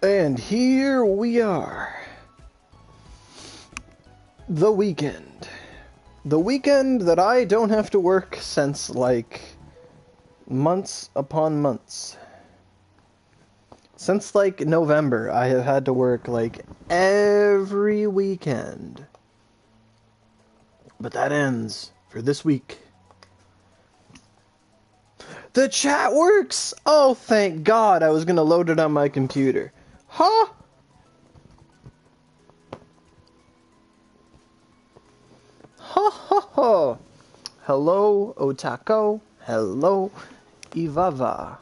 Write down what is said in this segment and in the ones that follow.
And here we are. The weekend. The weekend that I don't have to work since, like, months upon months. Since, like, November, I have had to work, like, every weekend. But that ends for this week. The chat works! Oh, thank God, I was gonna load it on my computer. Huh? Ha ha ha! Hello, Otako. Hello, Ivava.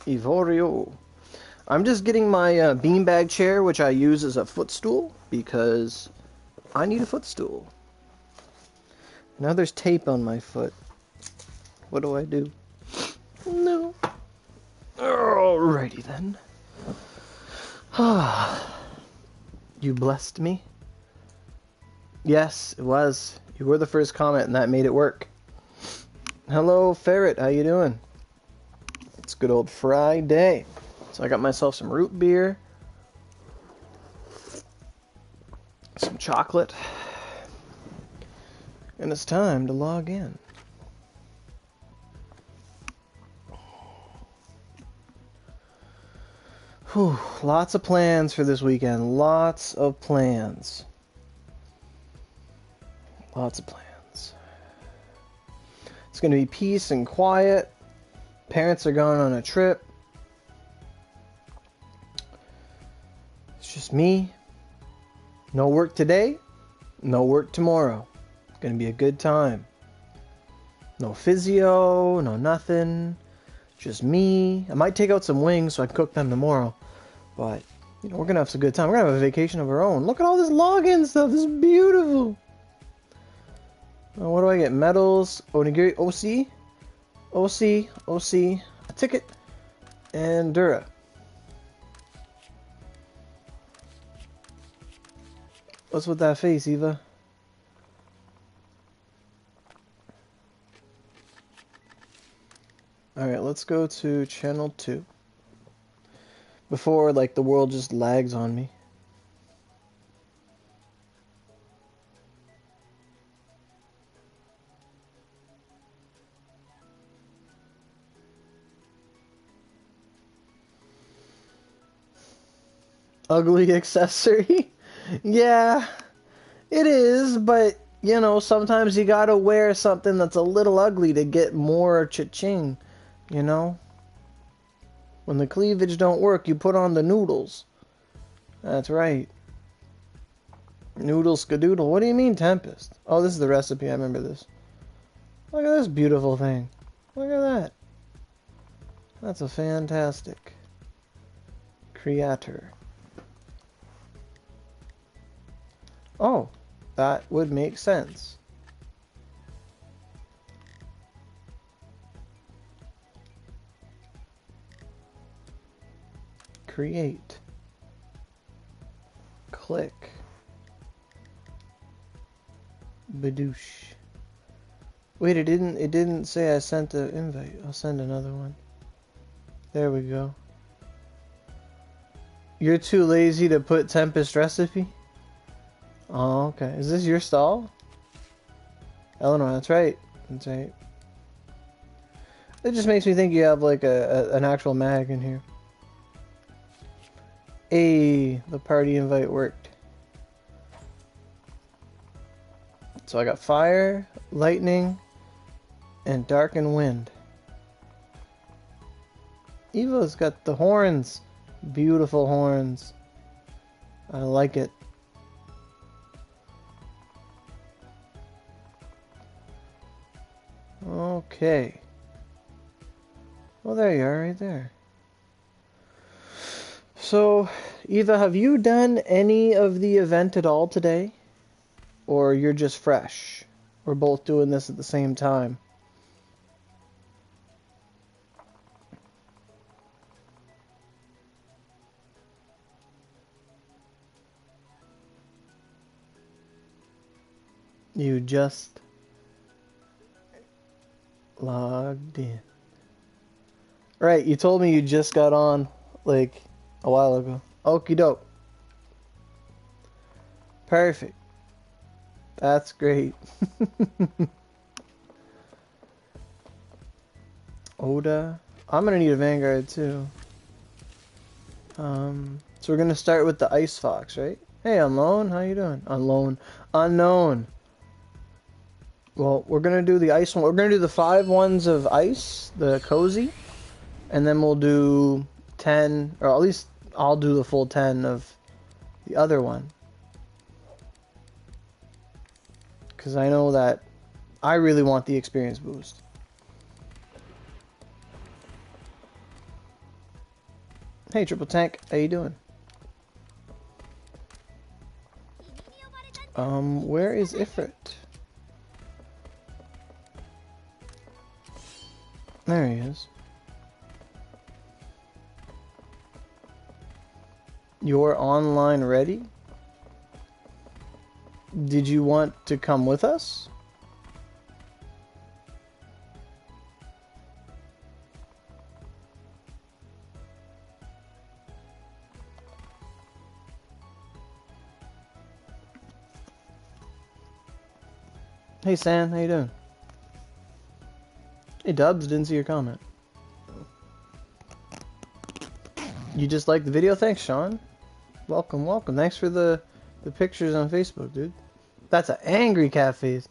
Ivorio. I'm just getting my beanbag chair, which I use as a footstool, because I need a footstool. Now there's tape on my foot. What do I do? No. Alrighty then. You blessed me? Yes, it was. You were the first comment, and that made it work. Hello, Ferret. How you doing? It's good old Friday. So I got myself some root beer, some chocolate, and it's time to log in. Whew, lots of plans for this weekend. Lots of plans. Lots of plans. It's going to be peace and quiet. Parents are going on a trip. It's just me. No work today. No work tomorrow. It's going to be a good time. No physio. No nothing. Just me. I might take out some wings so I can cook them tomorrow. But, you know, we're going to have some good time. We're going to have a vacation of our own. Look at all this login stuff. This is beautiful. What do I get? Medals, Onigiri, OC, a ticket, and Dura. What's with that face, Eva? Alright, let's go to channel 2. Before, like, the world just lags on me. Ugly accessory? Yeah, it is, but, you know, sometimes you gotta wear something that's a little ugly to get more cha-ching, you know? When the cleavage don't work, you put on the noodles. That's right. Noodle skadoodle. What do you mean, Tempest? Oh, this is the recipe. I remember this. Look at this beautiful thing. Look at that. That's a fantastic creator. Oh, that would make sense. Create. Click. Badoosh. Wait, it didn't say I sent an invite. I'll send another one. There we go. You're too lazy to put Tempest recipe? Oh, okay. Is this your stall? Eleanor, that's right. That's right. It just makes me think you have like an actual mag in here. Hey, the party invite worked. So I got fire, lightning, and dark and wind. Evo's got the horns. Beautiful horns. I like it. Okay. Well, there you are, right there. So, Eva, have you done any of the event at all today? Or you're just fresh? We're both doing this at the same time. You just logged in. Right, you told me you just got on, like, a while ago. Okie doke. Perfect. That's great. Oda. I'm gonna need a Vanguard too. So we're gonna start with the Ice Fox, right? Hey, Unknown, how you doing? Unknown. Well, we're gonna do the ice one. We're gonna do the 5 ones of ice, the cozy, and then we'll do 10, or at least I'll do the full 10 of the other one. Because I know that I really want the experience boost. Hey, Triple Tank, how you doing? Where is Ifrit? There he is. You're online ready? Did you want to come with us? Hey San, how you doing? Hey Dubs, didn't see your comment. You just liked the video? Thanks, Sean. Welcome, welcome. Thanks for the pictures on Facebook, dude. That's an angry cat face.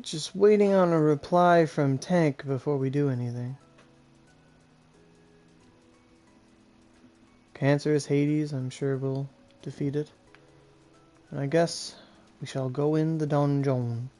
Just waiting on a reply from Tank before we do anything. Cancerous Hades, I'm sure we'll defeat it. And I guess we shall go in the dungeon.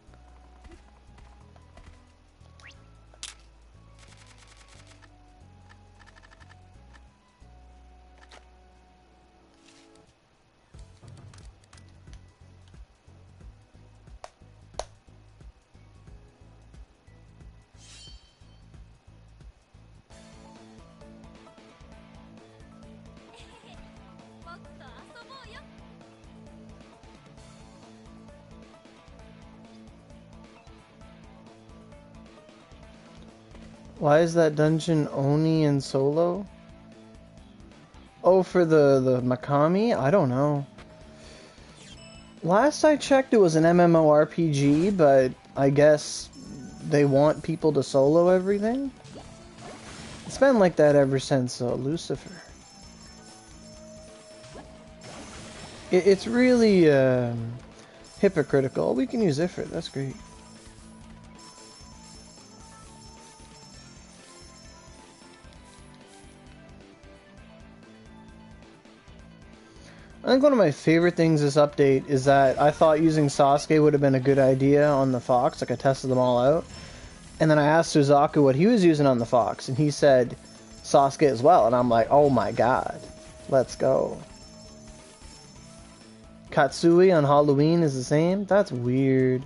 Why is that dungeon Oni and solo? Oh, for the Makami? I don't know. Last I checked it was an MMORPG, but I guess they want people to solo everything? It's been like that ever since Lucifer. It's really hypocritical. We can use Ifrit, that's great. I think one of my favorite things this update is that I thought using Sasuke would have been a good idea on the Fox, like I tested them all out. And then I asked Suzaku what he was using on the Fox, and he said Sasuke as well, and I'm like, oh my god, let's go. Katsui on Halloween is the same? That's weird.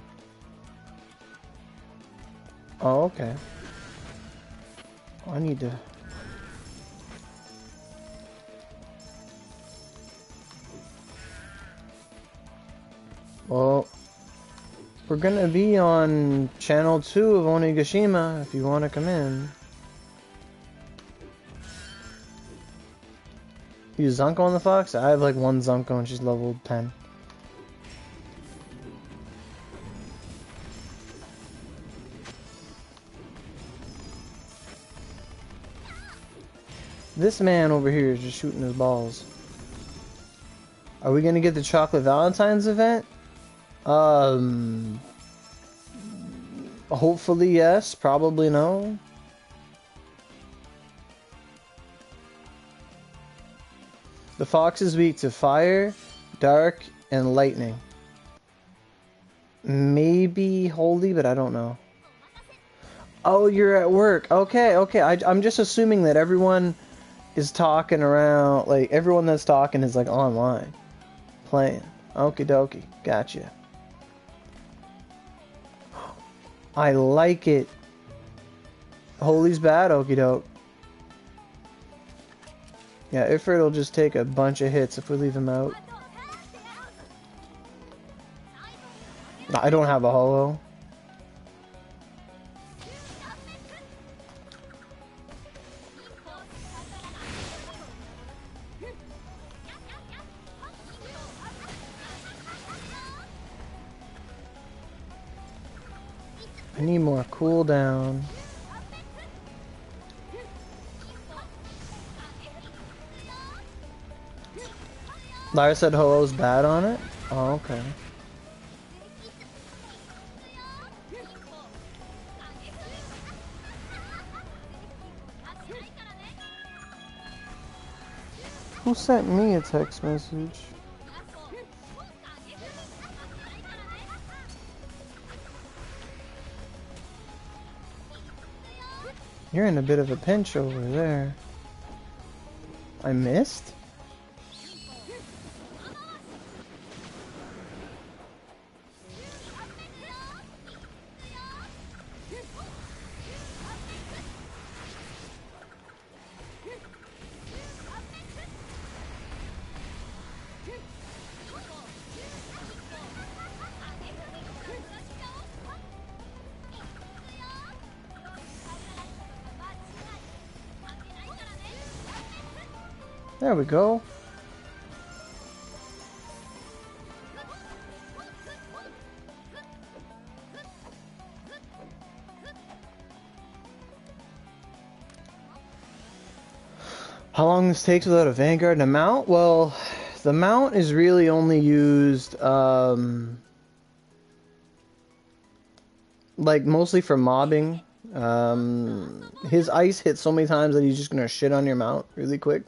Oh, okay. I need to... Well, we're gonna be on channel 2 of Onigashima if you want to come in. You use Zunko on the Fox? I have like one Zunko and she's level 10. This man over here is just shooting his balls. Are we gonna get the Chocolate Valentine's event? Hopefully yes, probably no. The fox is weak to fire, dark, and lightning. Maybe holy, but I don't know. Oh, you're at work. Okay, okay. I'm just assuming that everyone is talking around, like everyone that's talking is like online, playing. Okie dokie, gotcha. I like it. Holy's bad, okie doke. Yeah, Ifrit will just take a bunch of hits if we leave him out. I don't have a holo. I need more cooldown. Lara said holo's bad on it? Oh, okay. Who sent me a text message? You're in a bit of a pinch over there. I missed? There we go. How long this takes without a Vanguard and a mount? Well, the mount is really only used, like, mostly for mobbing. His ice hits so many times that he's just gonna shit on your mount really quick.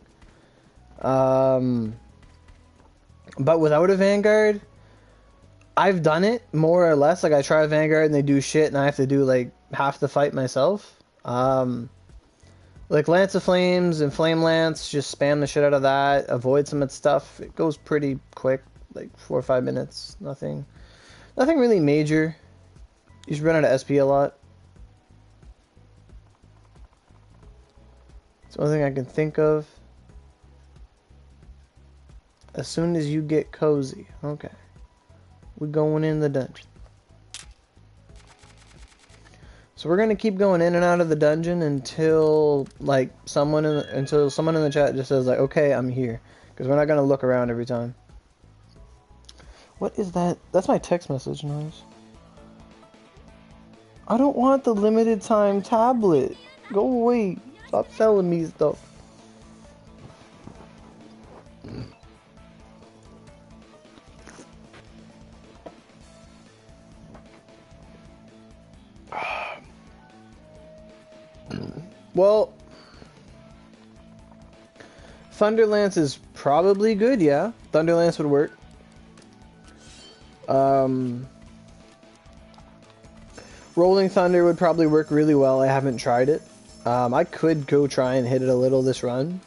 But without a Vanguard, I've done it more or less. Like, I try a Vanguard and they do shit and I have to do, like, half the fight myself. Like, Lance of Flames and Flame Lance, just spam the shit out of that, avoid some of the stuff. It goes pretty quick, like 4 or 5 minutes. Nothing really major. You just run out of SP a lot. It's the only thing I can think of. As soon as you get cozy. Okay. We're going in the dungeon. So we're gonna keep going in and out of the dungeon until like someone in the chat just says like, okay, I'm here, because we're not gonna look around every time. What is that? That's my text message noise. I don't want the limited time tablet. Go away. Stop selling me stuff. Well, Thunderlance is probably good, yeah. Thunderlance would work. Rolling Thunder would probably work really well. I haven't tried it. I could go try and hit it a little this run.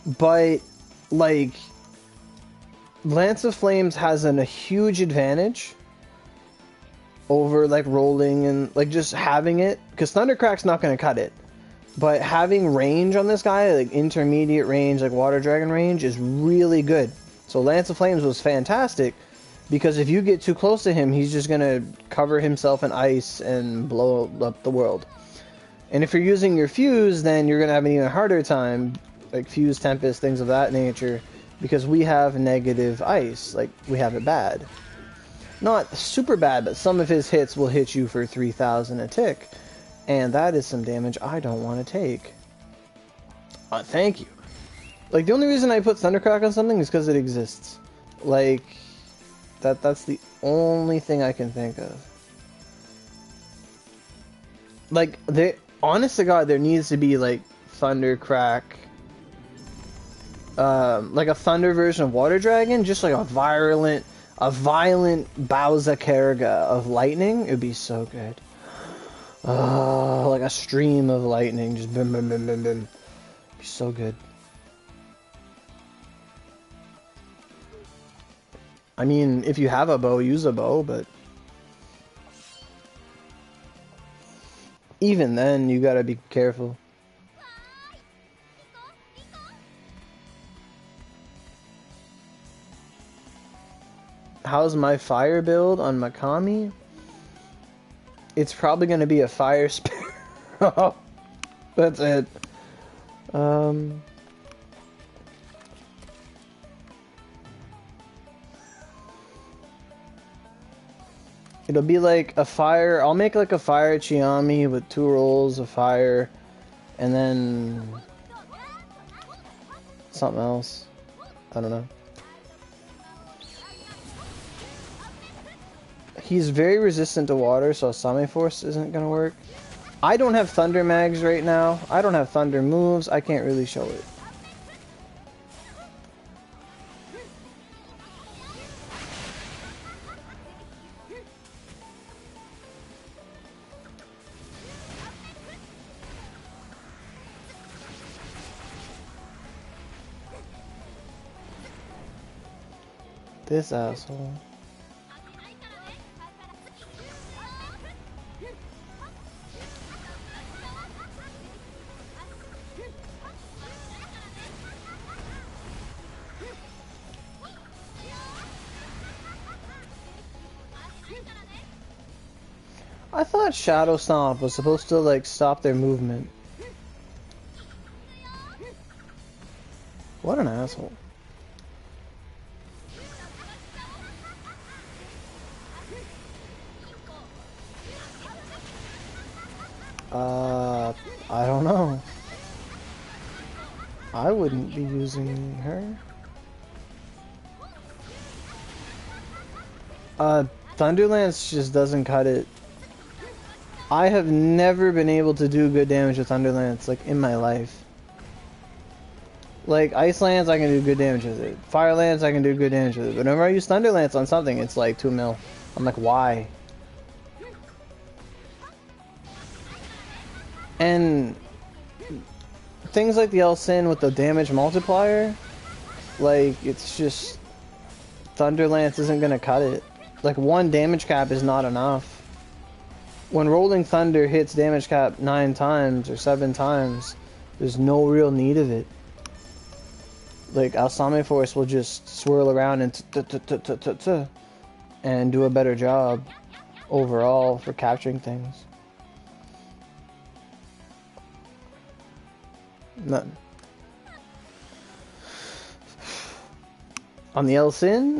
But, like, Lance of Flames has a huge advantage over, like, rolling and, like, just having it. Because Thundercrack's not going to cut it. But having range on this guy, like intermediate range, like Water Dragon range, is really good. So Lance of Flames was fantastic, because if you get too close to him, he's just going to cover himself in ice and blow up the world. And if you're using your Fuse, then you're going to have an even harder time, like Fuse, Tempest, things of that nature, because we have negative ice. Like, we have it bad. Not super bad, but some of his hits will hit you for 3,000 a tick. And that is some damage I don't want to take. Thank you. Like, the only reason I put Thundercrack on something is because it exists. Like, that's the only thing I can think of. Like, honest to God, there needs to be, like, Thundercrack. Like a Thunder version of Water Dragon. Just like a violent Bowser Karga of lightning. It would be so good. Oh, like a stream of lightning, just boom, boom, boom, boom, boom. Be so good. I mean, if you have a bow, use a bow, but even then, you gotta be careful. how's my fire build on Makami? It's probably going to be a fire sparrow. That's it. It'll be like a fire. I'll make like a fire Chiami with 2 rolls of fire, and then something else. I don't know. He's very resistant to water, so Asame Force isn't gonna work. I don't have Thunder Mags right now. I don't have Thunder moves. I can't really show it. This asshole. I thought Shadow Stomp was supposed to like stop their movement. What an asshole. I don't know. I wouldn't be using her. Thunderlance just doesn't cut it. I have never been able to do good damage with Thunderlance, like, in my life. Like, Ice Lance, I can do good damage with it. Fire Lance, I can do good damage with it. But whenever I use Thunderlance on something, it's like 2 mil. I'm like, why? And things like the El Sin with the damage multiplier, like, it's just... Thunderlance isn't gonna cut it. Like, 1 damage cap is not enough. When Rolling Thunder hits damage cap 9 times or 7 times, there's no real need of it. Like, Asame Force will just swirl around and do a better job overall for capturing things. Nothing. On the El Sin,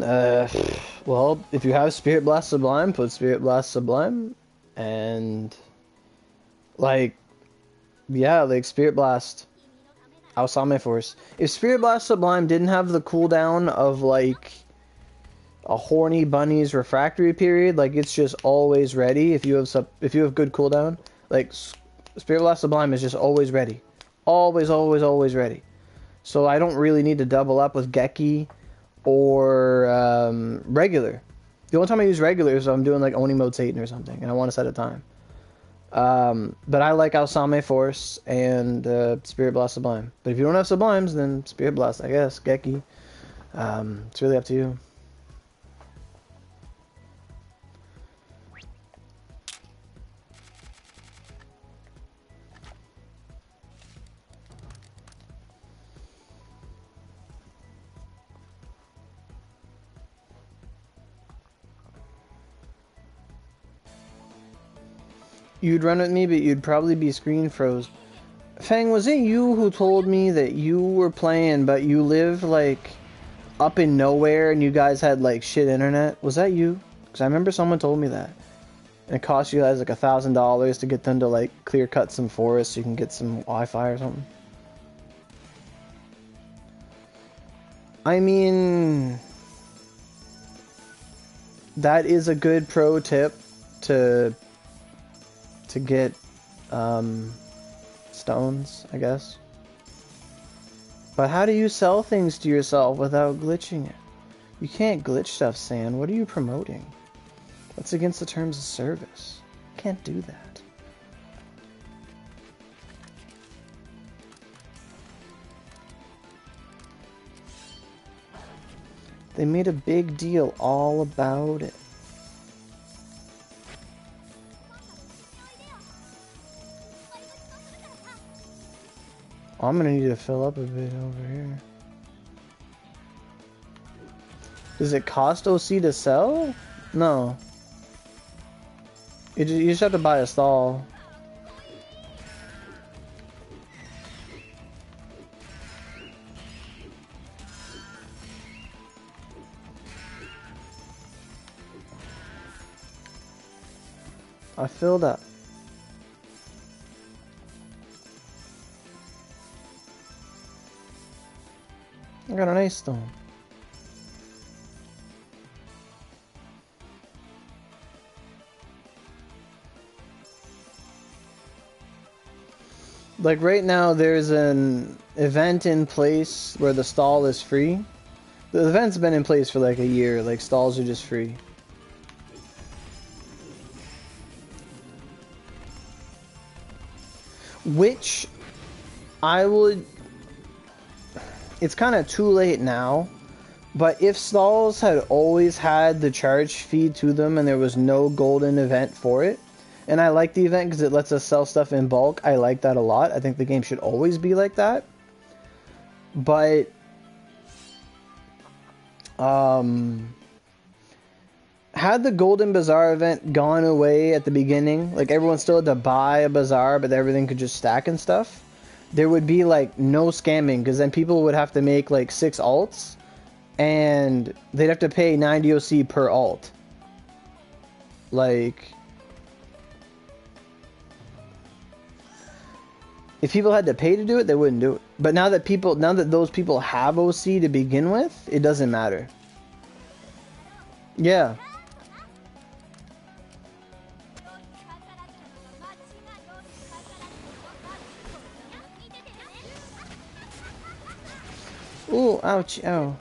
well, if you have Spirit Blast Sublime, put Spirit Blast Sublime. And, like, yeah, like, Spirit Blast, Aosame Force. If Spirit Blast Sublime didn't have the cooldown of, like, a horny bunny's refractory period, like, it's just always ready. If you have good cooldown, like, Spirit Blast Sublime is just always ready. Always, always, always ready. So I don't really need to double up with Geki or regular. The only time I use regular is if I'm doing like Oni mode Satan or something and I want to set a time. But I like Aosame Force and Spirit Blast Sublime. But if you don't have Sublimes, then Spirit Blast, I guess. Geki. It's really up to you. You'd run with me, but you'd probably be screen froze. Fang, was it you who told me that you were playing, but you live, like, up in nowhere and you guys had, like, shit internet? Was that you? Because I remember someone told me that. And it cost you guys, like, $1,000 to get them to, like, clear cut some forests so you can get some Wi-Fi or something. I mean... that is a good pro tip to get stones, I guess. But how do you sell things to yourself without glitching it? You can't glitch stuff, San. What are you promoting? That's against the terms of service. You can't do that. They made a big deal all about it. I'm gonna need to fill up a bit over here. Does it cost OC to sell? No. You just have to buy a stall. I feel that. I got an ice stone. Like right now there's an event in place where the stall is free. The event's been in place for like a year, like stalls are just free. Which I would, it's kind of too late now, but if stalls had always had the charge fee to them and there was no golden event for it, and I like the event because it lets us sell stuff in bulk, I like that a lot. I think the game should always be like that. But had the Golden Bazaar event gone away at the beginning, like everyone still had to buy a bazaar, but everything could just stack and stuff, there would be like no scamming, because then people would have to make like 6 alts, and they'd have to pay 90 OC per alt. Like, if people had to pay to do it, they wouldn't do it. But now that those people have OC to begin with, it doesn't matter. Yeah. Ooh, ouch, ow.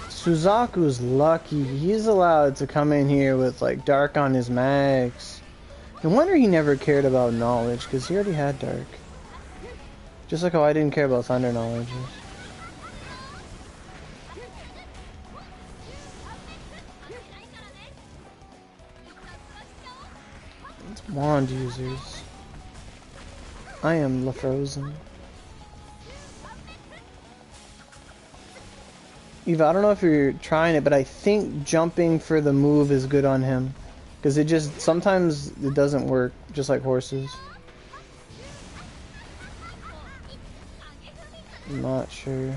Suzaku's lucky. He's allowed to come in here with like dark on his mags. No wonder he never cared about knowledge, because he already had dark. Just like how I didn't care about thunder knowledges. It's wand users. I am La Frozen. Eva, I don't know if you're trying it, but I think jumping for the move is good on him. Because it just, sometimes it doesn't work, just like horses. I'm not sure.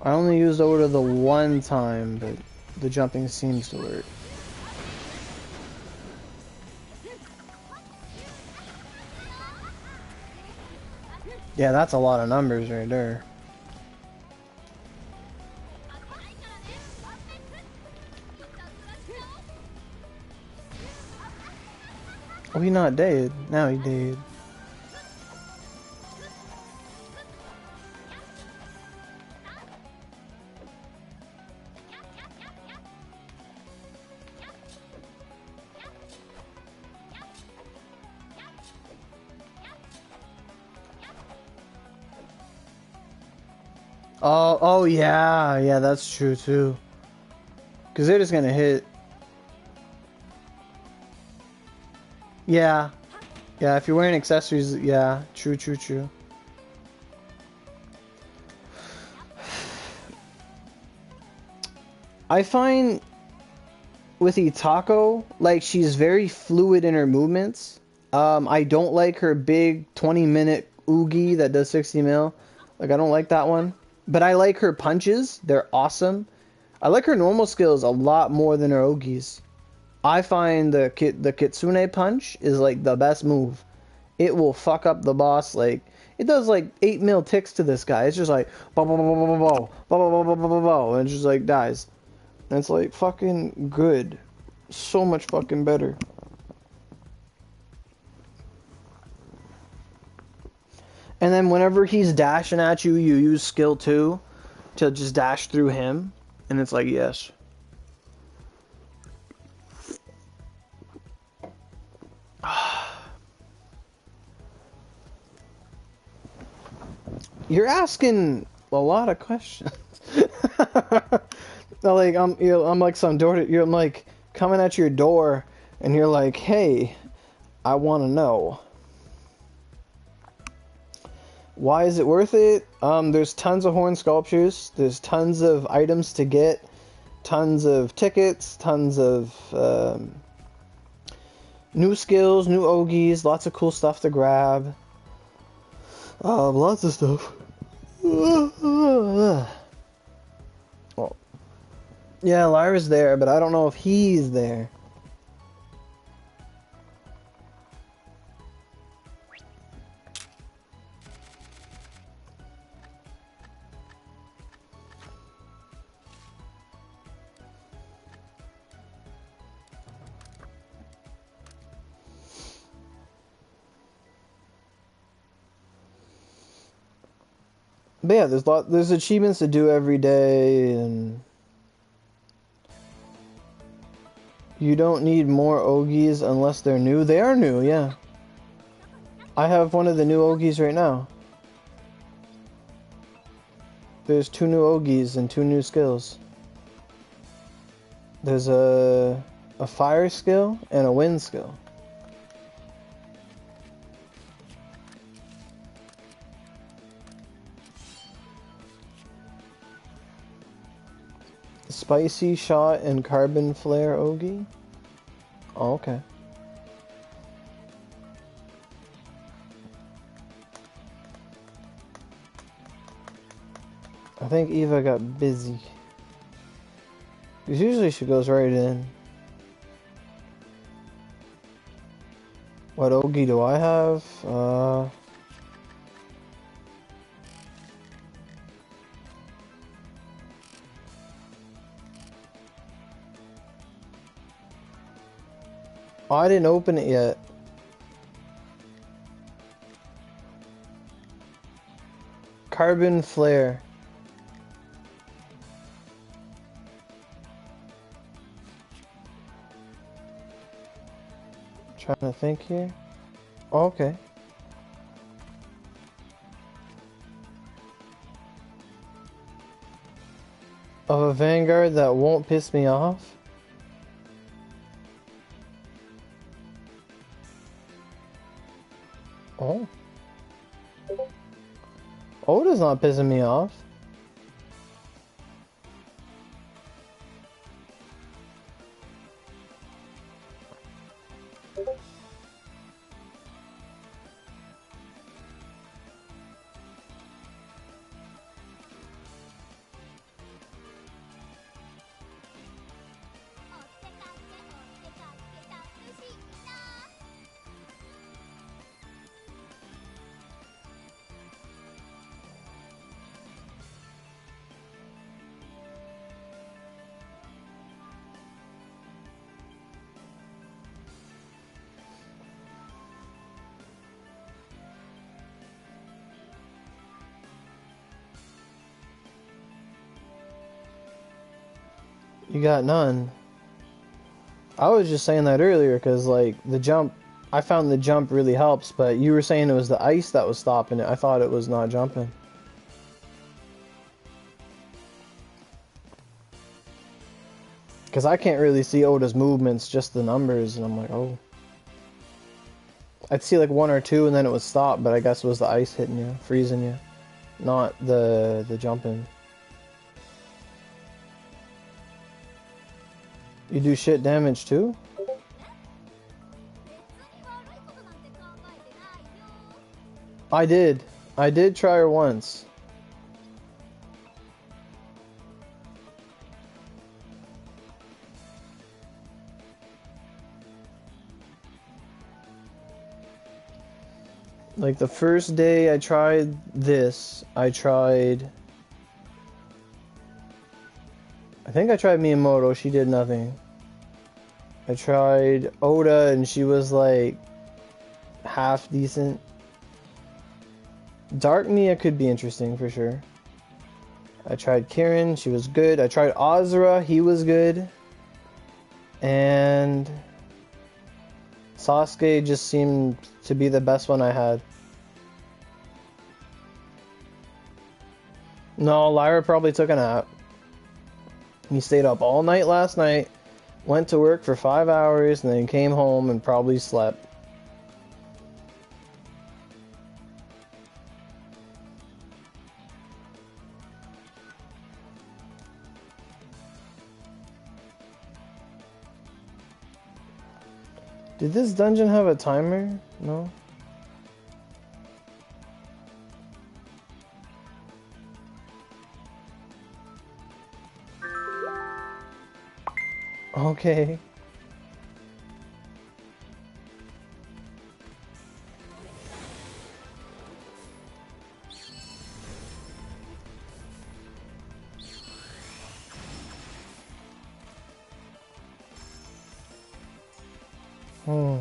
I only used Oda the one time, but the jumping seems to work. Yeah, that's a lot of numbers right there. Oh, he not dead. Now he dead. Oh yeah, yeah, that's true too. Cause they're just gonna hit. Yeah, yeah. If you're wearing accessories, yeah, true. I find with Itako, like she's very fluid in her movements. I don't like her big 20-minute oogie that does 60 mil. Like I don't like that one. But I like her punches. They're awesome. I like her normal skills a lot more than her Ogis. I find the Kitsune punch is like the best move. It will fuck up the boss. Like it does like 8 mil ticks to this guy. It's just like bow, bow, bow, bow, bow, bow, bow, bow, bow, bow, bow, bow, and it just like dies. And it's like fucking good. So much fucking better. And then whenever he's dashing at you, you use skill 2 to just dash through him. And it's like, yes. You're asking a lot of questions. Like I'm like some door. I'm like coming at your door, and you're like, "Hey, I want to know. Why is it worth it? There's tons of horn sculptures. There's tons of items to get. Tons of tickets. Tons of new skills, new Ogis. Lots of cool stuff to grab. Lots of stuff. Well, yeah, Lyra's there, but I don't know if he's there. But yeah, there's achievements to do every day, and you don't need more Ogis unless they're new. They are new, yeah. I have one of the new Ogis right now. There's 2 new Ogis and 2 new skills. There's a fire skill and a wind skill. Spicy shot and carbon flare Ogi? Oh, okay. I think Eva got busy. Because usually she goes right in. What Ogi do I have? Oh, I didn't open it yet. Carbon flare. Trying to think here. Oh, okay. Of a Vanguard that won't piss me off? Oh. Oda's not pissing me off. You got none. I was just saying that earlier because, like, the jump, I found the jump really helps, but you were saying it was the ice that was stopping it. I thought it was not jumping. Because I can't really see Oda's movements, just the numbers, and I'm like, oh. I'd see like 1 or 2 and then it would stop, but I guess it was the ice hitting you, freezing you, not the jumping. You do shit damage too? I did. I did try her once. Like the first day I tried this, I think I tried Miyamoto, she did nothing. I tried Oda and she was like half decent. Dark Mia could be interesting for sure. I tried Kirin, she was good. I tried Azura, he was good. And Sasuke just seemed to be the best one I had. No, Lyra probably took a nap. He stayed up all night last night, went to work for 5 hours, and then came home and probably slept. Did this dungeon have a timer? No? Okay. Hmm.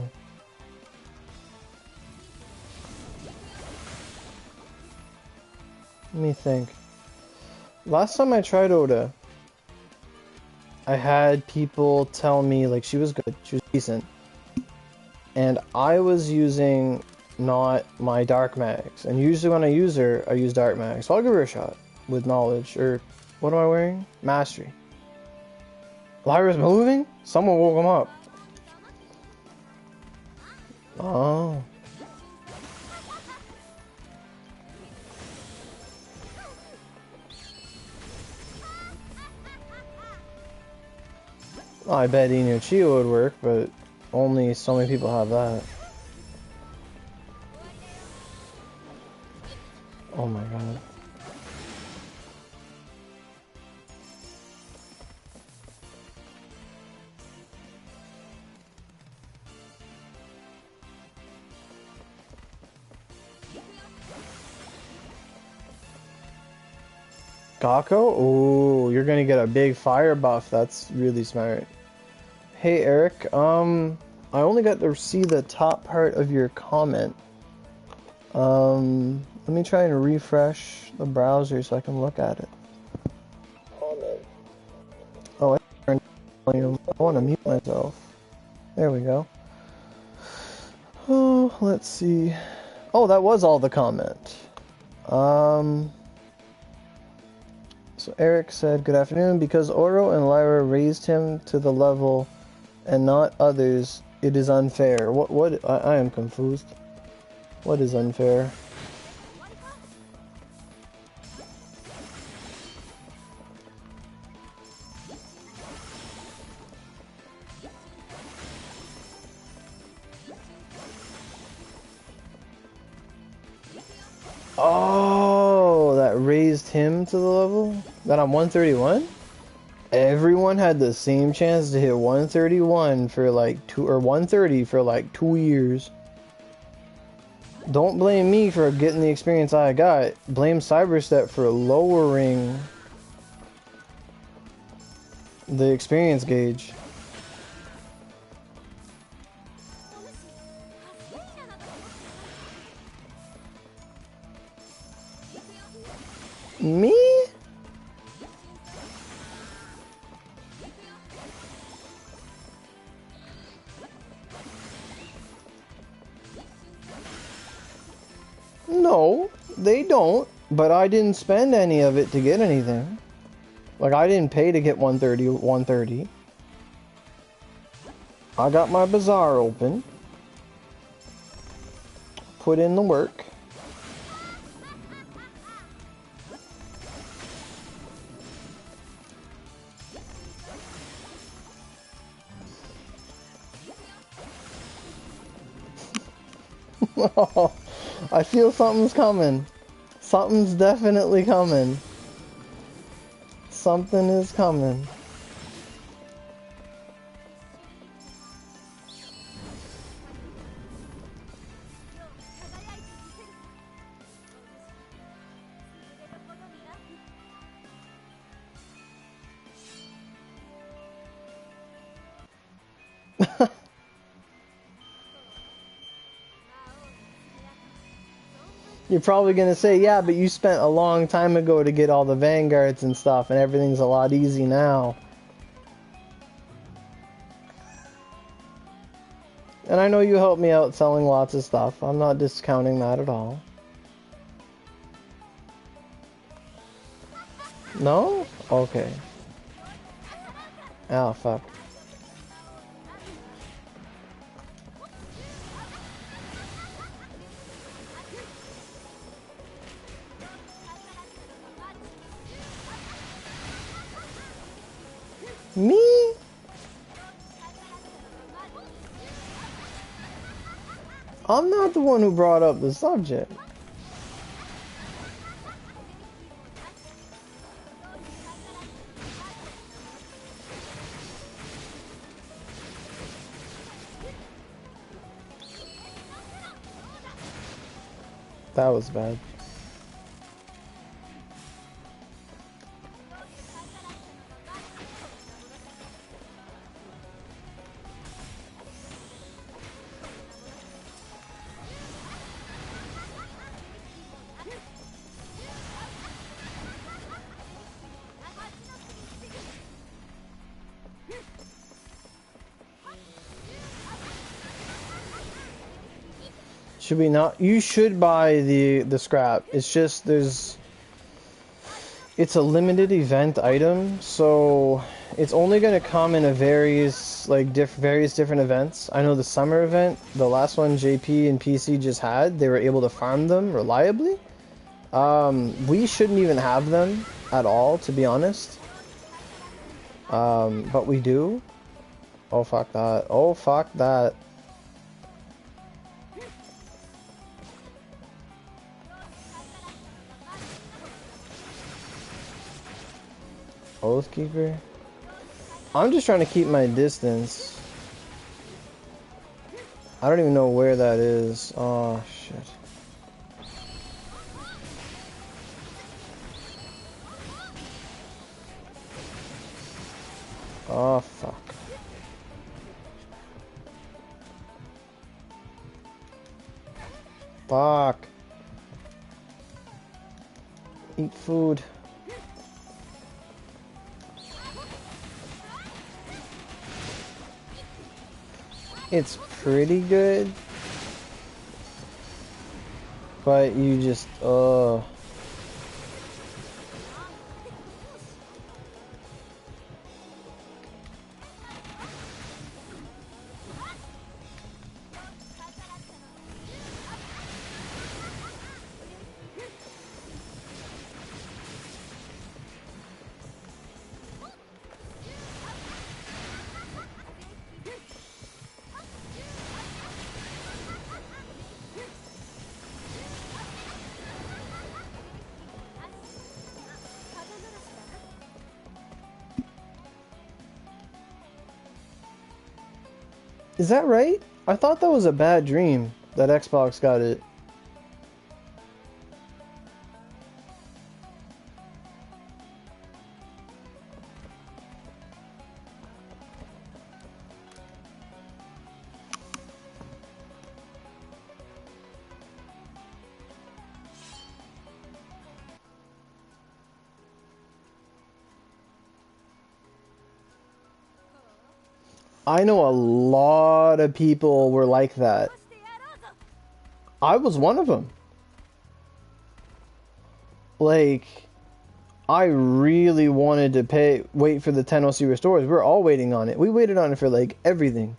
Let me think. Last time I tried Oda, I had people tell me like she was good, she was decent, and I was using not my dark mags. And usually when I use her, I use dark mags. So I'll give her a shot with knowledge. Or what am I wearing? Mastery. Lyra's moving? Someone woke him up. Oh. I bet Inuchio would work, but only so many people have that. Oh my god. Gakko? Ooh, you're gonna get a big fire buff. That's really smart. Hey Eric, I only got to see the top part of your comment. Let me try and refresh the browser so I can look at it. Oh, I want to mute myself. There we go. Oh, let's see. Oh, that was all the comment. So Eric said, good afternoon. Because Oro and Lyra raised him to the level and not others, it is unfair. What, I am confused. What is unfair? Oh, that raised him to the level? That I'm 131? Everyone had the same chance to hit 131 for like 130 for like 2 years. Don't blame me for getting the experience I got. Blame Cyberstep for lowering the experience gauge. Me? No, they don't. But I didn't spend any of it to get anything. Like, I didn't pay to get 130. I got my bazaar open. Put in the work. I feel something's coming. Something's definitely coming. Something is coming. You're probably gonna say, yeah, but you spent a long time ago to get all the vanguards and stuff, and everything's a lot easy now. And I know you helped me out selling lots of stuff. I'm not discounting that at all. No? Okay. Oh, fuck. Me? I'm not the one who brought up the subject. That was bad. Should we not? You should buy the scrap. It's just it's a limited event item, so it's only gonna come in a various various different events. I know the summer event, the last one JP and PC just had, they were able to farm them reliably. We shouldn't even have them at all, to be honest. But we do. Oh fuck that. Oh fuck that. Oathkeeper. I'm just trying to keep my distance. I don't even know where that is. Oh shit. Oh fuck. Fuck. Eat food. It's pretty good, but you just Is that right? I thought that was a bad dream that Xbox got it. I know a lot of people were like that. I was one of them. Like, I really wanted to wait for the 10 OC restores. We're all waiting on it. We waited on it for like everything.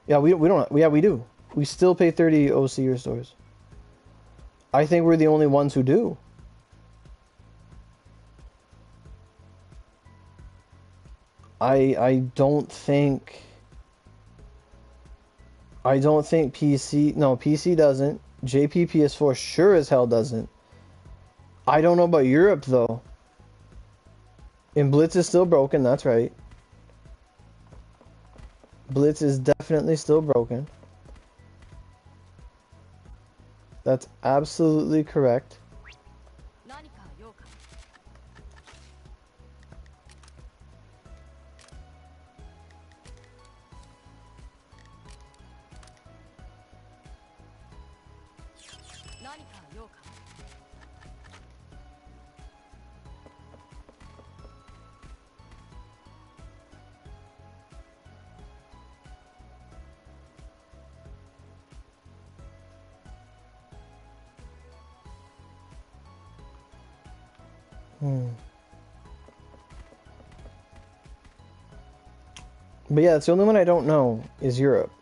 Yeah, we don't. Yeah, we do. We still pay 30 OC restores. I think we're the only ones who do. I don't think PC. No, PC doesn't. JP PS4 sure as hell doesn't. I don't know about Europe though. And Blitz is still broken, that's right. Blitz is definitely still broken. That's absolutely correct. But yeah, it's the only one I don't know is Europe.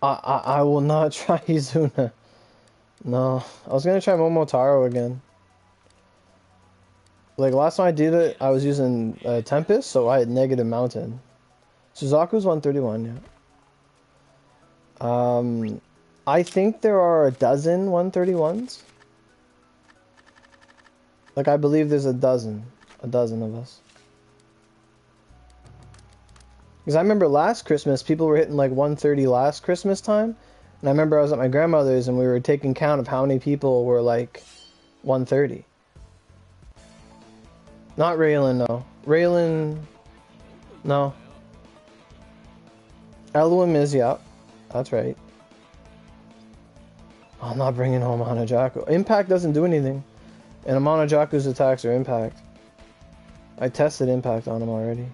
I will not try Izuna. No. I was gonna try Momotaro again. Like, last time I did it, I was using Tempest, so I had negative Mountain. Suzaku's 131, yeah. I think there are a dozen 131s. Like, I believe there's a dozen of us. Because I remember last Christmas, people were hitting like 130 last Christmas time. And I remember I was at my grandmother's and we were taking count of how many people were like 130. Not Raylan, no. Raylan, no. Elohim is, yeah. That's right. I'm not bringing home Hanajaku. Impact doesn't do anything. And Amanajaku's attacks are impact. I tested impact on him already.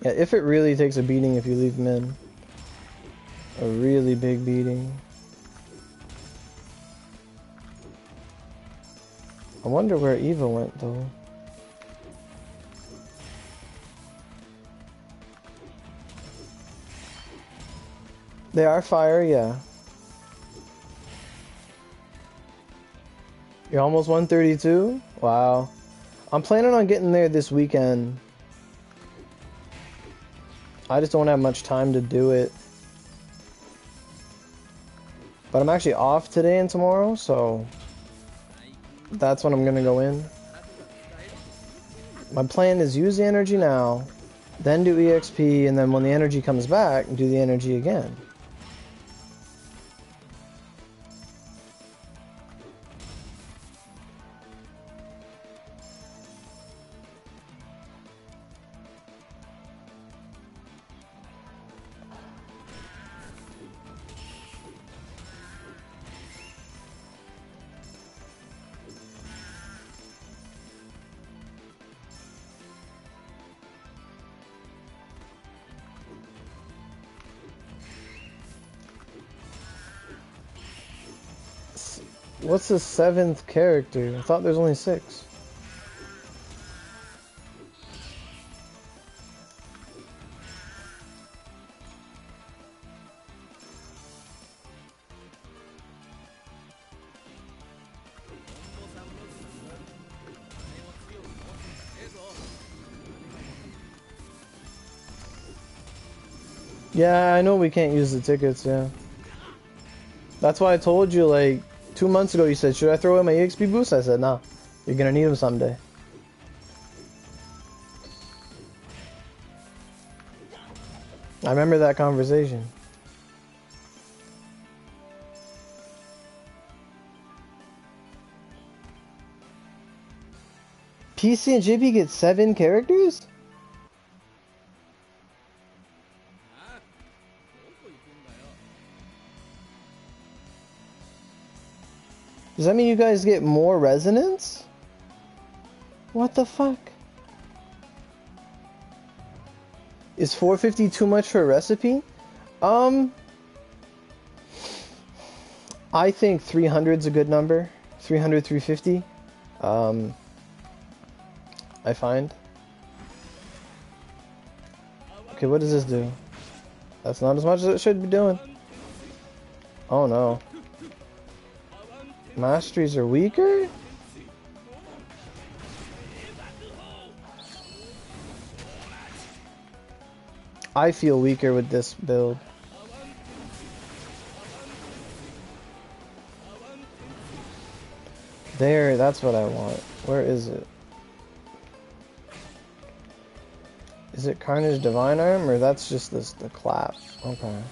Yeah, if it really takes a beating if you leave him in. A really big beating. I wonder where Eva went though. They are fire, yeah. You're almost 132? Wow. I'm planning on getting there this weekend. I just don't have much time to do it. But I'm actually off today and tomorrow, so that's when I'm gonna go in. My plan is use the energy now, then do EXP, and then when the energy comes back, do the energy again. What's the 7th character? I thought there's only 6. Yeah, I know we can't use the tickets, yeah. That's why I told you, like, 2 months ago, you said, should I throw in my EXP boost? I said, nah, you're gonna need them someday. I remember that conversation. PC and JP get 7 characters? Does that mean you guys get more resonance? What the fuck? Is 450 too much for a recipe? I think 300's a good number. 300, 350. I find. Okay, what does this do? That's not as much as it should be doing. Oh no. Masteries are weaker? I feel weaker with this build. There, that's what I want. Where is it? Is it Carnage Divine Arm, or that's just the clap? Okay.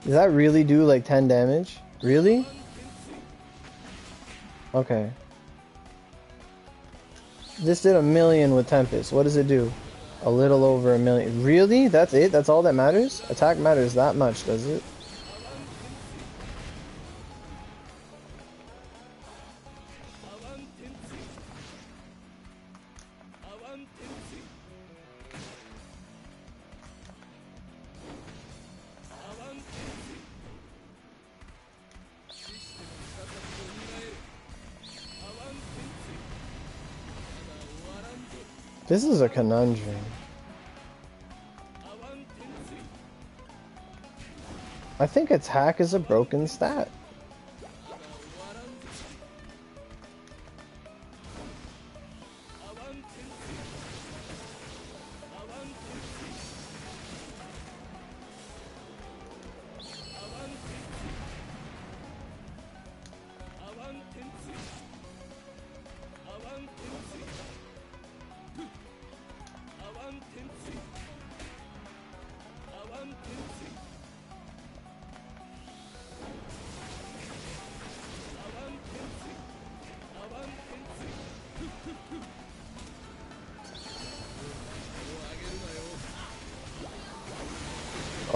Does that really do like 10 damage? Really? Okay. This did 1,000,000 with Tempest. What does it do? A little over 1,000,000. Really? That's it? That's all that matters? Attack matters that much, does it? This is a conundrum. I think attack is a broken stat.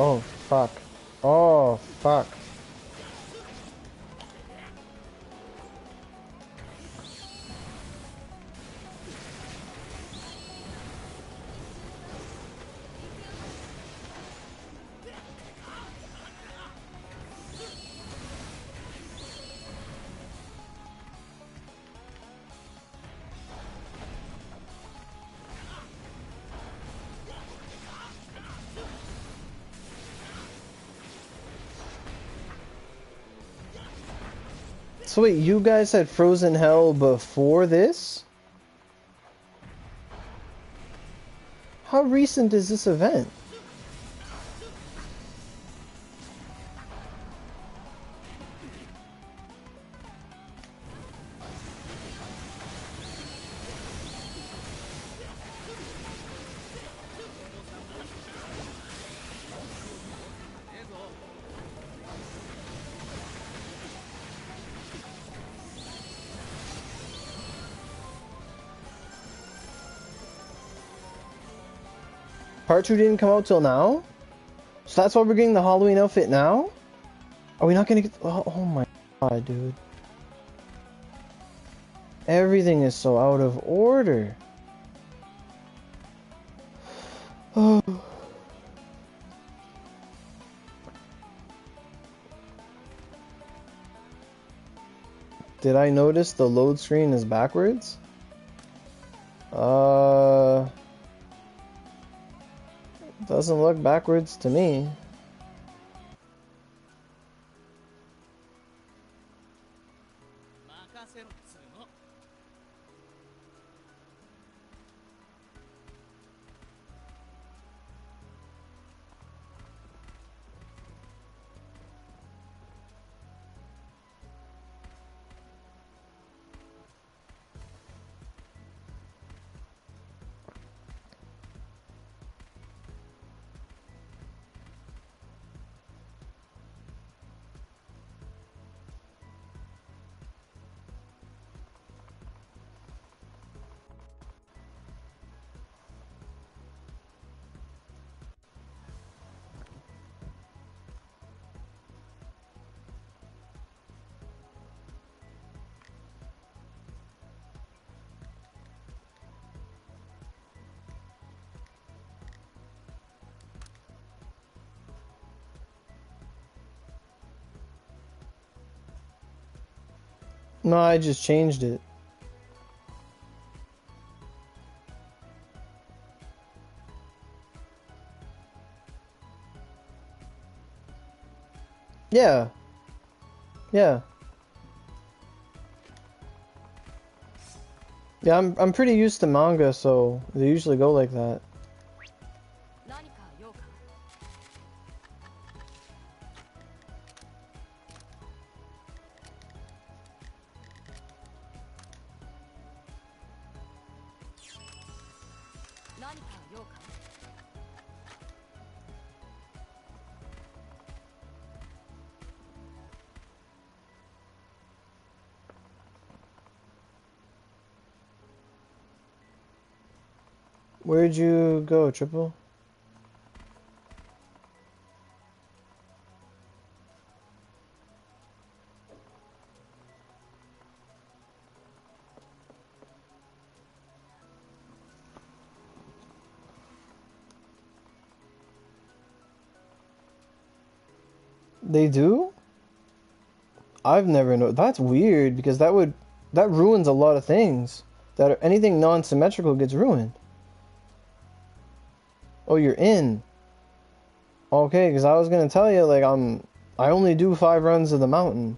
Oh, fuck. Oh, fuck. So wait, you guys had Frozen Hell before this? How recent is this event? Part 2 didn't come out till now? So that's why we're getting the Halloween outfit now? Are we not gonna get... Oh my god, dude. Everything is so out of order. Oh. Did I notice the load screen is backwards? Doesn't look backwards to me. No, I just changed it. Yeah. Yeah. Yeah, I'm pretty used to manga, so they usually go like that. Where'd you go, Triple? They do? I've never known. That's weird because that ruins a lot of things. Anything non-symmetrical gets ruined. Oh, you're in. Okay, because I was gonna tell you, like, I only do 5 runs of the mountain.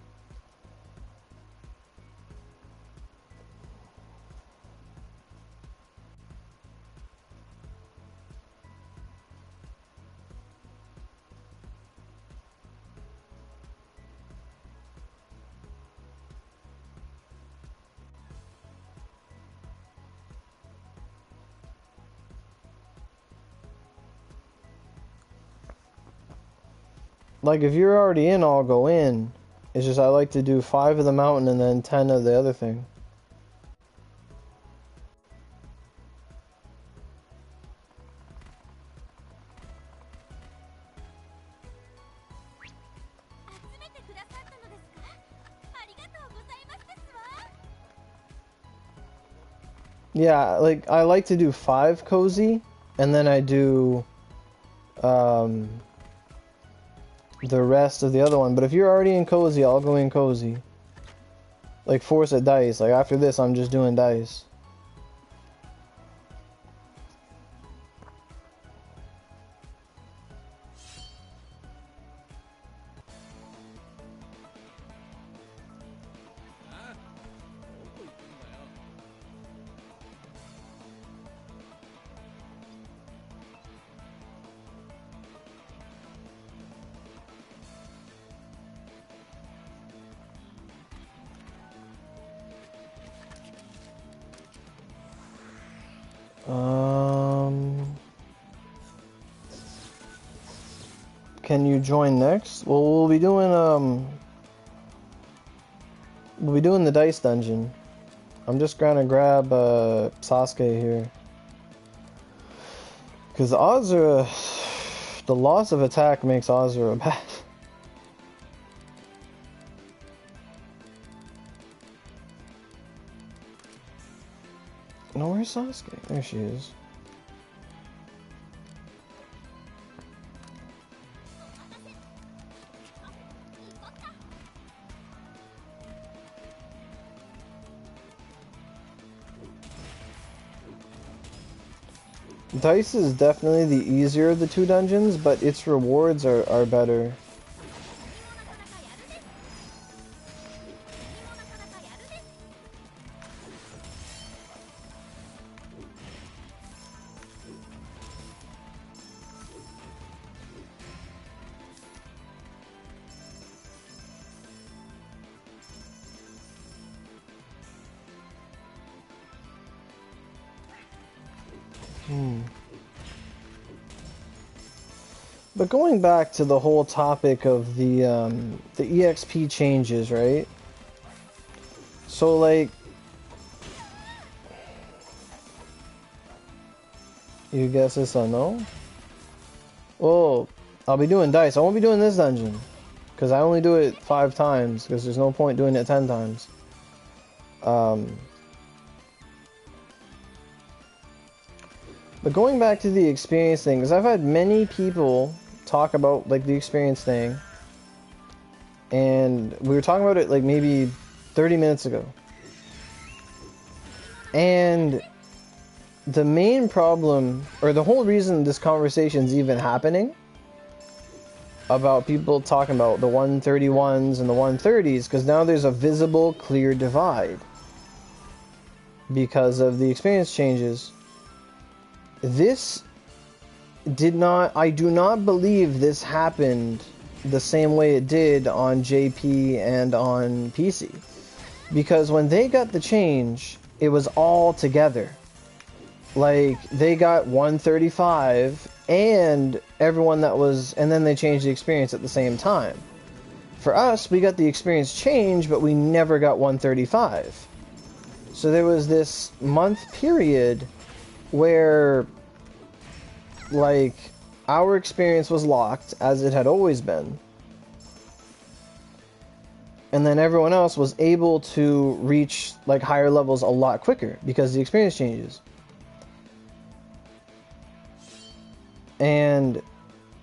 Like, if you're already in, I'll go in. It's just I like to do 5 of the mountain and then 10 of the other thing. Yeah, like, I like to do 5 cozy, and then I do, the rest of the other one. But if you're already in cozy, I'll go in cozy. Like, force a dice. Like, after this, I'm just doing dice. Can you join next? Well, we'll be doing the dice dungeon. I'm just gonna grab Sasuke here, because Azura, the loss of attack makes Azura bad. No, where's Sasuke? There she is. Dice is definitely the easier of the 2 dungeons, but its rewards are better. But going back to the whole topic of the EXP changes, right? So, like, you guess this I know? Well, I'll be doing dice. I won't be doing this dungeon, because I only do it 5 times, because there's no point doing it 10 times. But going back to the experience thing, because I've had many people talk about, like, the experience thing, and we were talking about it, like, maybe 30 minutes ago. And the main problem, or the whole reason this conversation's even happening, about people talking about the 131s and the 130s, because now there's a visible, clear divide because of the experience changes. This did not, I do not believe this happened the same way it did on JP and on PC. Because when they got the change, it was all together. Like, they got 135 and everyone that was, and then they changed the experience at the same time. For us, we got the experience change, but we never got 135. So there was this month period where, like, our experience was locked, as it had always been. And then everyone else was able to reach, like, higher levels a lot quicker, because the experience changes. And,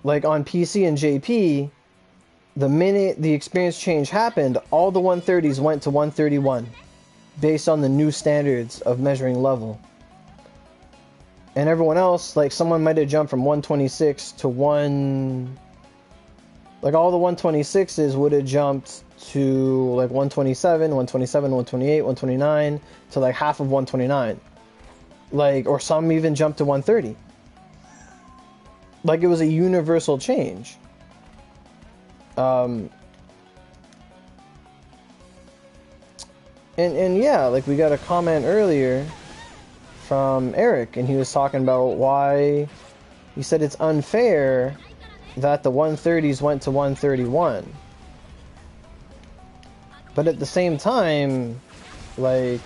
like, on PC and JP, the minute the experience change happened, all the 130s went to 131, based on the new standards of measuring level. And everyone else, like, someone might have jumped from 126 to Like all the 126s would have jumped to like 127, 127, 128, 129 to like half of 129. Like, or some even jumped to 130. Like it was a universal change. And yeah, like we got a comment earlier from Eric, and he was talking about why he said it's unfair that the 130s went to 131. But at the same time, like,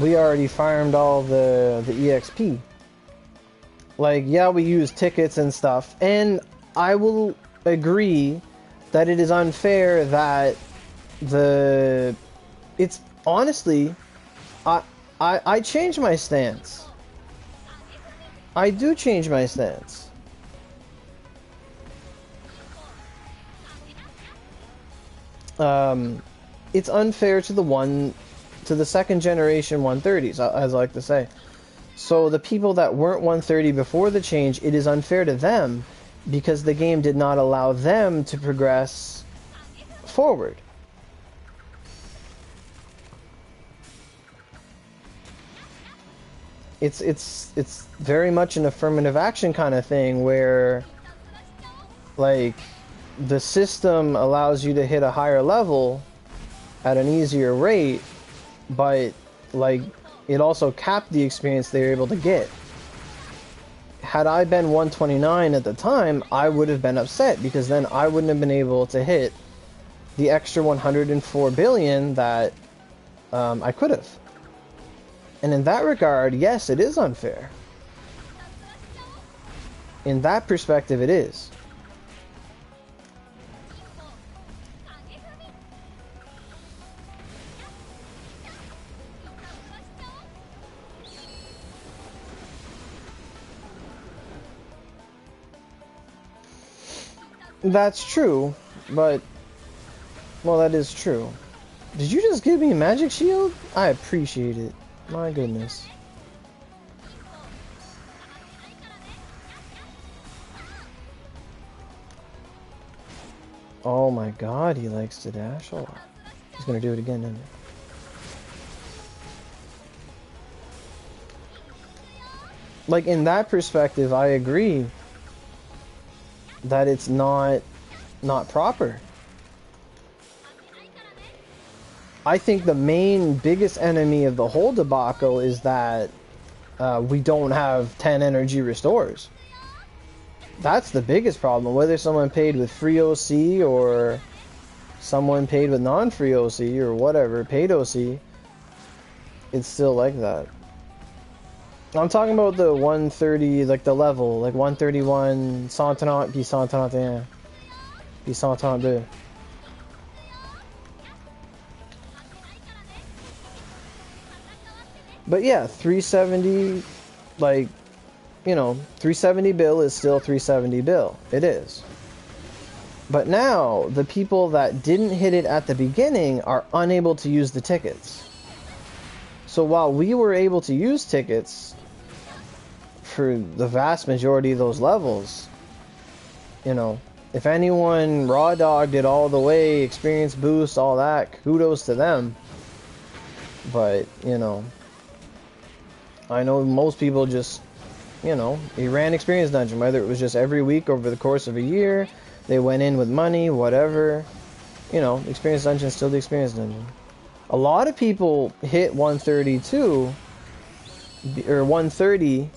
we already farmed all the EXP. Like, yeah, we use tickets and stuff, and I will agree that it is unfair that it's honestly, I change my stance. I do change my stance. It's unfair to the second generation 130s, as I like to say. So the people that weren't 130 before the change, it is unfair to them because the game did not allow them to progress forward. It's very much an affirmative action kind of thing where, like, the system allows you to hit a higher level at an easier rate, but like it also capped the experience they were able to get. Had I been 129 at the time, I would have been upset because then I wouldn't have been able to hit the extra 104 billion that I could have. And in that regard, yes, it is unfair. In that perspective, it is. That's true, but... well, that is true. Did you just give me a magic shield? I appreciate it. My goodness. Oh my god, he likes to dash. Oh, he's gonna do it again, isn't he? Like, in that perspective, I agree that it's not proper. I think the biggest enemy of the whole debacle is that we don't have 10 energy restores. That's the biggest problem. Whether someone paid with free OC or someone paid with non-free OC or whatever, paid OC, it's still like that. I'm talking about the 130, like the level, like 131, 130, puis 131, puis 132. But yeah, 370, like, you know, 370 bill is still 370 bill. It is. But now, the people that didn't hit it at the beginning are unable to use the tickets. So while we were able to use tickets for the vast majority of those levels, you know, if anyone raw dogged it all the way, experience boost, all that, kudos to them. But, you know, I know most people just, you know, they ran experience dungeon, whether it was just every week over the course of a year, they went in with money, whatever. You know, experience dungeon is still the experience dungeon. A lot of people hit 132 or 130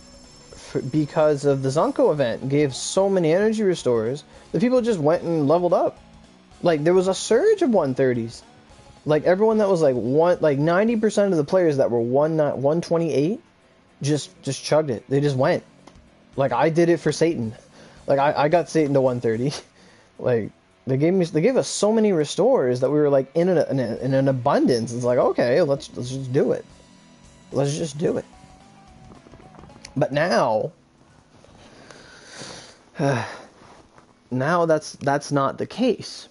because of the Zunko event. It gave so many energy restores that people just went and leveled up. Like, there was a surge of 130s. Like, everyone that was like 90% of the players that were 128 just chugged it. They just went. Like, I did it for Satan. Like, I got Satan to 130. Like, they gave us so many restores that we were like in an abundance. It's like, okay, let's just do it. Let's just do it. But now now that's not the case.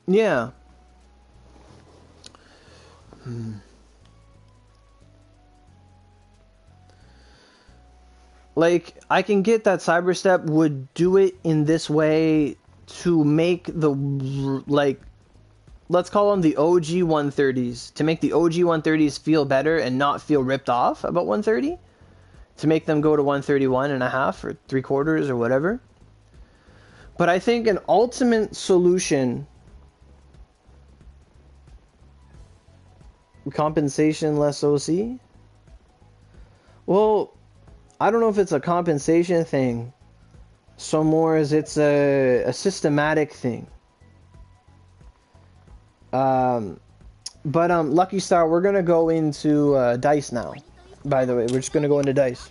Yeah. Like, I can get that Cyberstep would do it in this way to make the, like, let's call them the OG 130s, to make the OG 130s feel better and not feel ripped off about 130, to make them go to 131 and a half or 3/4 or whatever. But I think an ultimate solution, compensation less OC? Well, I don't know if it's a compensation thing so more as it's a systematic thing. Lucky Star, we're gonna go into dice now. By the way, we're just gonna go into dice.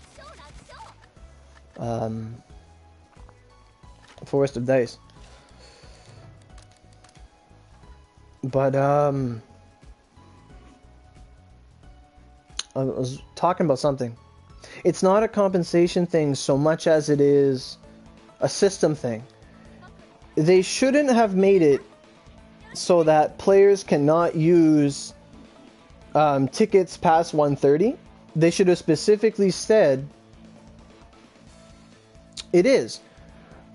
Forest of Dice. But I was talking about something. It's not a compensation thing so much as it is a system thing. They shouldn't have made it so that players cannot use tickets past 130. They should have specifically said it is.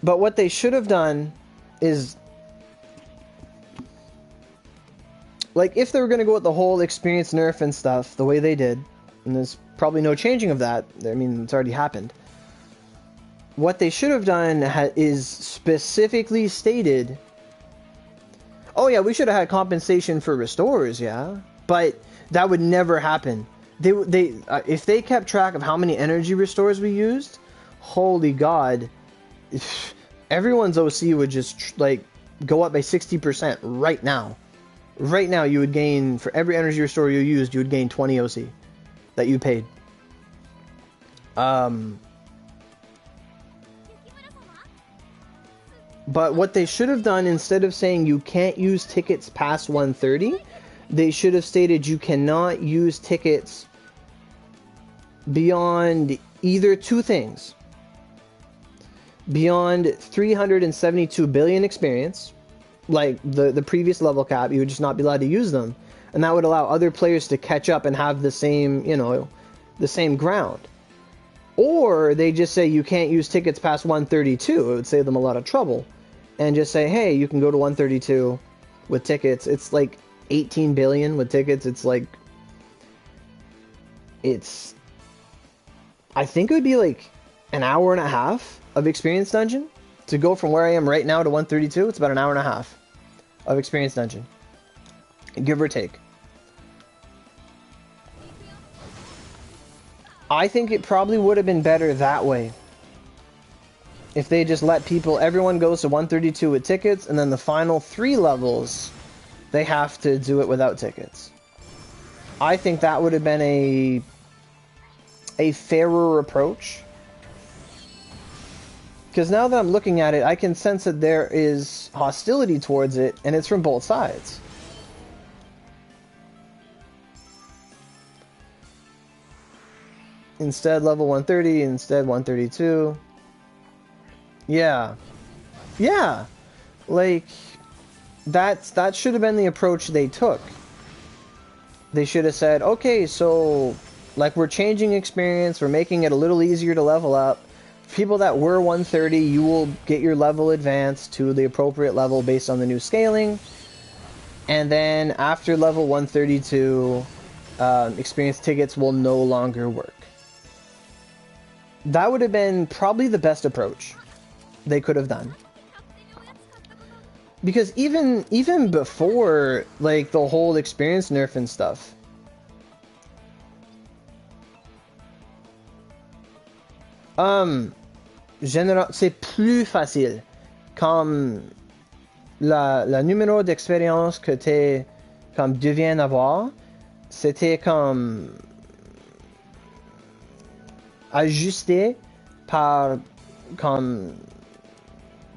But what they should have done is, like, if they were going to go with the whole experience nerf and stuff the way they did, and there's probably no changing of that, I mean, it's already happened. What they should have done is specifically stated, oh yeah, we should have had compensation for restorers, yeah, but that would never happen. If they kept track of how many energy restores we used, holy god, everyone's OC would just like go up by 60% right now. Right now, you would gain, for every energy restore you used, you would gain 20 OC that you paid. But what they should have done, instead of saying you can't use tickets past 130, they should have stated you cannot use tickets beyond either two things. Beyond 372 billion experience, like the previous level cap, you would just not be allowed to use them. And that would allow other players to catch up and have the same, you know, the same ground. Or they just say you can't use tickets past 132. It would save them a lot of trouble. And just say, hey, you can go to 132 with tickets. It's like 18 billion with tickets. It's like, I think it would be like an hour and a half of experience dungeon to go from where I am right now to 132. It's about an hour and a half of experience dungeon, give or take. I think it probably would have been better that way. If they just let people, everyone goes to 132 with tickets, and then the final 3 levels, they have to do it without tickets. I think that would have been a fairer approach. Because now that I'm looking at it, I can sense that there is hostility towards it, and it's from both sides. Instead level 130, instead 132. Yeah. Yeah. Like, that should have been the approach they took. They should have said, okay, so, like, we're changing experience, we're making it a little easier to level up. People that were 130, you will get your level advanced to the appropriate level based on the new scaling. And then after level 132, experience tickets will no longer work. That would have been probably the best approach they could have done. Because even before, like, the whole experience nerf and stuff, c'est plus facile. Comme le numéro d'expérience que tu deviens avoir, c'était comme ajusté par comme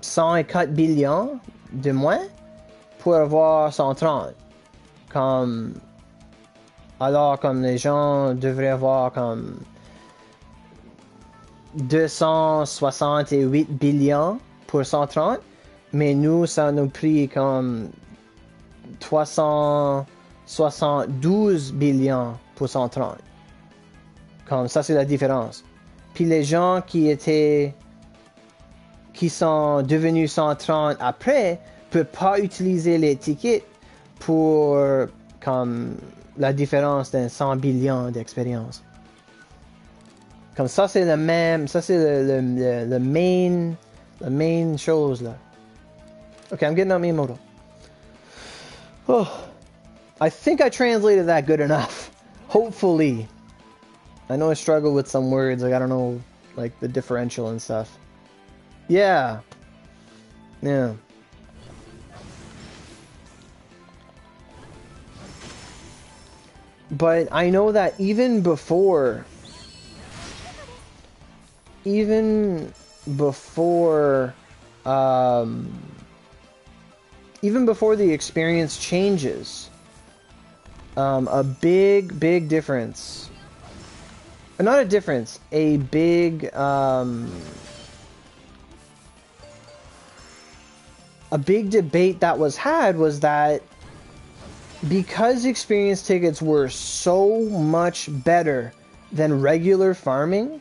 104 billions de moins pour avoir 130. Comme, alors comme les gens devraient avoir comme 268 billions pour 130, mais nous, ça nous pris comme 372 billions pour 130. Comme ça, c'est la différence. Puis les gens qui sont devenus 130 après peuvent pas utiliser les tickets pour comme la différence d'un 100 billions d'expérience. Comme ça, c'est le même, ça c'est le main chose là. Okay, I'm getting out Miyamoto. Oh, I think I translated that good enough. Hopefully. I know I struggle with some words, like I don't know, like the differential and stuff. Yeah. Yeah. But I know that even before even before the experience changes, a big difference, or not a difference, a big debate that was had was that because experience tickets were so much better than regular farming,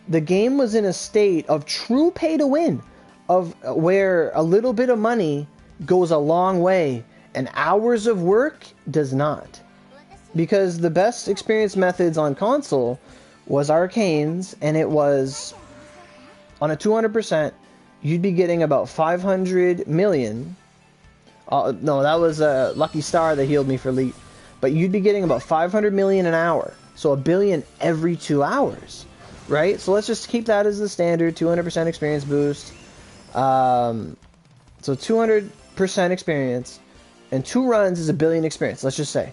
the game was in a state of true pay to win, of where a little bit of money goes a long way and hours of work does not. Because the best experience methods on console was arcanes, and it was on a 200%, you'd be getting about 500 million. No, that was a Lucky Star that healed me for Elite. But you'd be getting about 500 million an hour. So a billion every 2 hours. Right? So let's just keep that as the standard. 200% experience boost. So 200% experience. And 2 runs is a billion experience. Let's just say.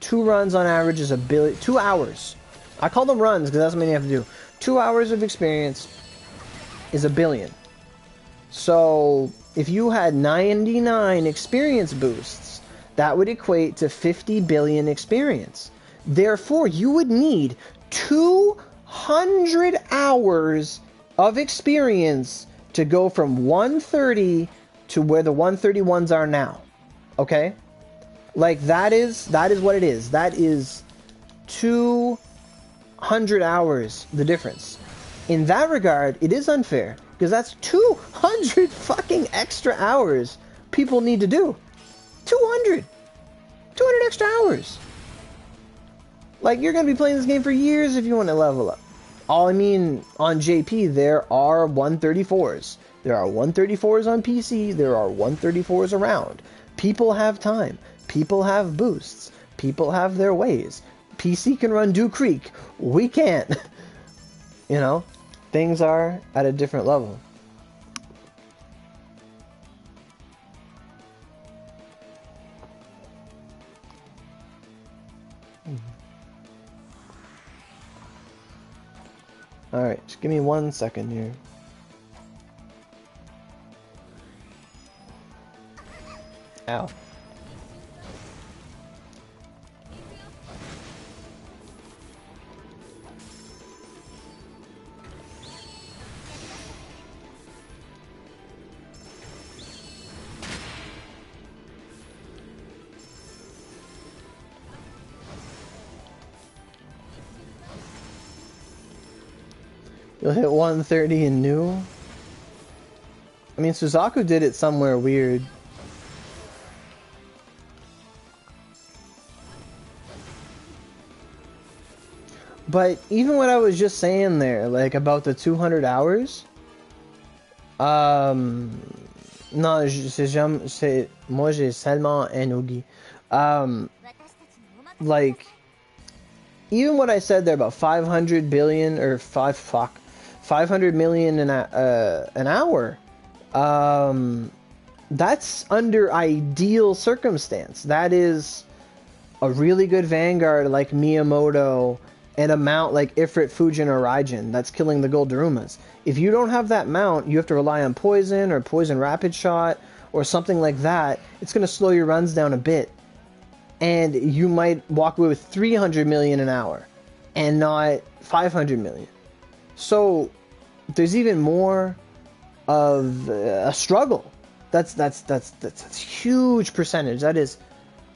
2 runs on average is a billion. 2 hours. I call them runs because that's what you have to do. 2 hours of experience is a billion. So if you had 99 experience boosts, that would equate to 50 billion experience. Therefore, you would need 200 hours of experience to go from 130 to where the 131s are now. Okay? Like that is what it is. That is 200 hours, the difference. In that regard, it is unfair. Because that's 200 fucking extra hours people need to do. 200 extra hours. Like, you're going to be playing this game for years if you want to level up. All I mean, on JP, there are 134s. There are 134s on PC. There are 134s around. People have time. People have boosts. People have their ways. PC can run Dew Creek. We can't. You know? Things are at a different level. Alright, just give me 1 second here. Ow. You'll hit 130 in new. I mean, Suzaku did it somewhere weird. But even what I was just saying there, like about the 200 hours, non, c'est moi j'ai seulement un Ogi. Like, even what I said there about 500 billion or 500 million an hour, that's under ideal circumstance. That is a really good Vanguard like Miyamoto and a mount like Ifrit, Fujin, or Raijin that's killing the Gold Darumas. If you don't have that mount, you have to rely on Poison or Poison Rapid Shot or something like that. It's going to slow your runs down a bit. And you might walk away with 300 million an hour and not 500 million. So there's even more of a struggle. That's a huge percentage. That is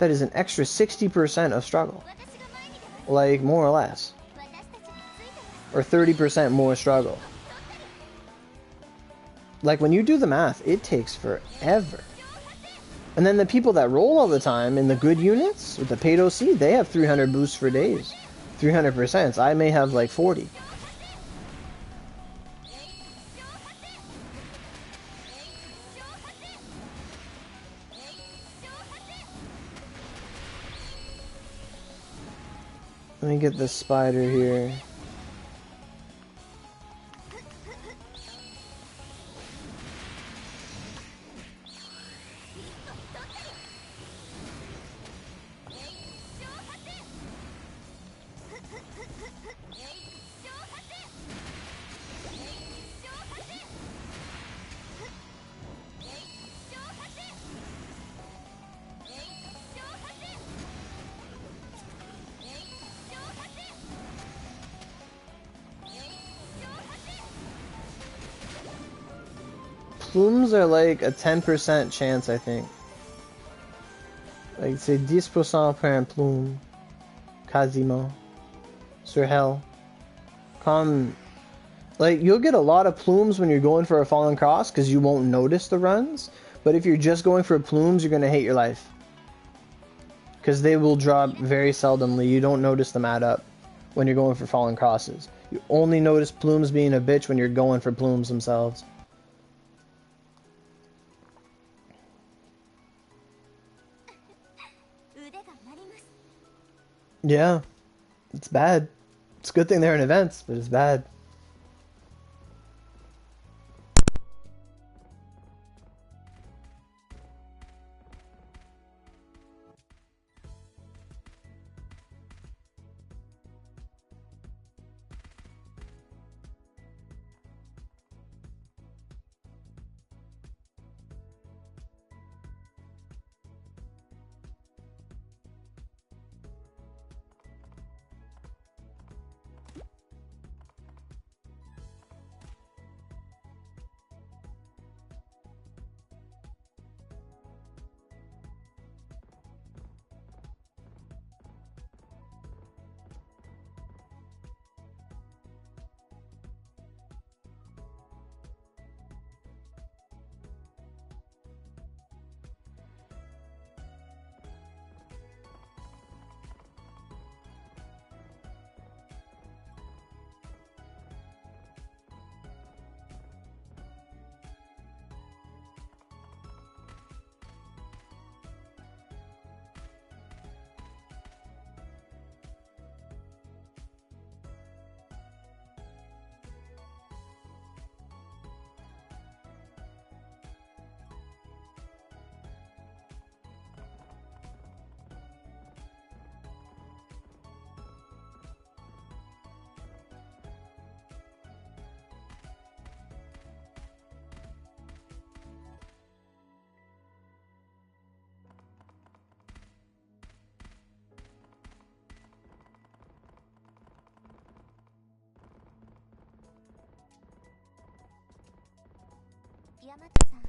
an extra 60% of struggle. Like, more or less. or 30% more struggle. Like, when you do the math, it takes forever. And then the people that roll all the time in the good units with the paid OC, they have 300 boosts for days. 300%. I may have like 40. Let me get this spider here. Plumes are like a 10% chance, I think. Like, c'est 10% per un plume. Quasiment. Sur hell. Comme... Like, you'll get a lot of plumes when you're going for a Fallen Cross, because you won't notice the runs. But if you're just going for plumes, you're going to hate your life. Because they will drop very seldomly. You don't notice them add up when you're going for Fallen Crosses. You only notice plumes being a bitch when you're going for plumes themselves. Yeah, it's bad. It's a good thing they're in events, but it's bad.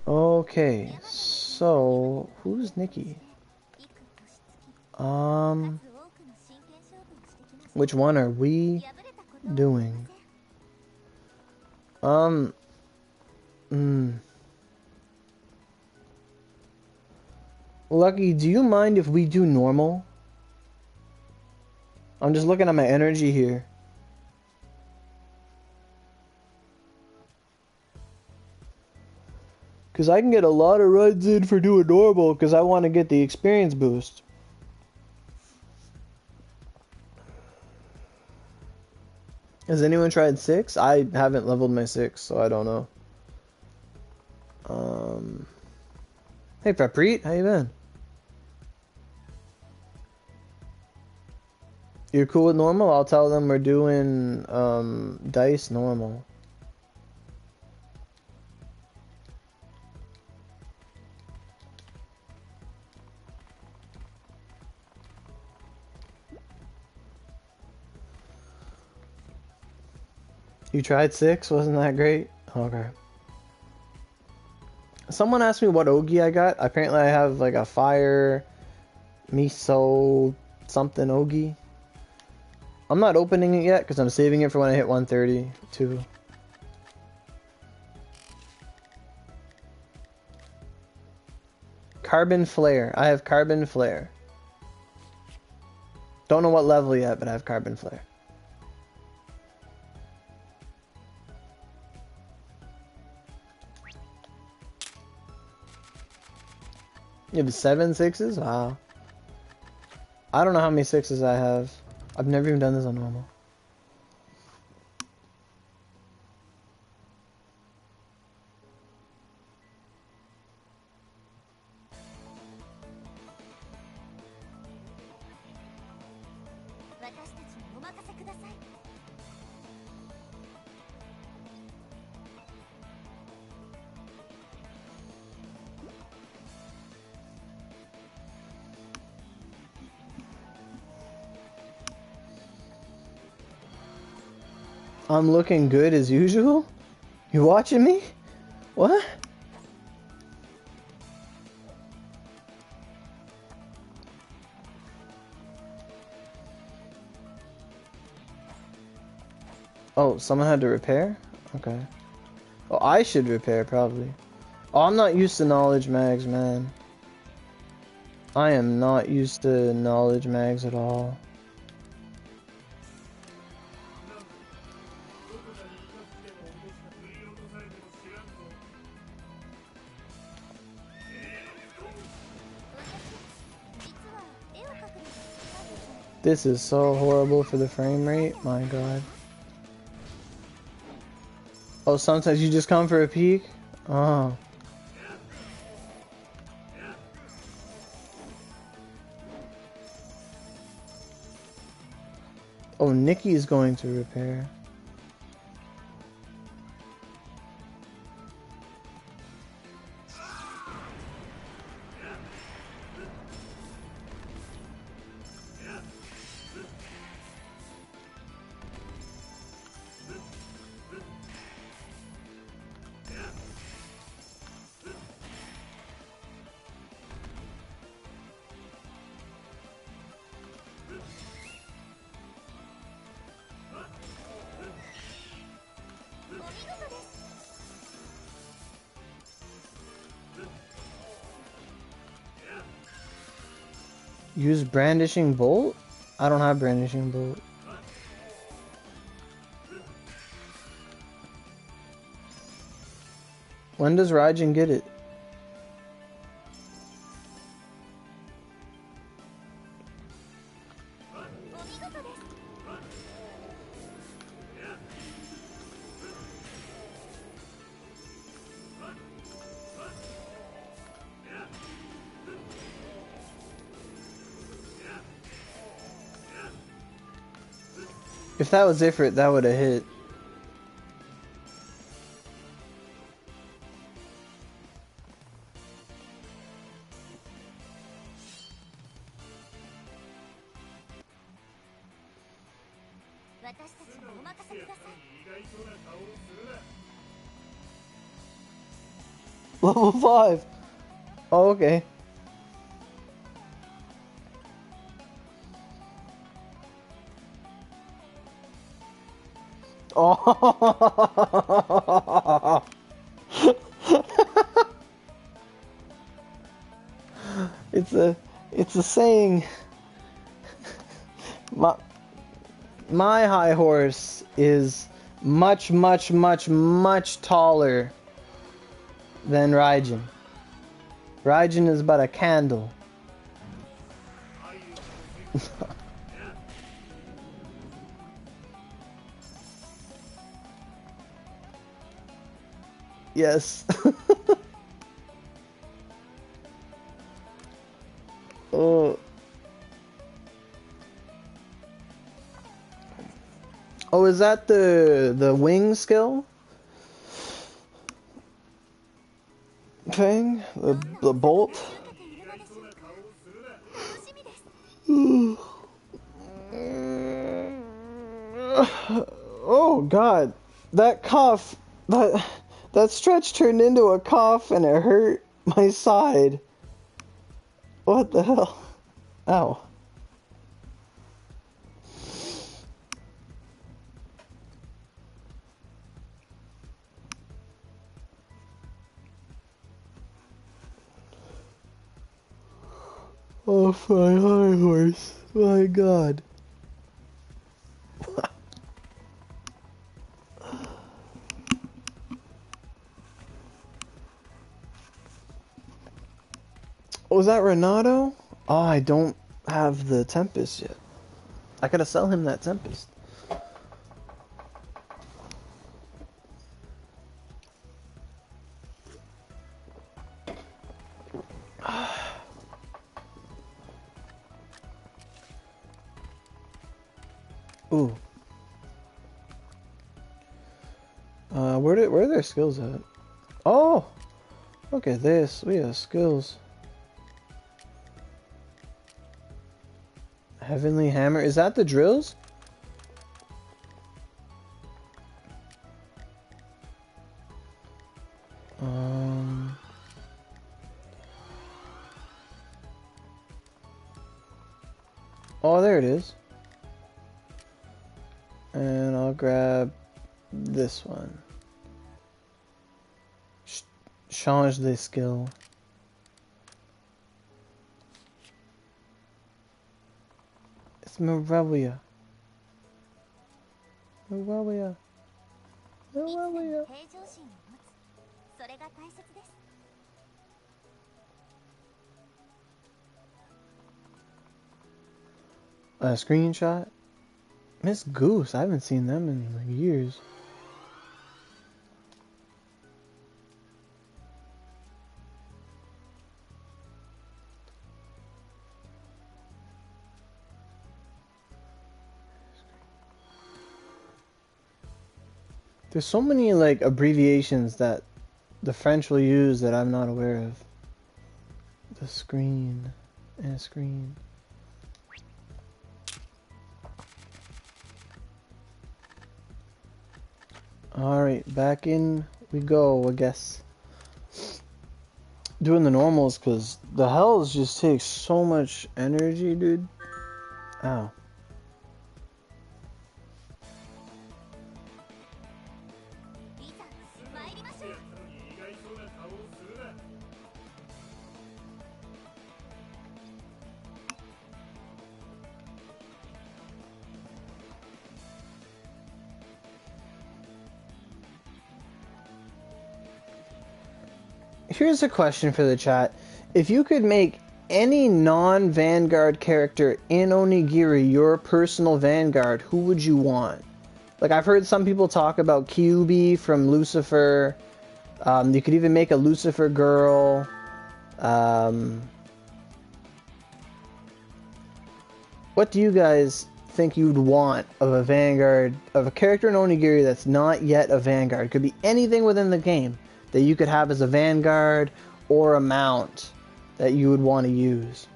Okay, so who's Nikki? Which one are we doing? Lucky, do you mind if we do normal? I'm just looking at my energy here. Because I can get a lot of runs in for doing normal because I want to get the experience boost. Has anyone tried 6? I haven't leveled my 6, so I don't know. Hey Papreet, how you been? You're cool with normal? I'll tell them we're doing dice normal. You tried 6? Wasn't that great? Okay. Someone asked me what Ogi I got. Apparently I have like a fire miso something Ogi. I'm not opening it yet because I'm saving it for when I hit 132. Carbon Flare. I have Carbon Flare. Don't know what level yet, but I have Carbon Flare. You have 7 6s? Wow. I don't know how many 6s I have. I've never even done this on normal. I'm looking good as usual? You watching me? What? Oh, someone had to repair? Okay. Oh, I should repair, probably. Oh, I'm not used to knowledge mags, man. I am not used to knowledge mags at all. This is so horrible for the frame rate, my god. Oh, sometimes you just come for a peek? Oh. Oh, Nikki is going to repair. Use brandishing bolt? I don't have brandishing bolt. When does Raijin get it? If that was different, that would have hit. Level 5. Oh, okay. Oh. It's a saying. My high horse is much taller than Raijin. Raijin is but a candle. Yes. Oh. Oh, is that the wing skill thing? The bolt? Oh god, that cough, that stretch turned into a cough and it hurt my side. What the hell? Ow. Oh, my high horse. My God. Was that Renato? Oh, I don't have the Tempest yet. I gotta sell him that Tempest. Ooh. Where are their skills at? Oh! Look at this. We have skills. Heavenly Hammer. Is that the drills? Oh, there it is. And I'll grab this one. Change the skill. It's Morelia. Morelia. Morelia. A screenshot? Miss Goose. I haven't seen them in like years. There's so many like abbreviations that the French will use that I'm not aware of. The screen and screen. Alright, back in we go, I guess. Doing the normals, because the hells just take so much energy, dude. Ow. Here's a question for the chat. If you could make any non-Vanguard character in Onigiri your personal Vanguard, who would you want? Like, I've heard some people talk about Kyuubi from Lucifer. You could even make a Lucifer girl. What do you guys think you'd want of a Vanguard, of a character in Onigiri that's not yet a Vanguard? It could be anything within the game that you could have as a Vanguard or a mount that you would want to use.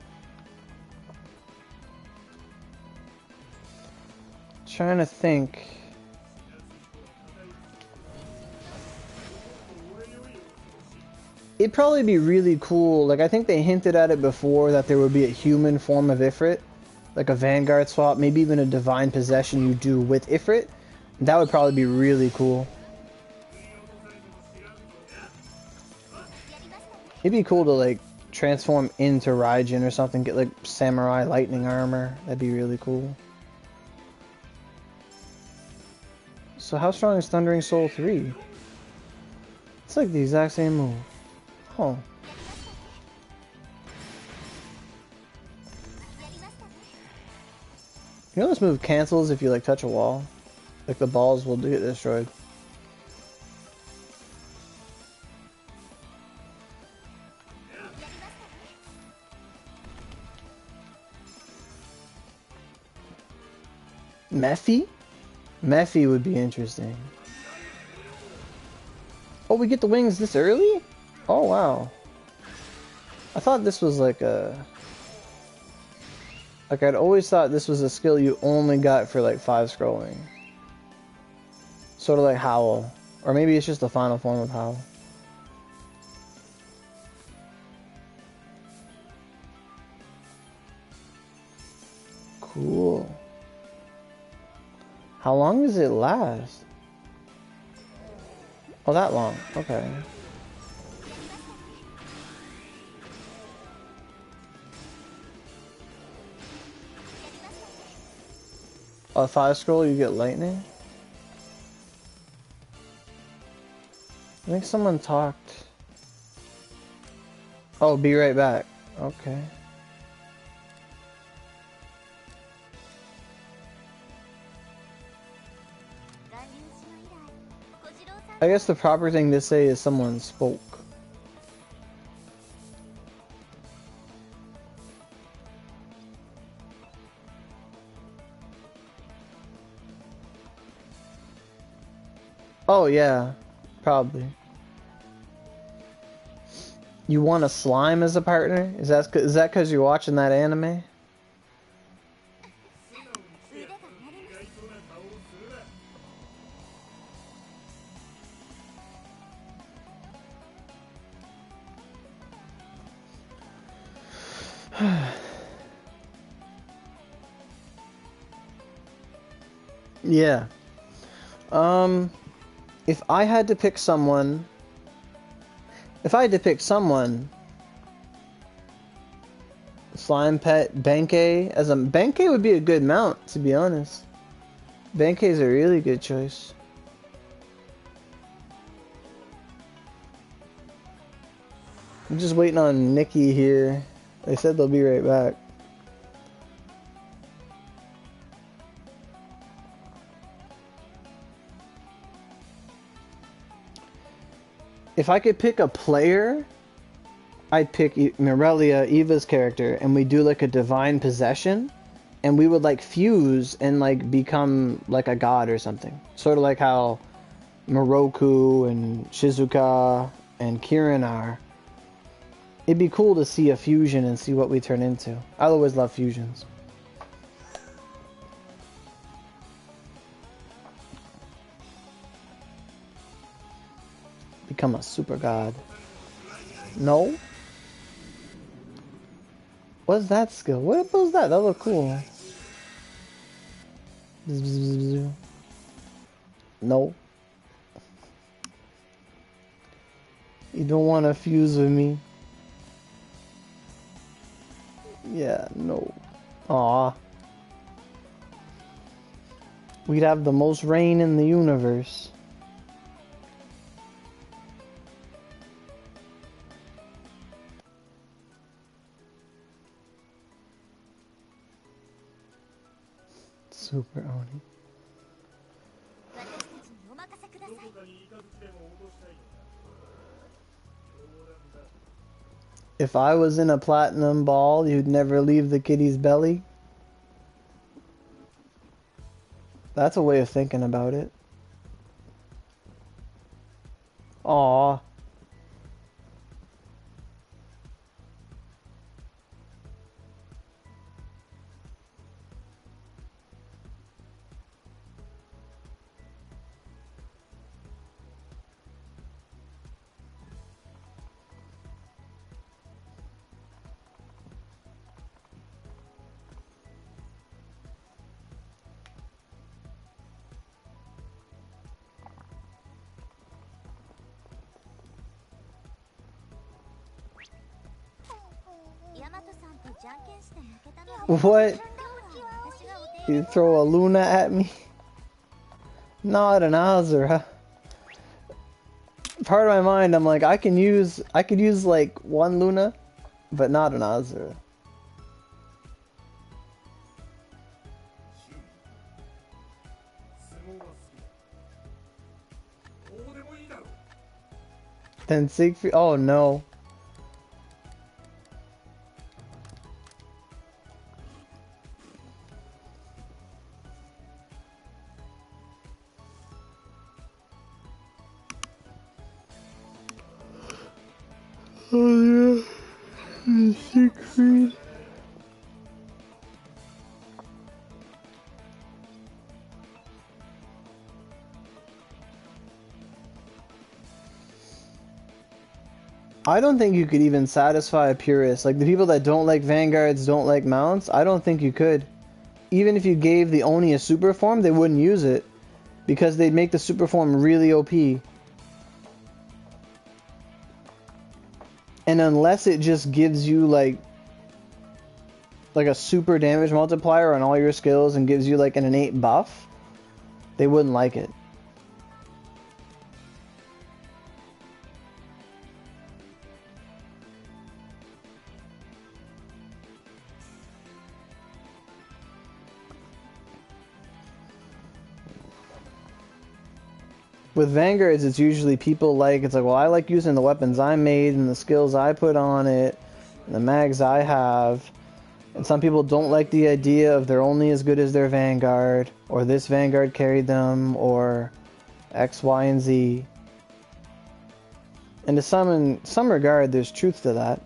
Trying to think. It'd probably be really cool. Like, I think they hinted at it before that there would be a human form of Ifrit, like a Vanguard swap, maybe even a Divine Possession you do with Ifrit. That would probably be really cool. It'd be cool to like transform into Raijin or something, get like samurai lightning armor. That'd be really cool. So how strong is Thundering Soul 3? It's like the exact same move. Oh. You know this move cancels if you like touch a wall? Like the balls will get destroyed. Mephi? Mephi would be interesting. Oh, we get the wings this early? Oh, wow. I thought this was like a... Like, I'd always thought this was a skill you only got for like 5 scrolling. Sort of like Howl. Or maybe it's just the final form of Howl. Cool. How long does it last? Oh, that long. Okay. A 5 scroll, you get lightning? I think someone talked. Oh, be right back. Okay. I guess the proper thing to say is someone spoke. Oh yeah, probably. You want a slime as a partner? Is that because you're watching that anime? Yeah. If I had to pick someone, slime pet Benkei as a Benkei would be a good mount, to be honest. Benkei is a really good choice. I'm just waiting on Nikki here. They said they'll be right back. If I could pick a player, I'd pick Mirelia, Eva's character, and we do like a divine possession, and we would like fuse and like become like a god or something. Sort of like how Moroku and Shizuka and Kirin are. It'd be cool to see a fusion and see what we turn into. I always love fusions. Become a super god. No? What's that skill? What was that? That looked cool. No. You don't want to fuse with me. Yeah, no. Aw. We'd have the most rain in the universe. Super Oni. If I was in a platinum ball, you'd never leave the kitty's belly. That's a way of thinking about it. Aww. What? You throw a Luna at me? Not an Azura. Part of my mind, I'm like, I could use like one Luna, but not an Azura. Then Siegfried. Oh no. Oh yeah, Siegfried. I don't think you could even satisfy a purist. Like the people that don't like Vanguards, don't like mounts, I don't think you could. Even if you gave the Oni a super form, they wouldn't use it. Because they'd make the super form really OP. And unless it just gives you like like a super damage multiplier on all your skills and gives you like an innate buff, they wouldn't like it. With Vanguards, it's usually people like, it's like, well, I like using the weapons I made and the skills I put on it, and the mags I have. And some people don't like the idea of they're only as good as their Vanguard, or this Vanguard carried them, or X, Y, and Z. And to in some regard, there's truth to that.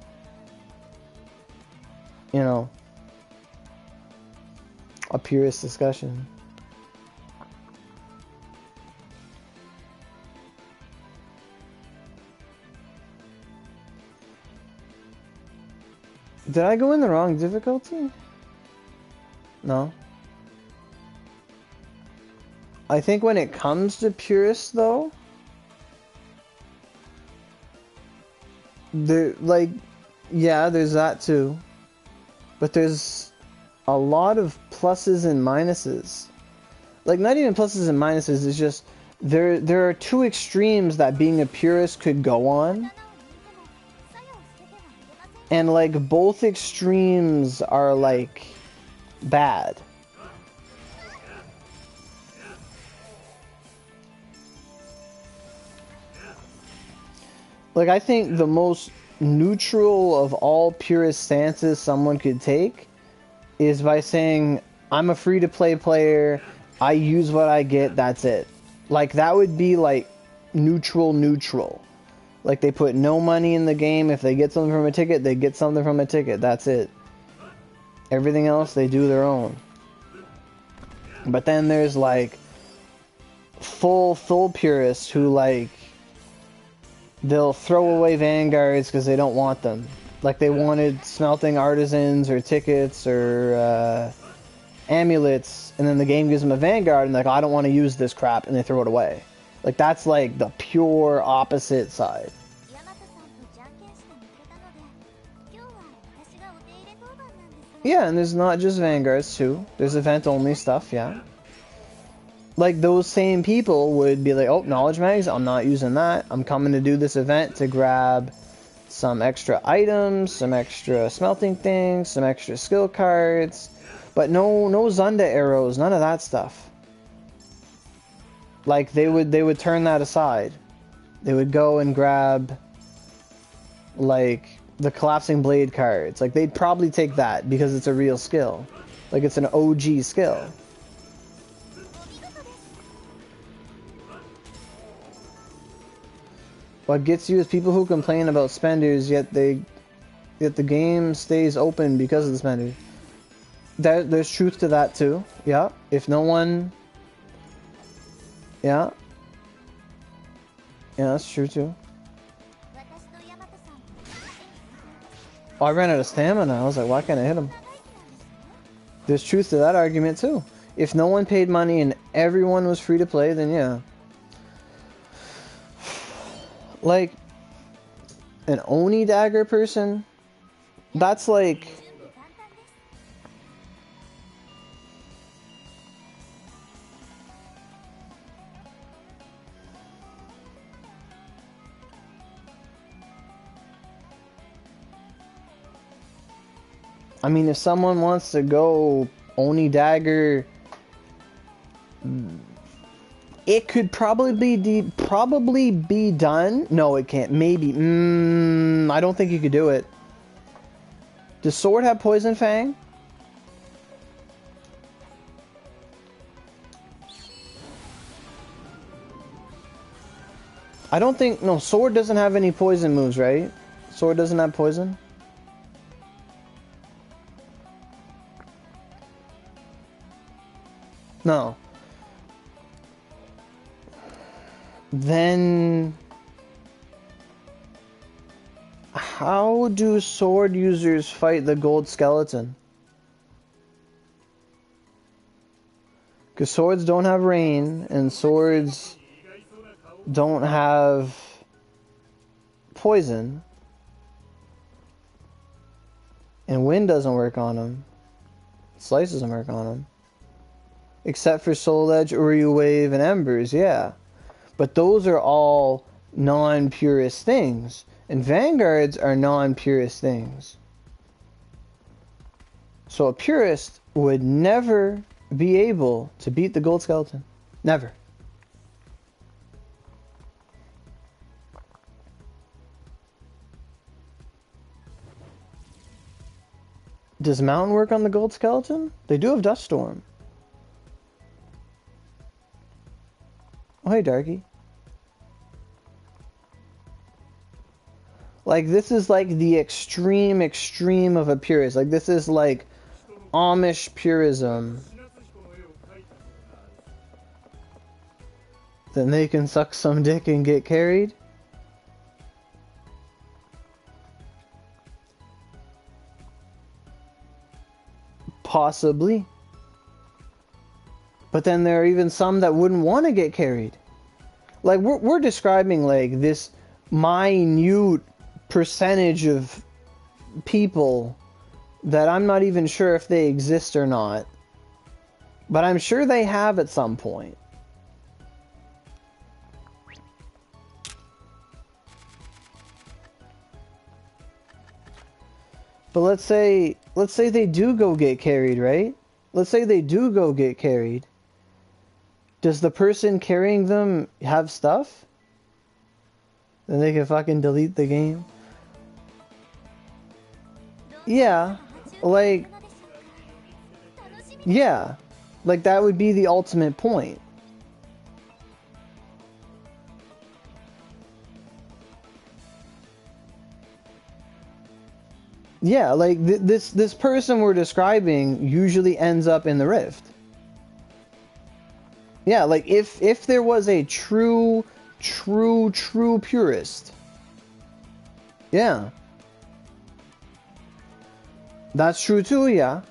You know, a purist discussion. Did I go in the wrong difficulty? No. I think when it comes to purists, though, like, yeah, there's that too. But there's a lot of pluses and minuses. Like, not even pluses and minuses, it's just, there are two extremes that being a purist could go on. And, like, both extremes are, like, bad. Like, I think the most neutral of all purist stances someone could take is by saying, I'm a free-to-play player, I use what I get, that's it. Like, that would be, like, neutral. Like, they put no money in the game. If they get something from a ticket, they get something from a ticket. That's it. Everything else, they do their own. But then there's, like, full purists who, like, they'll throw away Vanguards because they don't want them. Like, they wanted smelting artisans or tickets or amulets, and then the game gives them a Vanguard, and they're like, I don't want to use this crap, and they throw it away. Like, that's like the pure opposite side. Yeah, and there's not just Vanguards too. There's event-only stuff, yeah. Like, those same people would be like, oh, knowledge mags, I'm not using that. I'm coming to do this event to grab some extra items, some extra smelting things, some extra skill cards. But no Zunda arrows, none of that stuff. Like, they would turn that aside. They would go and grab, like, the collapsing blade cards. Like, they'd probably take that because it's a real skill. Like, it's an OG skill. What gets you is people who complain about spenders, yet the game stays open because of the spenders. There's truth to that too. Yeah. If no one... Yeah. Yeah, that's true too. Oh, I ran out of stamina. I was like, why can't I hit him? There's truth to that argument too. If no one paid money and everyone was free to play, then yeah. Like, an Oni dagger person, that's like... I mean, if someone wants to go Oni dagger, it could probably be done. No, it can't. Maybe. I don't think you could do it. Does Sword have Poison Fang? I don't think... No, Sword doesn't have any poison moves, right? Sword doesn't have poison? No. Then... how do sword users fight the gold skeleton? Because swords don't have rain, and swords don't have poison. And wind doesn't work on them. Slices of mark on them. Except for Soul Edge, Uri Wave, and Embers, yeah. But those are all non-purist things. And Vanguards are non-purist things. So a purist would never be able to beat the Gold Skeleton. Never. Does Mountain work on the Gold Skeleton? They do have Dust Storm. Oh, hey, Darky. Like, this is like the extreme of a purist. Like, this is like Amish purism. Then they can suck some dick and get carried? Possibly. But then there are even some that wouldn't want to get carried. Like, we're describing, like, this minute percentage of people that I'm not even sure if they exist or not. But I'm sure they have at some point. But let's say they do go get carried, right? Let's say they do go get carried. Does the person carrying them have stuff? Then they can fucking delete the game. Yeah, like, yeah, like that would be the ultimate point. Yeah, like this person we're describing usually ends up in the rift. Yeah, like if there was a true purist. Yeah. That's true too, yeah.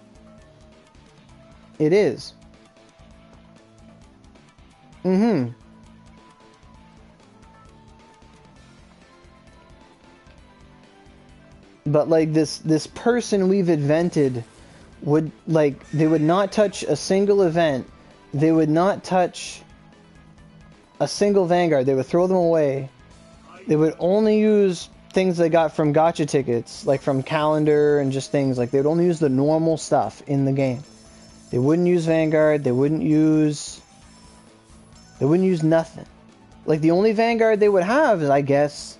It is. Mm-hmm. But like this person we've invented would, like, they would not touch a single event. They would not touch a single Vanguard. They would throw them away. They would only use things they got from gacha tickets, like from calendar and just things. Like, they would only use the normal stuff in the game. They wouldn't use Vanguard. They wouldn't use nothing. Like, the only Vanguard they would have is, I guess,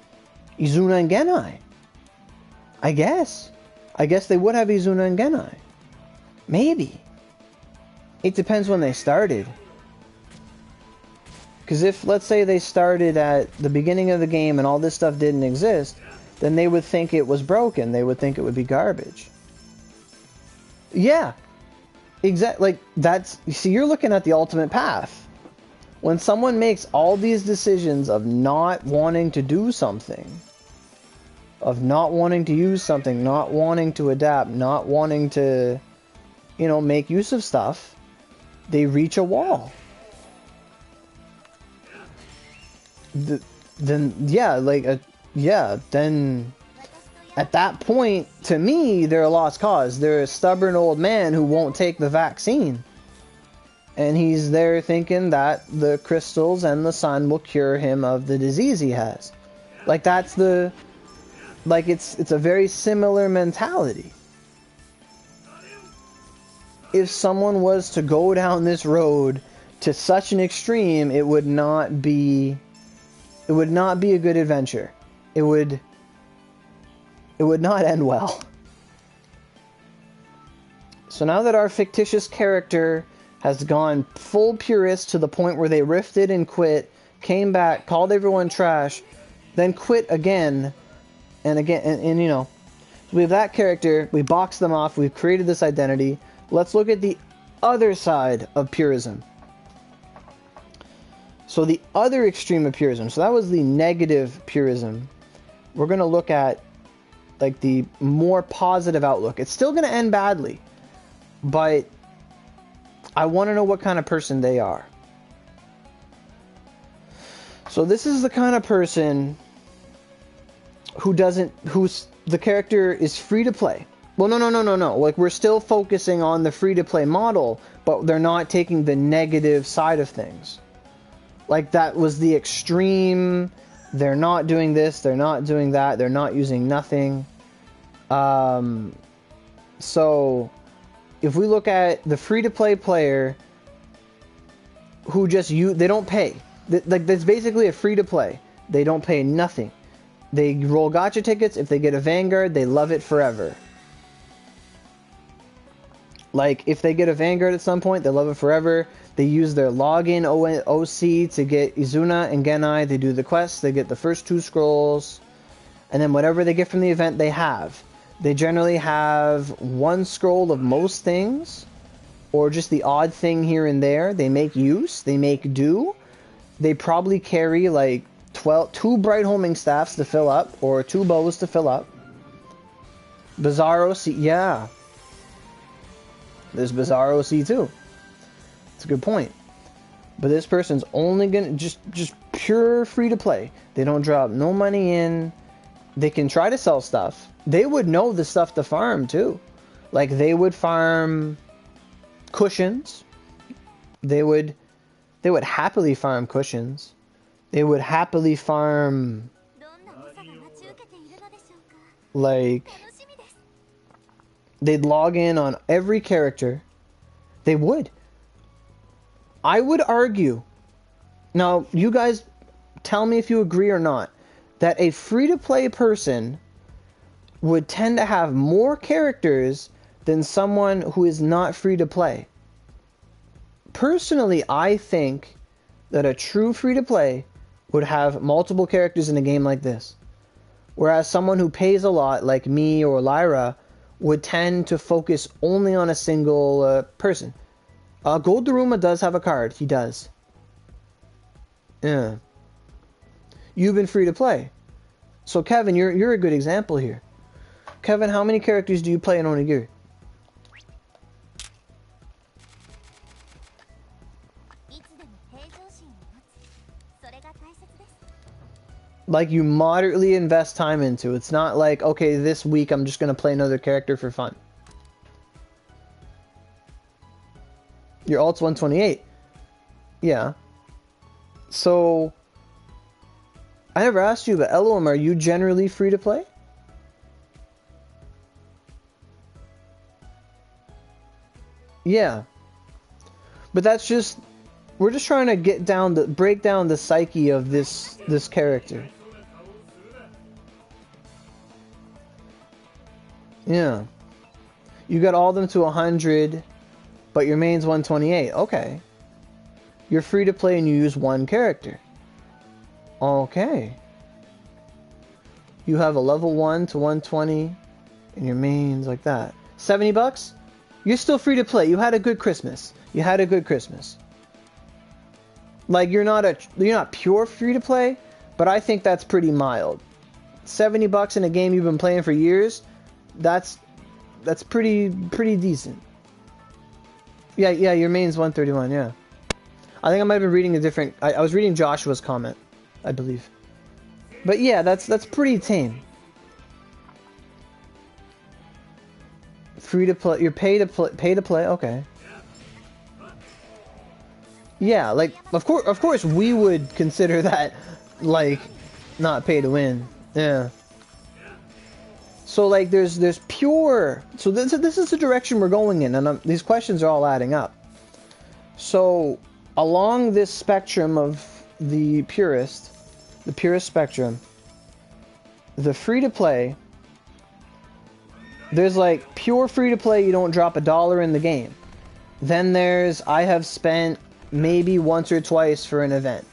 Izuna and Genai. I guess they would have Izuna and Genai. Maybe. It depends when they started. Because if, let's say, they started at the beginning of the game and all this stuff didn't exist, then they would think it was broken. They would think it would be garbage. Yeah. Exactly. Like, that's... You see, you're looking at the ultimate path. When someone makes all these decisions of not wanting to do something, of not wanting to use something, not wanting to adapt, not wanting to, you know, make use of stuff, they reach a wall. Then at that point, to me, they're a lost cause. They're a stubborn old man who won't take the vaccine. And he's there thinking that the crystals and the sun will cure him of the disease he has. Like, that's the... Like, it's a very similar mentality. If someone was to go down this road to such an extreme, it would not be a good adventure. It would not end well. So now that our fictitious character has gone full purist to the point where they rifted and quit, came back, called everyone trash, then quit again and again, and you know, so we have that character, we boxed them off, we've created this identity. Let's look at the other side of purism. So the other extreme of purism, so that was the negative purism. We're going to look at, like, the more positive outlook. It's still going to end badly, but I want to know what kind of person they are. So this is the kind of person whose the character is free to play. Well, no. Like, we're still focusing on the free-to-play model, but they're not taking the negative side of things. Like, that was the extreme. They're not doing this, they're not doing that, they're not using nothing. So, if we look at the free-to-play player who just they don't pay. Like, that's basically a free-to-play. They don't pay nothing. They roll gacha tickets. If they get a Vanguard, they love it forever. Like, if they get a Vanguard at some point, they love it forever. They use their login OC to get Izuna and Genai. They do the quests. They get the first 2 scrolls. And then whatever they get from the event, they have. They generally have 1 scroll of most things, or just the odd thing here and there. They make use. They make do. They probably carry like 2 bright homing staffs to fill up, or 2 bows to fill up. Bizarro C, yeah. There's Bizarro C too. It's a good point. But this person's only gonna just pure free to play. They don't drop no money in. They can try to sell stuff. They would know the stuff to farm too. Like, they would farm cushions. They would happily farm cushions. They would happily farm, like, they'd log in on every character. They would. I would argue, now you guys tell me if you agree or not, that a free-to-play person would tend to have more characters than someone who is not free-to-play. Personally, I think that a true free-to-play would have multiple characters in a game like this. Whereas someone who pays a lot, like me or Lyra, would tend to focus only on a single person. Gold Daruma does have a card. He does. Yeah. You've been free to play. So Kevin, you're a good example here. Kevin, how many characters do you play in Onigiri? Like, you moderately invest time into. It's not like, okay, this week I'm just going to play another character for fun. Your ult's 128. Yeah. So, I never asked you, but Elohim, are you generally free to play? Yeah. But that's just, we're just trying to break down the psyche of this character. Yeah. You got all them to 100, but your main's 128. Okay. You're free to play and you use 1 character. Okay. You have a level 1 to 120 and your main's like that. $70? You're still free to play. You had a good Christmas. You had a good Christmas. Like, you're not pure free to play, but I think that's pretty mild. $70 in a game you've been playing for years, that's pretty decent. Yeah, your main's 131, yeah. I think I might have been reading a different, I was reading Joshua's comment, I believe. But yeah, that's pretty tame. Free to play, you're pay to play, okay. Yeah, like, of course we would consider that, like, not pay to win. Yeah. So, like, there's pure, so this is the direction we're going in, and these questions are all adding up. So, along this spectrum of the purist spectrum, the free-to-play, there's, like, pure free-to-play, you don't drop $1 in the game. Then there's, I have spent maybe once or twice for an event.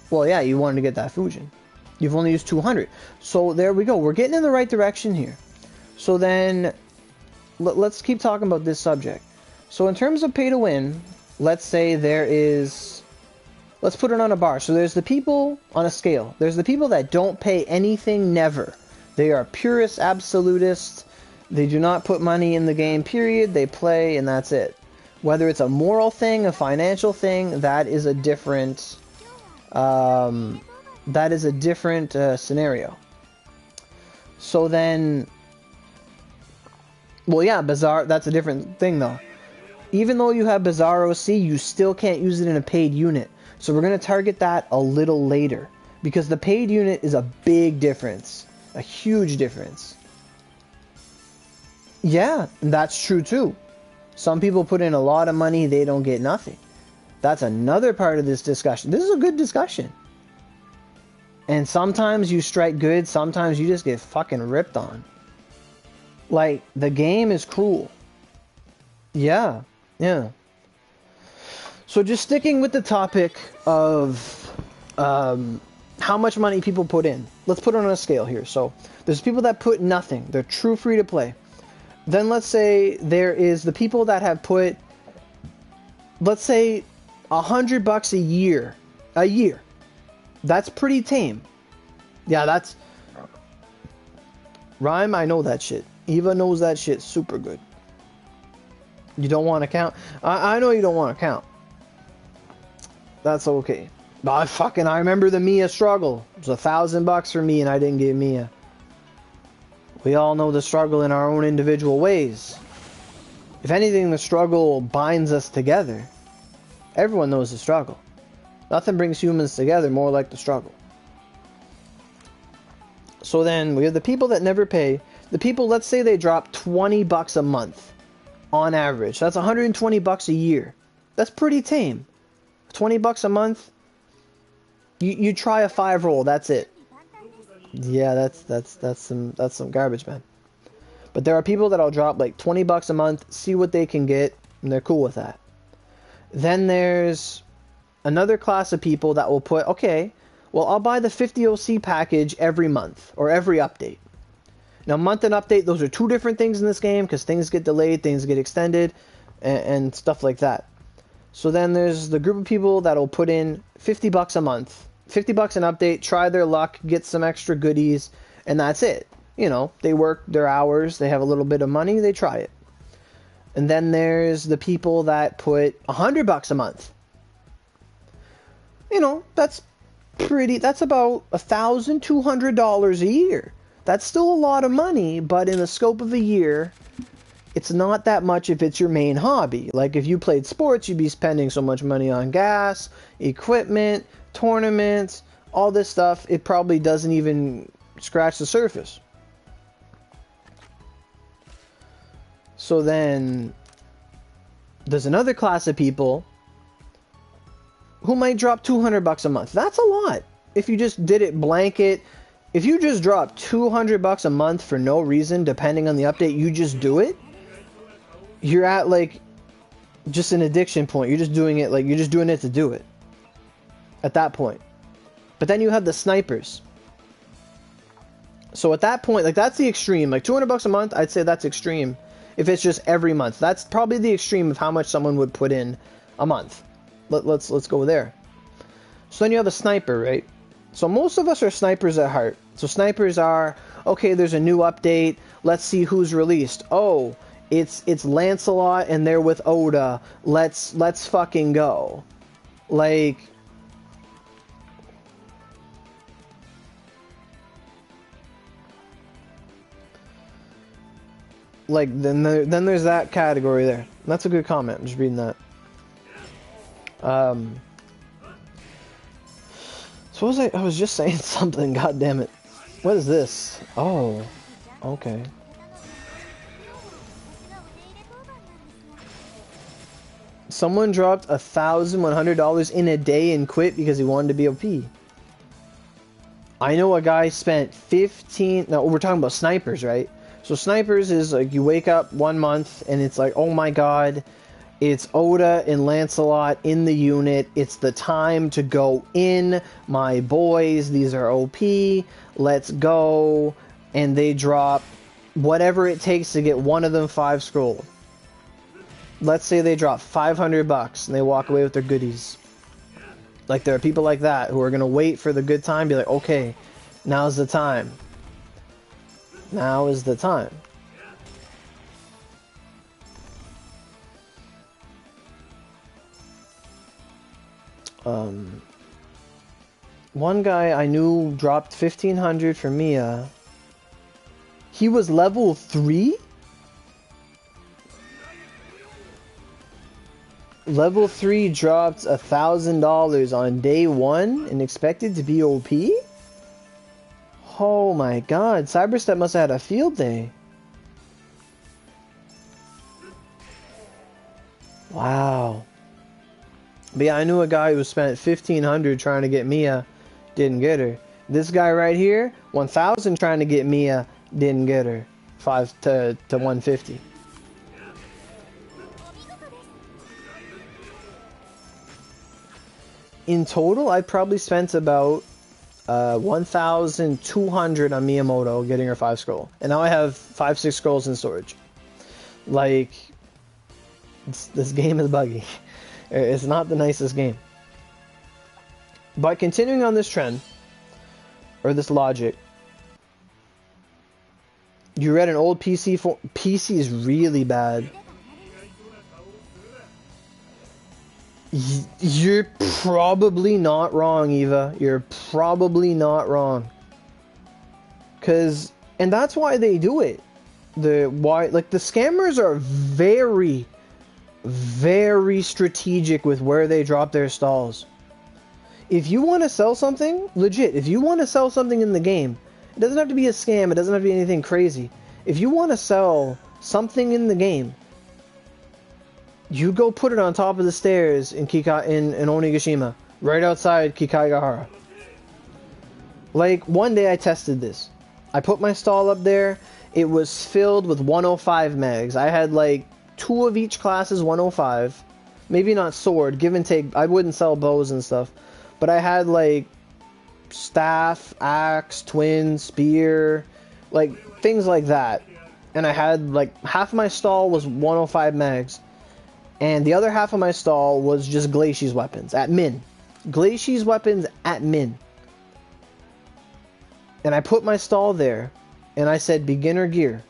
Well, yeah, you wanted to get that Fujin. You've only used 200. So there we go. We're getting in the right direction here. So then, let's keep talking about this subject. So in terms of pay to win, let's say there is, let's put it on a bar. So there's the people on a scale. There's the people that don't pay anything, never. They are purists, absolutists. They do not put money in the game, period. They play and that's it. Whether it's a moral thing, a financial thing, that is a different scenario. So then, Well, yeah, Bizarre, that's a different thing, though. Even though you have Bizarro C, you still can't use it in a paid unit. So we're going to target that a little later. Because the paid unit is a big difference. A huge difference. Yeah, that's true too. Some people put in a lot of money, they don't get nothing. That's another part of this discussion. This is a good discussion. And sometimes you strike good, sometimes you just get fucking ripped on. Like, the game is cruel. Yeah, yeah. So just sticking with the topic of how much money people put in. Let's put it on a scale here. So there's people that put nothing. They're true free to play. Then let's say there is the people that have put, let's say, $100 a year. A year. That's pretty tame. Yeah, that's... Rhyme, I know that shit. Eva knows that shit super good. You don't want to count? I know you don't want to count. That's okay. But I remember the Mia struggle. It was $1,000 for me and I didn't get Mia. We all know the struggle in our own individual ways. If anything, the struggle binds us together. Everyone knows the struggle. Nothing brings humans together more like the struggle. So then we have the people that never pay. The people, let's say they drop $20 a month on average. That's $120 a year. That's pretty tame. $20 a month. You try a 5 roll. That's it. Yeah, that's some garbage, man. But there are people that'll drop like $20 a month, see what they can get, and they're cool with that. Then there's another class of people that will put, okay, well, I'll buy the 50 OC package every month or every update. Now, month and update, those are two different things in this game because things get delayed, things get extended, and stuff like that. So then there's the group of people that'll put in $50 a month, $50 an update, try their luck, get some extra goodies, and that's it. You know, they work their hours, they have a little bit of money, they try it. And then there's the people that put $100 a month. You know, that's about $1,200 a year. That's still a lot of money, but in the scope of a year, it's not that much if it's your main hobby. Like if you played sports, you'd be spending so much money on gas, equipment, tournaments, all this stuff. It probably doesn't even scratch the surface. So then there's another class of people who might drop $200 a month. That's a lot. If you just did it blanket, if you just drop $200 a month for no reason, depending on the update, you just do it, you're at like just an addiction point. You're just doing it, like you're just doing it to do it at that point. But then you have the snipers. So at that point, like that's the extreme. Like $200 a month, I'd say that's extreme. If it's just every month, that's probably the extreme of how much someone would put in a month. Let's go there. So then you have a sniper, right? So most of us are snipers at heart. So snipers are, okay, there's a new update. Let's see who's released. Oh, it's Lancelot and they're with Oda. Let's fucking go. Like then there's that category there. That's a good comment. I'm just reading that. So I was just saying something, god damn it. What is this? Oh, okay. Someone dropped $1,100 in a day and quit because he wanted to be OP. I know a guy spent 15. No, we're talking about snipers, right? So snipers is like you wake up 1 month and it's like, oh my god, it's Oda and Lancelot in the unit. It's the time to go in, my boys. These are OP. Let's go. And they drop whatever it takes to get one of them 5 scroll. Let's say they drop $500 and they walk away with their goodies. Like there are people like that who are gonna wait for the good time, be like, okay, now's the time. Now is the time. One guy I knew dropped 1,500 for Mia. He was level 3? Level 3 dropped $1,000 on day 1 and expected to be OP? Oh my god, Cyberstep must have had a field day. Wow. But yeah, I knew a guy who spent $1,500 trying to get Mia, didn't get her. This guy right here, 1,000 trying to get Mia, didn't get her. 5 to 150. In total, I probably spent about 1,200 on Miyamoto getting her 5 scroll. And now I have 5-6 scrolls in storage. Like, this game is buggy. It's not the nicest game. But continuing on this trend, or this logic, you read an old PC for PC is really bad. You're probably not wrong, Eva. You're probably not wrong. And that's why they do it. Like the scammers are very, very strategic with where they drop their stalls. If you want to sell something, legit, if you want to sell something in the game, it doesn't have to be a scam, it doesn't have to be anything crazy. If you want to sell something in the game, you go put it on top of the stairs in Onigashima, right outside Kikaigahara. Like, one day I tested this. I put my stall up there, it was filled with 105 megs. I had like 2 of each class's 105. Maybe not sword, give and take. I wouldn't sell bows and stuff. But I had like staff, axe, twin, spear, like things like that. And I had like half my stall was 105 mags. And the other half of my stall was just Glacie's weapons at min. Glacie's weapons at min. And I put my stall there and I said beginner gear.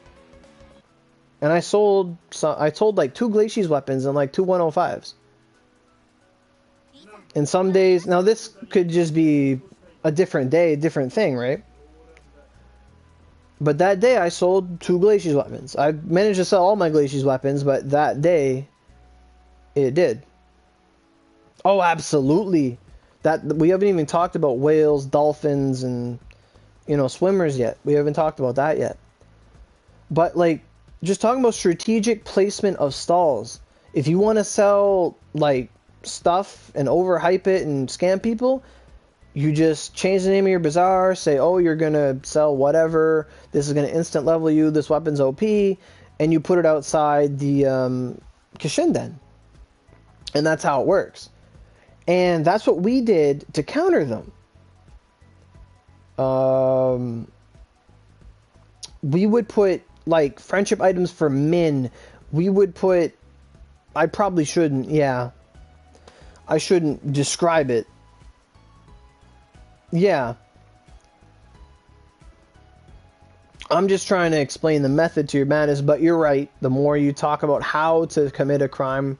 And I sold like 2 Glacie's weapons and like 2 105s. And some days, now this could just be a different day, a different thing, right? But that day I sold 2 Glacie's weapons. I managed to sell all my Glacie's weapons, but that day it did. Oh, absolutely. That we haven't even talked about whales, dolphins, and swimmers yet. We haven't talked about that yet. But like, just talking about strategic placement of stalls. If you want to sell like stuff and overhype it and scam people, you just change the name of your bazaar, say, oh, you're gonna sell whatever, this is gonna instant level you, this weapon's OP, and you put it outside the Kishinden. And that's how it works. And that's what we did to counter them. We would put like friendship items for min. We would put, I probably shouldn't, yeah, I shouldn't describe it. Yeah. I'm just trying to explain the method to your madness, but you're right. The more you talk about how to commit a crime,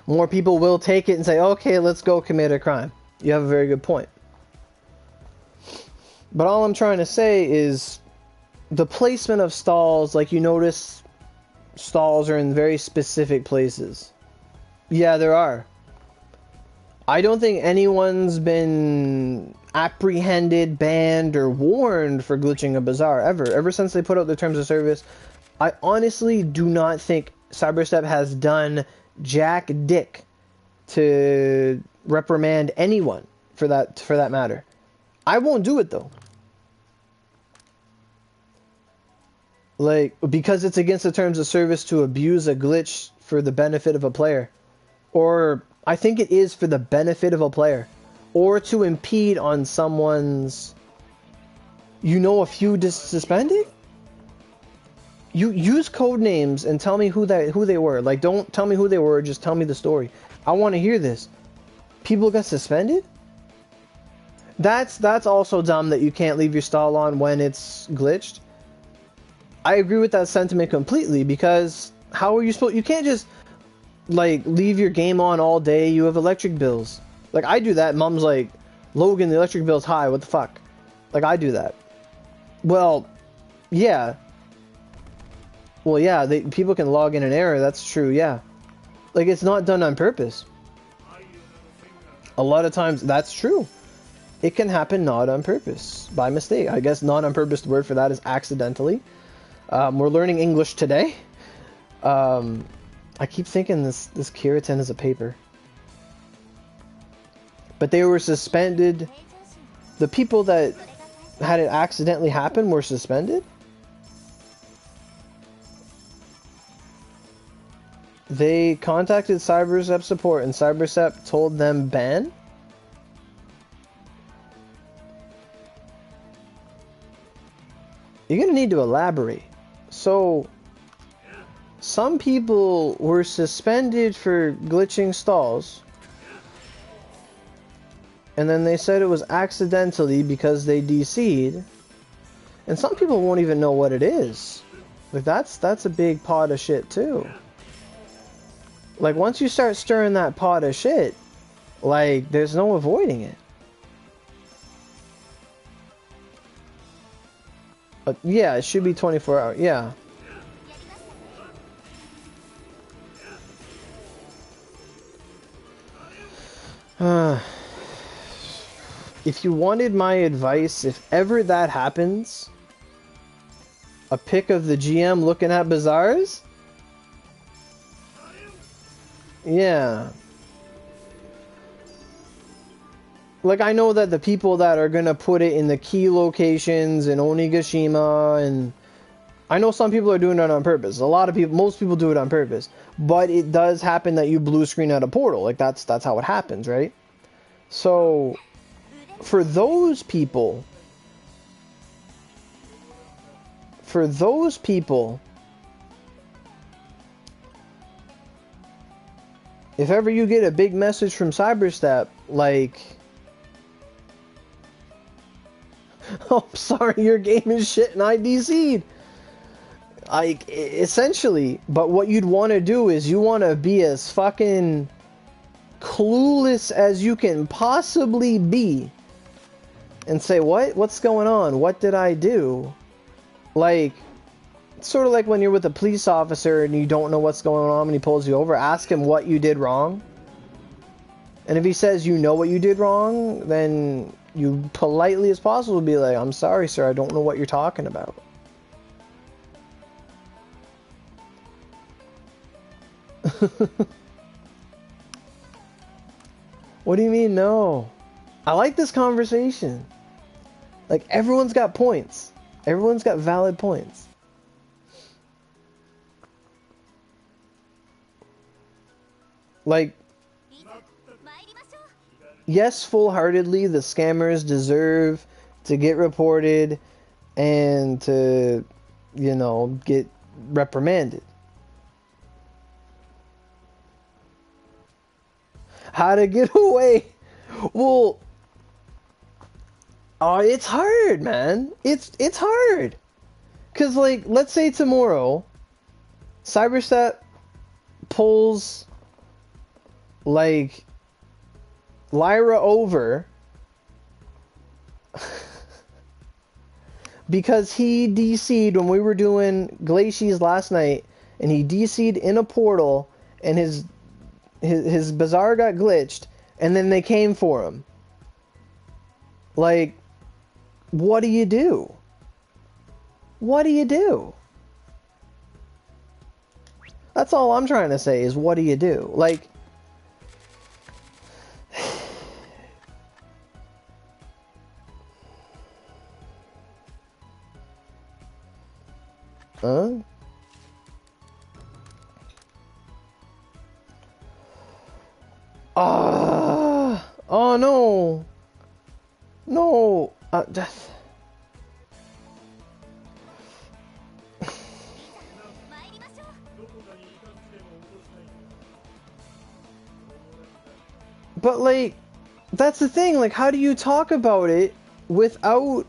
more people will take it and say, okay, let's go commit a crime. You have a very good point. But all I'm trying to say is the placement of stalls, like you notice stalls are in very specific places. Yeah, there are. I don't think anyone's been apprehended, banned, or warned for glitching a bazaar ever since they put out the terms of service. I honestly do not think Cyberstep has done jack dick to reprimand anyone for that matter. I won't do it though. Like, because it's against the terms of service to abuse a glitch for the benefit of a player. Or I think it is for the benefit of a player, or to impede on someone's, a few suspended? You use code names and tell me who they were. Like, don't tell me who they were, just tell me the story. I want to hear this. People got suspended? That's also dumb that you can't leave your stall on when it's glitched. I agree with that sentiment completely, because how are you supposed, you can't just like leave your game on all day. You have electric bills. Like, I do that. Mom's like, Logan, the electric bill's high, what the fuck? Like, I do that. Well, yeah. Well, yeah, people can log in an error, that's true, yeah. Like, it's not done on purpose. A lot of times, that's true. It can happen not on purpose, by mistake. I guess not on purpose, the word for that is accidentally. We're learning English today. I keep thinking this keratin is a paper. But they were suspended. The people that had it accidentally happen were suspended? They contacted CyberSep support and CyberSep told them ban? You're gonna need to elaborate. So, some people were suspended for glitching stalls, and then they said it was accidentally because they DC'd, and some people won't even know what it is. Like, that's a big pot of shit too. Like, once you start stirring that pot of shit, like, there's no avoiding it. Yeah, it should be 24 hours. Yeah. If you wanted my advice, if ever that happens, a pic of the GM looking at bazaars? Yeah. Like, I know that the people that are gonna put it in the key locations in Onigashima, and I know some people are doing it on purpose. A lot of people, most people do it on purpose. But it does happen that you blue screen out a portal. Like, that's how it happens, right? So, for those people, if ever you get a big message from CyberStep, like, oh, I'm sorry, your game is shit and I DC'd. Like, essentially, but what you'd want to do is you want to be as fucking clueless as you can possibly be. And say, what's going on? What did I do? Like, it's sort of like when you're with a police officer and you don't know what's going on and he pulls you over. Ask him what you did wrong. And if he says you know what you did wrong, then you politely as possible be like, I'm sorry, sir, I don't know what you're talking about. What do you mean, no? I like this conversation. Like, everyone's got points. Everyone's got valid points. Like, yes, full-heartedly, the scammers deserve to get reported and to, you know, get reprimanded. How to get away? Well, oh, it's hard, man. It's hard. Cause, like, let's say tomorrow, CyberStep pulls, like, Lyra over because he DC'd when we were doing Glacies last night, and he DC'd in a portal, and his bazaar got glitched, and then they came for him. Like, what do you do? What do you do? That's all I'm trying to say is, what do you do? Like, huh? Oh no. No. Death. But, like, that's the thing. Like, how do you talk about it without...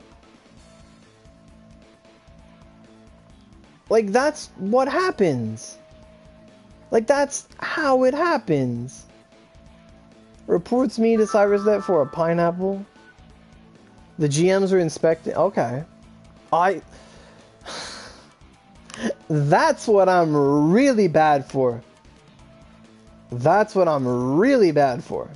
Like, that's what happens. Like, that's how it happens. Reports me to CyberStep for a pineapple. The GMs are inspecting. Okay. That's what I'm really bad for. That's what I'm really bad for.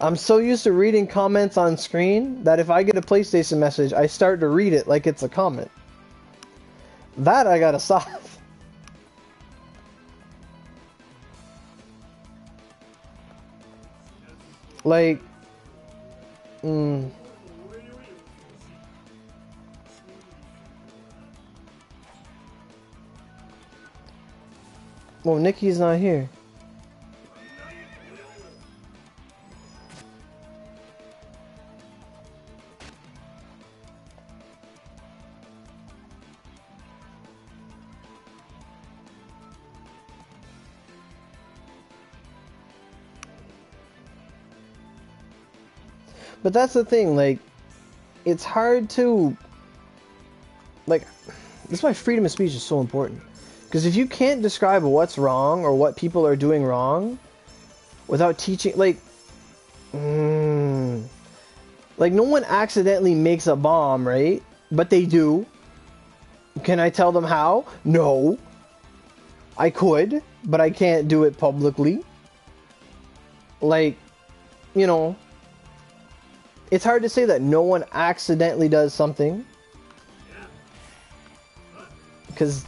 I'm so used to reading comments on screen that if I get a PlayStation message, I start to read it like it's a comment. That I gotta stop. Like, well, Nikki's not here. But that's the thing, like, it's hard to, like, that's why freedom of speech is so important. Because if you can't describe what's wrong or what people are doing wrong without teaching, like, like no one accidentally makes a bomb, right? But they do. Can I tell them how? No. I could, but I can't do it publicly. Like, you know, it's hard to say that no one accidentally does something. Because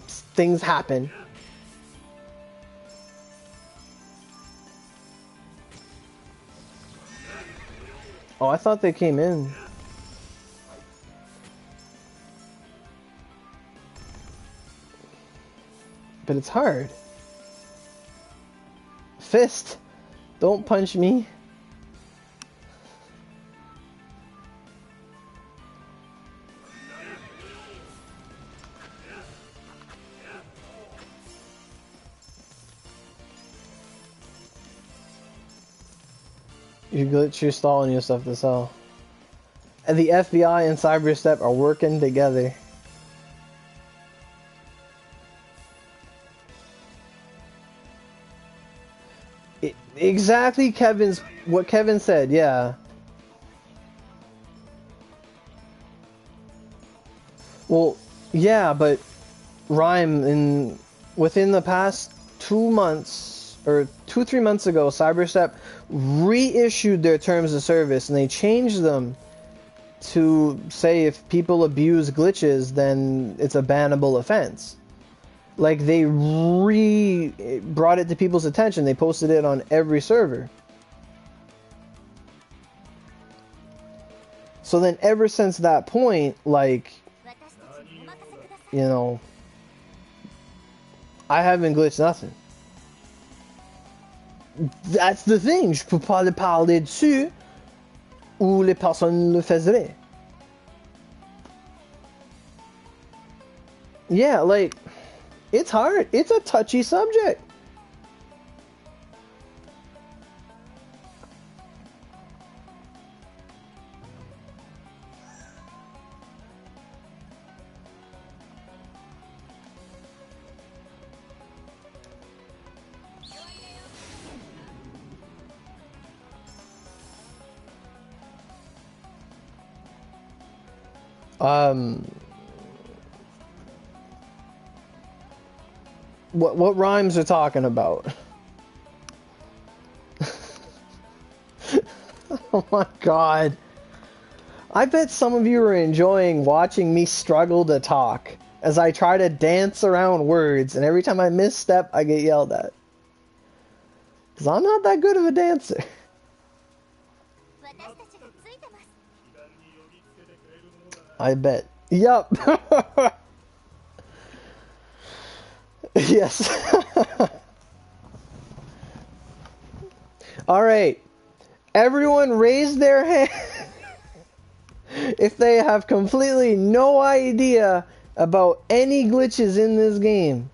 things happen. Oh, I thought they came in. But it's hard. Fist! Don't punch me. You glitch, you're stalling yourself to sell. And the FBI and Cyberstep are working together. Exactly what Kevin said, yeah. Well, yeah, but Rhyme, within the past 2 months, or 2-3 months ago, Cyberstep reissued their terms of service, and they changed them to say if people abuse glitches, then it's a bannable offense. Like, they brought it to people's attention. They posted it on every server. So then ever since that point, like, you know, I haven't glitched nothing. That's the thing. Je peux pas le parler dessus où les personnes le faisaient. Yeah, like, it's hard. It's a touchy subject. What rhymes are talking about? Oh my god. I bet some of you are enjoying watching me struggle to talk as I try to dance around words, and every time I misstep, I get yelled at. Because I'm not that good of a dancer. I bet. Yup. Yes. Alright. Everyone raise their hand if they have completely no idea about any glitches in this game.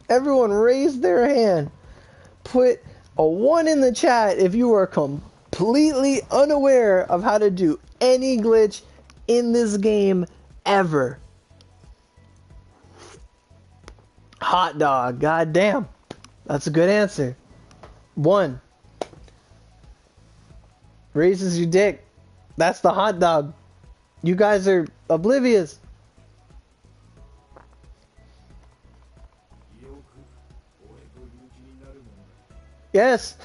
Everyone raise their hand. Put a 1 in the chat if you are completely unaware of how to do any glitch in this game ever. Hot dog, goddamn. That's a good answer. 1. Raises your dick. That's the hot dog. You guys are oblivious. Yes.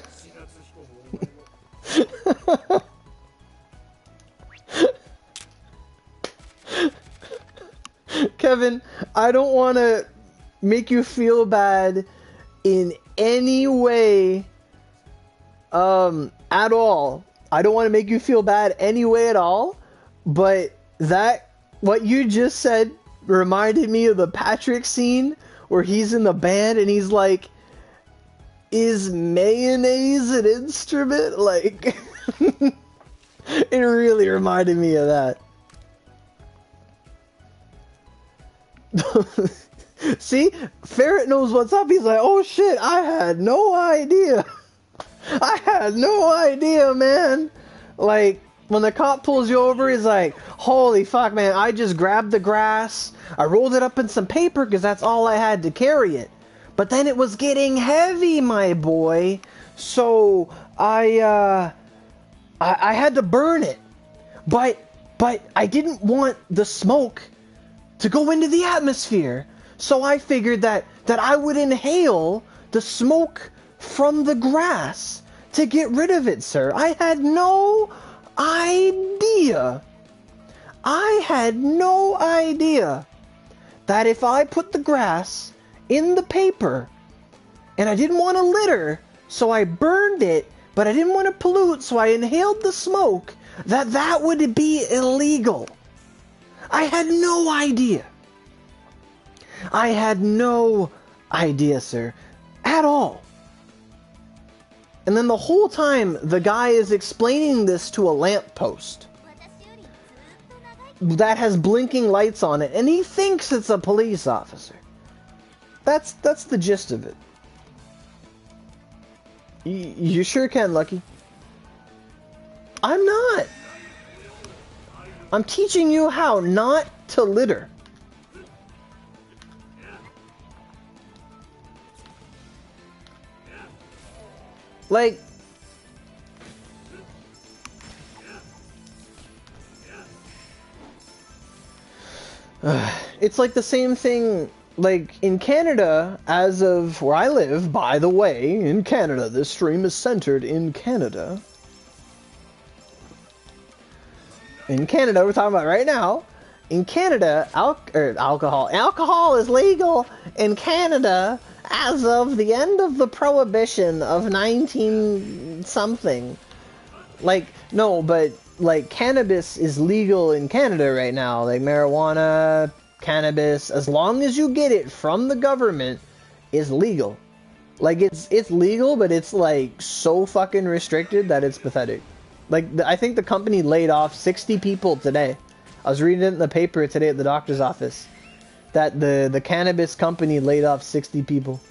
Kevin, I don't want to make you feel bad in any way at all. I don't want to make you feel bad any way at all, but what you just said reminded me of the Patrick scene where he's in the band and he's like, is mayonnaise an instrument? Like, it really reminded me of that. See, Ferret knows what's up. He's like, oh shit, I had no idea. I had no idea, man. Like, when the cop pulls you over, he's like, holy fuck, man, I just grabbed the grass, I rolled it up in some paper because that's all I had to carry it. But then it was getting heavy, my boy, so I had to burn it. But I didn't want the smoke to go into the atmosphere. So I figured that I would inhale the smoke from the grass to get rid of it, sir. I had no idea. I had no idea that if I put the grass in the paper and I didn't want to litter, so I burned it, but I didn't want to pollute, so I inhaled the smoke, that would be illegal. I had no idea. I had no idea, sir, at all. And then the whole time, the guy is explaining this to a lamppost that has blinking lights on it, and he thinks it's a police officer. That's the gist of it. You sure can, Lucky. I'm not. I'm teaching you how not to litter. Like, it's like the same thing, like, in Canada, as of where I live, by the way, in Canada, this stream is centered in Canada. In Canada, we're talking about right now, in Canada, alcohol is legal in Canada as of the end of the prohibition of 19-something. Like, no, but, like, cannabis is legal in Canada right now. Like, marijuana, cannabis, as long as you get it from the government, is legal. Like, it's legal, but it's, like, so fucking restricted that it's pathetic. Like, I think the company laid off 60 people today. I was reading it in the paper today at the doctor's office that the cannabis company laid off 60 people.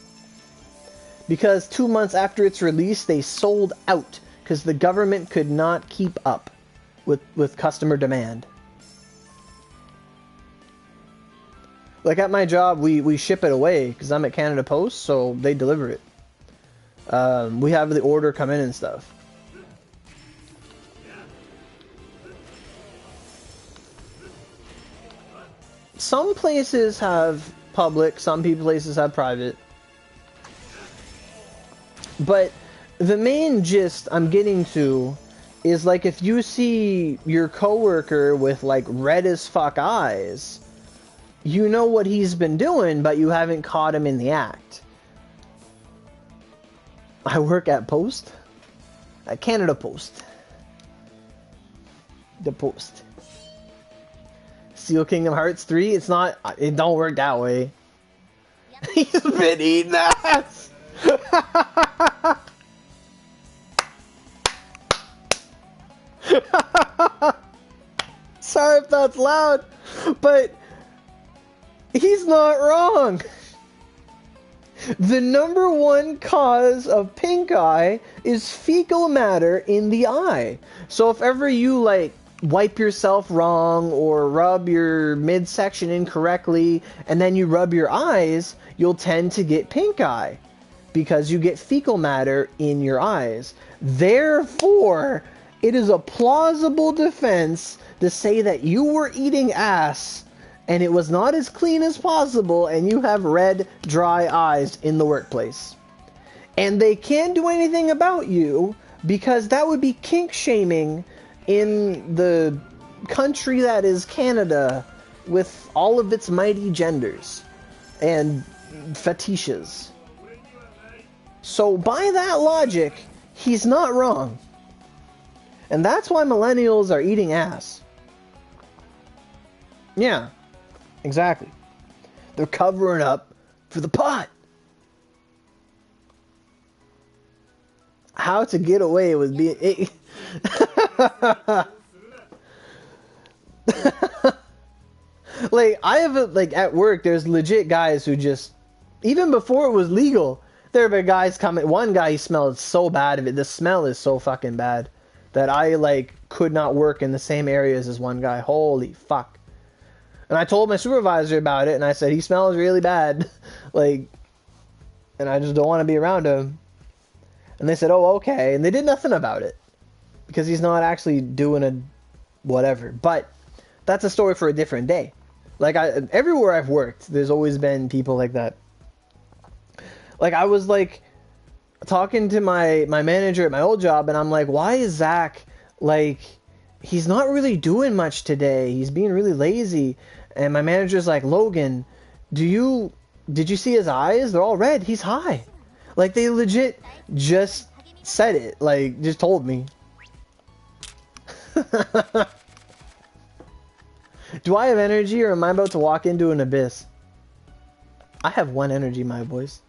Because 2 months after its release, they sold out because the government could not keep up with customer demand. Like at my job, we ship it away because I'm at Canada Post, so they deliver it. We have the order come in and stuff. Some places have public, some places have private. But the main gist I'm getting to is, like, if you see your coworker with, like, red as fuck eyes, you know what he's been doing, but you haven't caught him in the act. I work at Post. At Canada Post. The Post. Steel Kingdom Hearts 3, it don't work that way. He's been eating ass! Sorry if that's loud, but he's not wrong. The #1 cause of pink eye is fecal matter in the eye. So if ever you, like, wipe yourself wrong or rub your midsection incorrectly and then you rub your eyes, you'll tend to get pink eye because you get fecal matter in your eyes. Therefore, it is a plausible defense to say that you were eating ass and it was not as clean as possible and you have red, dry eyes in the workplace. And they can't do anything about you because that would be kink shaming in the country that is Canada with all of its mighty genders and fetishes. So by that logic, he's not wrong. And that's why millennials are eating ass. Yeah, exactly. They're covering up for the pot. How to get away with being... Like, I have, like, at work, there's legit guys who just... Even before it was legal, there were guys coming... One guy, he smelled so bad of it. The smell is so fucking bad that I, like, could not work in the same areas as one guy. Holy fuck. And I told my supervisor about it, and I said, he smells really bad. Like, and I just don't want to be around him. And they said, oh, okay. And they did nothing about it. Because he's not actually doing a whatever. But that's a story for a different day. Like, everywhere I've worked, there's always been people like that. Like, I was, like, talking to my manager at my old job, and I'm like, why is Zach, like, he's not really doing much today. He's being really lazy. And my manager's like, Logan, did you see his eyes? They're all red. He's high. Like, they legit just said it. Like, just told me. Do I have energy, or am I about to walk into an abyss? I have one energy, my boys.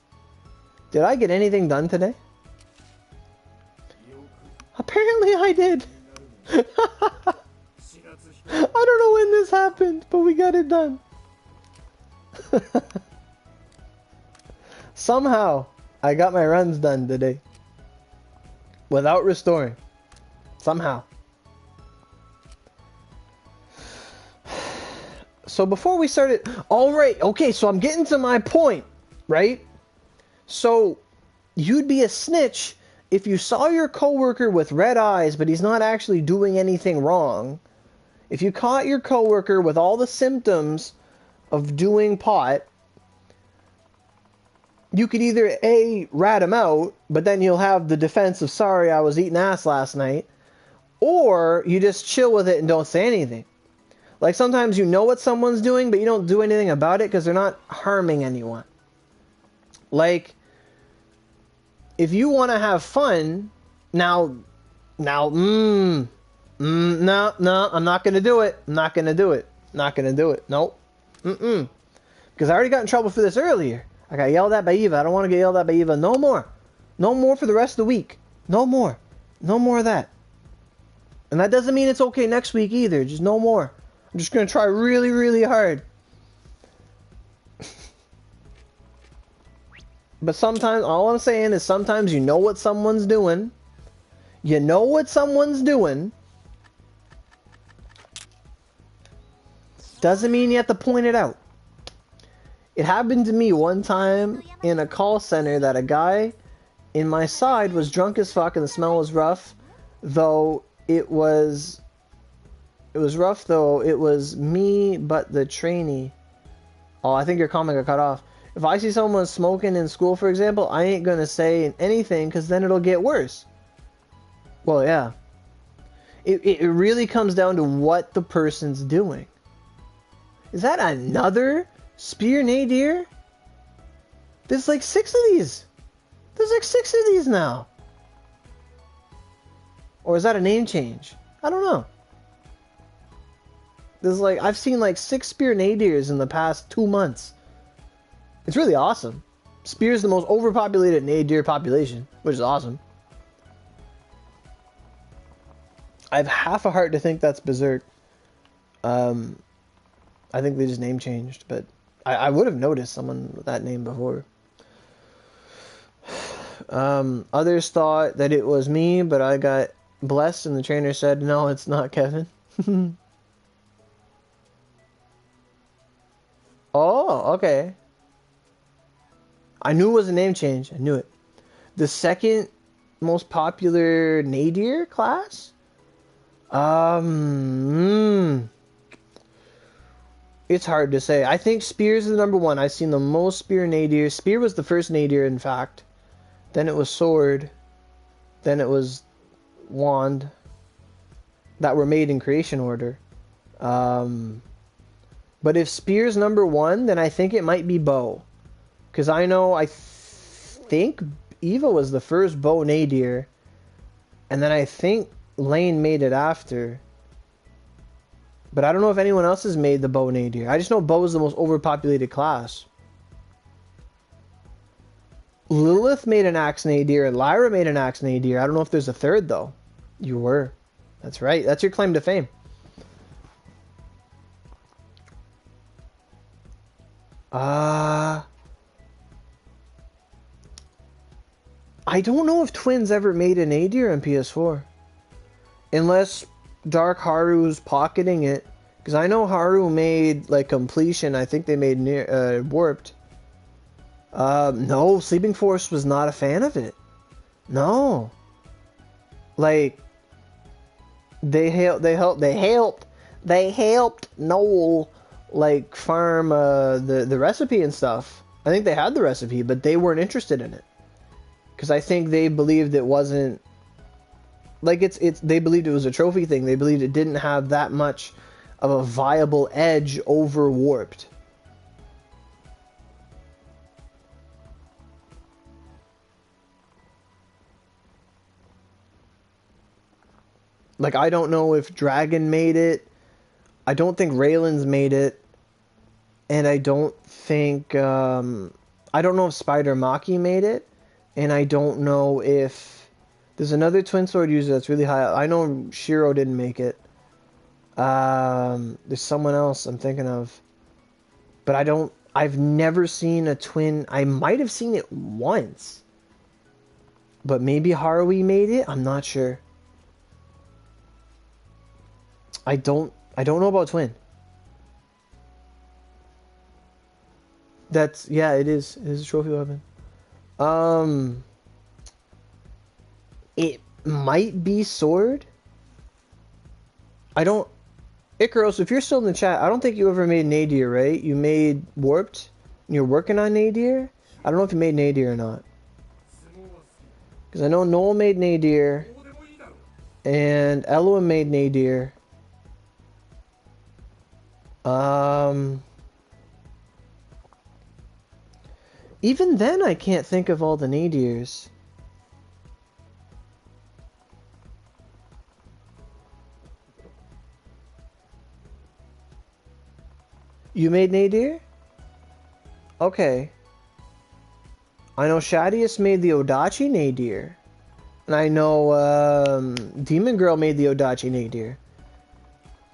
Did I get anything done today? Apparently I did. I don't know when this happened, but we got it done. Somehow, I got my runs done today. Without restoring. Somehow. So before we started... Alright, okay, so I'm getting to my point, right? So, you'd be a snitch if you saw your coworker with red eyes, but he's not actually doing anything wrong. If you caught your coworker with all the symptoms of doing pot, you could either A, rat him out, but then you'll have the defense of, sorry, I was eating ass last night, or you just chill with it and don't say anything. Like, sometimes you know what someone's doing, but you don't do anything about it because they're not harming anyone. Like, if you want to have fun, no, I'm not going to do it. I'm not going to do it. Not going to do it. Nope. Because I already got in trouble for this earlier. I got yelled at by Eva. I don't want to get yelled at by Eva. No more. No more for the rest of the week. No more. No more of that. And that doesn't mean it's okay next week either. Just no more. I'm just going to try really, really hard. But sometimes, all I'm saying is sometimes you know what someone's doing. You know what someone's doing. Doesn't mean you have to point it out. It happened to me one time in a call center that a guy in my side was drunk as fuck and the smell was rough. Though it was rough though. It was me but the trainee. Oh, I think your comment got cut off. If I see someone smoking in school, for example, I ain't gonna say anything because then it'll get worse. Well, yeah. It really comes down to what the person's doing. Is that another spear nadir? There's like 6 of these. There's like 6 of these now. Or is that a name change? I don't know. There's like, I've seen like 6 spear nadirs in the past 2 months. It's really awesome. Spear is the most overpopulated nadir population, which is awesome. I have half a heart to think that's Berserk. I think they just name changed, but I would have noticed someone with that name before. Others thought that it was me, but I got blessed and the trainer said, no, it's not Kevin. Oh, okay. I knew it was a name change. I knew it. The second most popular nadir class? It's hard to say. I think Spears is the number one. I've seen the most Spear nadir. Spear was the first nadir, in fact. Then it was Sword. Then it was wand that were made in creation order. But if spear's number 1, then I think it might be bow. Because I think Eva was the first bow nadir. And then I think Lane made it after. But I don't know if anyone else has made the bow nadir. I just know bow is the most overpopulated class. Lilith made an axe nadir, and Lyra made an axe nadir. I don't know if there's a third, though. You were. That's right. That's your claim to fame. I don't know if Twins ever made a nadir on PS4. Unless Dark Haru's pocketing it. Because I know Haru made, like, completion. I think they made warped. No, Sleeping Force was not a fan of it. No. Like, they helped Noel, like, farm the recipe and stuff. I think they had the recipe, but they weren't interested in it. Because I think they believed it wasn't, like, they believed it was a trophy thing. They believed it didn't have that much of a viable edge over warped. Like, I don't know if Dragon made it. I don't think Raylan's made it. And I don't think, I don't know if Spider Maki made it. And I don't know if there's another Twin Sword user that's really high. I know Shiro didn't make it. There's someone else I'm thinking of. But I've never seen a twin. I might have seen it once. But maybe Harui made it? I'm not sure. I don't know about twin. Yeah, it is. It is a trophy weapon. It might be sword. Icaros, if you're still in the chat, I don't think you ever made Nadir, right? You made Warped? You're working on Nadir? I don't know if you made Nadir or not. Because I know Noel made Nadir. And Elohim made Nadir. Even then, I can't think of all the Nadirs. You made Nadir? Okay. I know Shadius made the Odachi Nadir. And I know Demon Girl made the Odachi Nadir.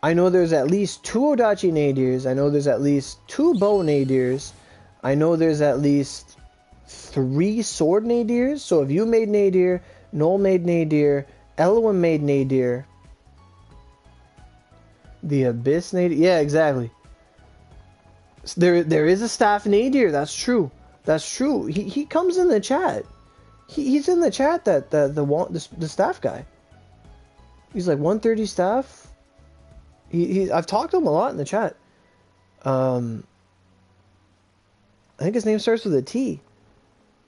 I know there's at least 2 Odachi Nadirs. I know there's at least 2 Bow Nadirs. I know there's at least 3 Sword Nadirs. So if you made Nadir, Noel made Nadir, Elohim made Nadir. The Abyss Nadir. Yeah, exactly. There is a staff Nadir. That's true. That's true. He comes in the chat. He's in the chat. The staff guy. He's like 130 staff. I've talked to him a lot in the chat. I think his name starts with a T.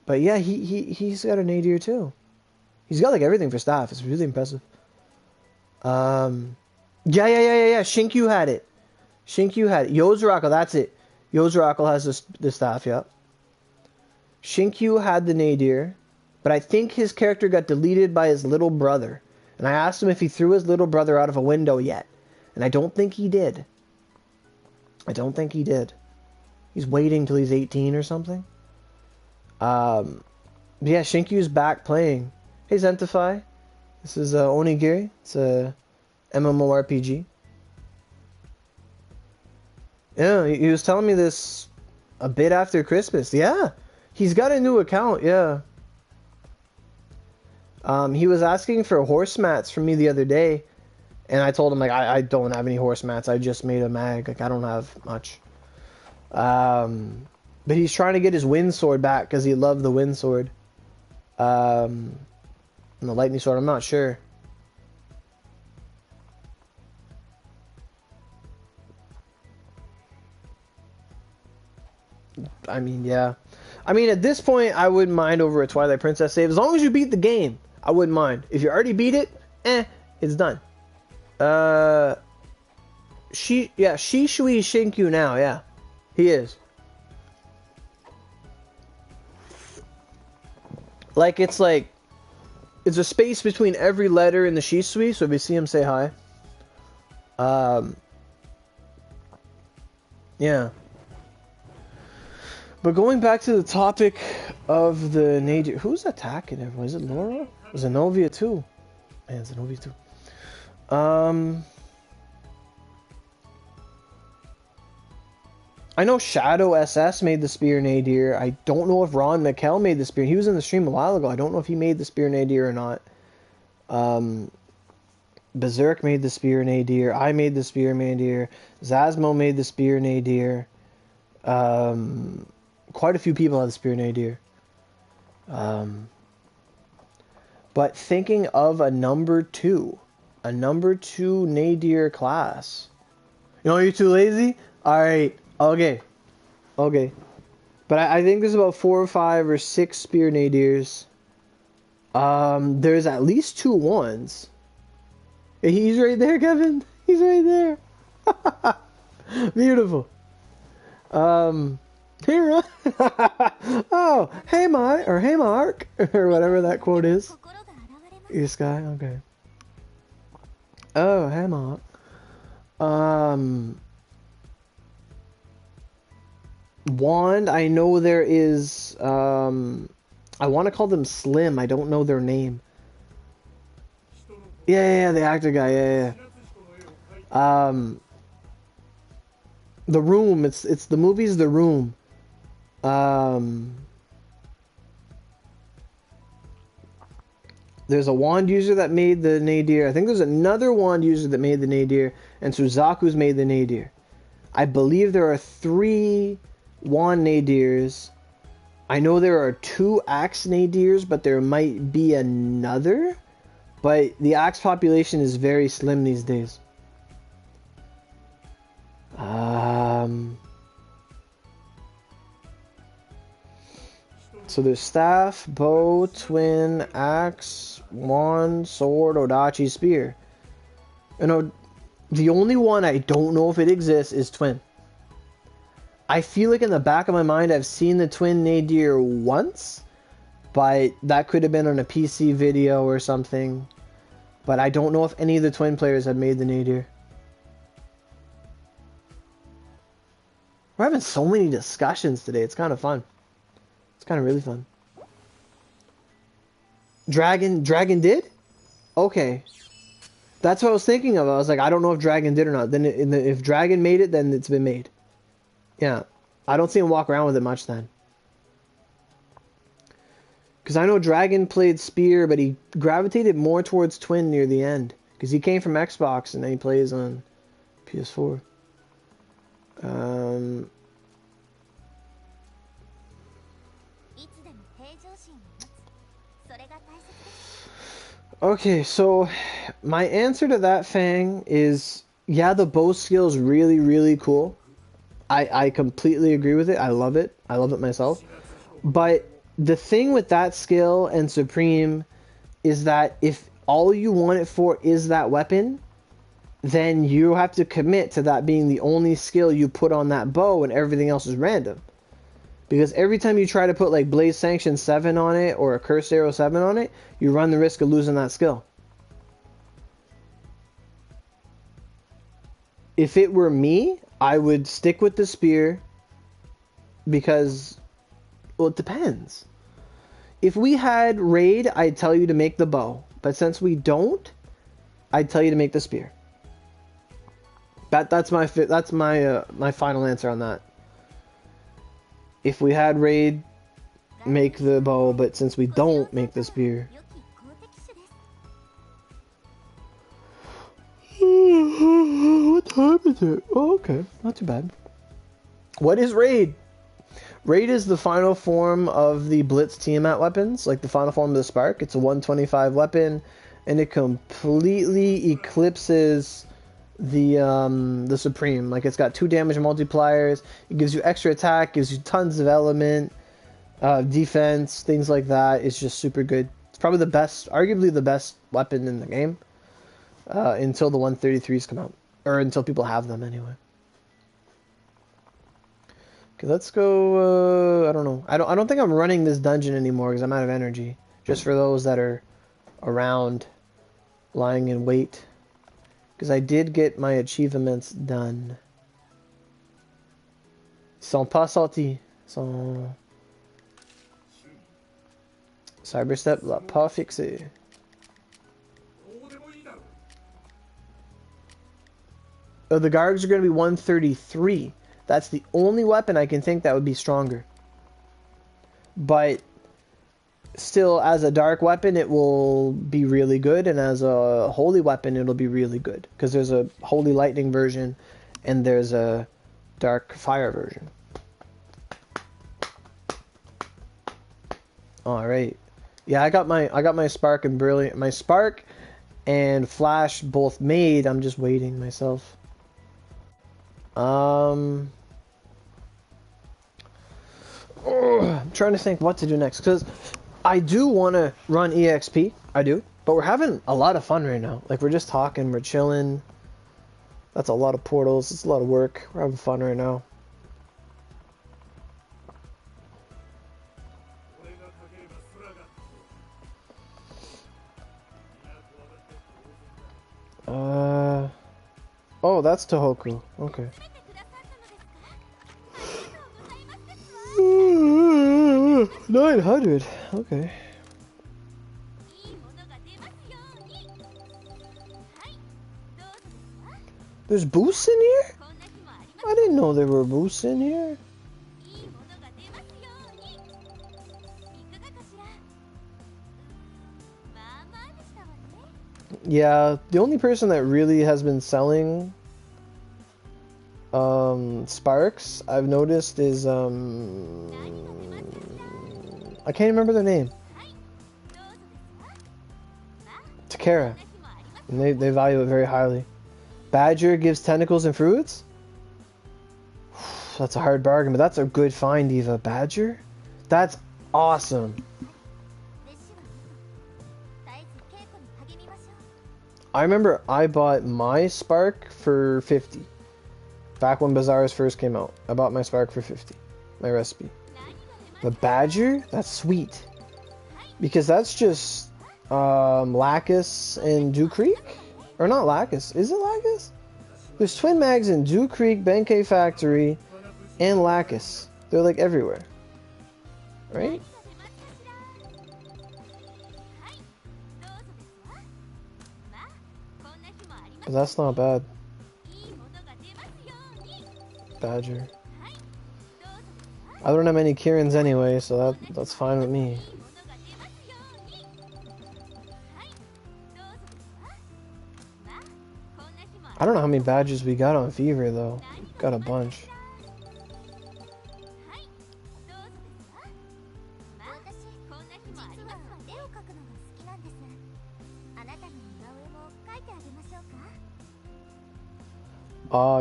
But yeah, he's got a Nadir too. He's got like everything for staff. It's really impressive. Yeah. Shinkyu had it. Yozurako, that's it. Yozurako has the staff, yeah. Shinkyu had the Nadir, but I think his character got deleted by his little brother. And I asked him if he threw his little brother out of a window yet. And I don't think he did. He's waiting till he's 18 or something. Yeah, Shinkyu's back playing. Hey, Zentify. This is Onigiri. It's a MMORPG. Yeah, he was telling me this a bit after Christmas. Yeah, he's got a new account, yeah. He was asking for horse mats from me the other day. And I told him, like, I don't have any horse mats. I just made a mag. Like, I don't have much. But he's trying to get his wind sword back because he loved the wind sword. And the lightning sword, I'm not sure. I mean, yeah. I mean, at this point, I wouldn't mind over a Twilight Princess save. As long as you beat the game, I wouldn't mind. If you already beat it, it's done. Shui Shinkyu now, yeah. He is. Like, it's a space between every letter in the Shisui, so if you see him, say hi. Yeah. But going back to the topic of the nadir, who's attacking everyone? Is it Laura? Zenobia too. Man, Zenobia too. I know Shadow SS made the Spear Nadir. I don't know if Ron Mikkel made the Spear. He was in the stream a while ago. I don't know if he made the Spear Nadir or not. Berserk made the Spear Nadir. I made the Spear Nadir. Zasmo made the Spear Nadir. Quite a few people have the Spear Nadir. But thinking of a number 2 Nadir class. You know, you're too lazy? Alright, okay. But I think there's about 4 or 5 or 6 Spear Nadirs. There's at least 2 ones. He's right there, Kevin. He's right there. Beautiful. Hey, Ron. Oh, hey, hey, Mark, or whatever that quote is. This guy, okay. Oh, hey, Mark. Wand, I know there is, I want to call them Slim. I don't know their name. Yeah, the actor guy, yeah. The Room, it's the movie's The Room. There's a wand user that made the Nadir. I think there's another wand user that made the Nadir, and Suzaku's made the Nadir. I believe there are 3 wand Nadirs. I know there are 2 axe Nadirs, but there might be another. But the axe population is very slim these days. So there's staff, bow, twin, axe, wand, sword, odachi, spear. You know, the only one I don't know if it exists is twin. I feel like in the back of my mind I've seen the twin Nadir once, but that could have been on a PC video or something. But I don't know if any of the twin players have made the Nadir. We're having so many discussions today. It's kind of fun. It's kind of really fun. Dragon did? Okay. That's what I was thinking of. I was like, I don't know if Dragon did or not. Then if Dragon made it, then it's been made. Yeah. I don't see him walk around with it much then. Because I know Dragon played Spear, but he gravitated more towards Twin near the end. Because he came from Xbox and then he plays on PS4. Okay, so my answer to that, Fang, is yeah, the bow skill is really, really cool. I completely agree with it. I love it. I love it myself. But the thing with that skill and Supreme is that if all you want it for is that weapon, then you have to commit to that being the only skill you put on that bow and everything else is random. Because every time you try to put like Blaze Sanction 7 on it or a Curse Arrow 7 on it, you run the risk of losing that skill. If it were me, I would stick with the Spear because, well, it depends. If we had Raid, I'd tell you to make the bow. But since we don't, I'd tell you to make the Spear. That's my final answer on that. If we had Raid, make the bow, but since we don't, make the Spear. What time is it? Oh, okay. Not too bad. What is Raid? Raid is the final form of the Blitz Tiamat weapons, like the final form of the Spark. It's a 125 weapon, and it completely eclipses the Supreme. Like, it's got 2 damage multipliers. It gives you extra attack, gives you tons of element, defense, things like that. It's just super good. It's probably the best, arguably the best weapon in the game. until the 133s come out. Or until people have them anyway. Okay, let's go, I don't know. I don't think I'm running this dungeon anymore because I'm out of energy. Just for those that are around, lying in wait. Because I did get my achievements done. Ils sont pas sortis. Sont... Cyberstep l'a pas fixé. Oh, the guards are going to be 133. That's the only weapon I can think that would be stronger. But still, as a dark weapon, it will be really good. And as a holy weapon, it'll be really good. Because there's a holy lightning version and there's a dark fire version. Alright. Yeah, I got my spark and brilliant. My spark and flash both made. I'm just waiting myself. I'm trying to think what to do next, because I do want to run EXP, I do, but we're having a lot of fun right now. Like, we're just talking, we're chilling. That's a lot of portals, it's a lot of work. We're having fun right now. Oh, that's Tohoku. Okay. 900. Okay. There's boosts in here? I didn't know there were boosts in here. Yeah, the only person that really has been selling sparks I've noticed is I can't remember their name. Takara. And they value it very highly. Badger gives tentacles and fruits? That's a hard bargain, but that's a good find, Eva. Badger? That's awesome. I remember I bought my spark for 50. Back when Bazaars first came out. I bought my spark for 50. My recipe. The Badger? That's sweet. Because that's just Lacus and Dew Creek? Or not Lacus. Is it Lacus? There's Twin Mags in Dew Creek, Benkei Factory, and Lacus. They're like everywhere. Right? But that's not bad. Badger. I don't have many Kirins anyway, so that's fine with me. I don't know how many badges we got on Fever though. Got a bunch.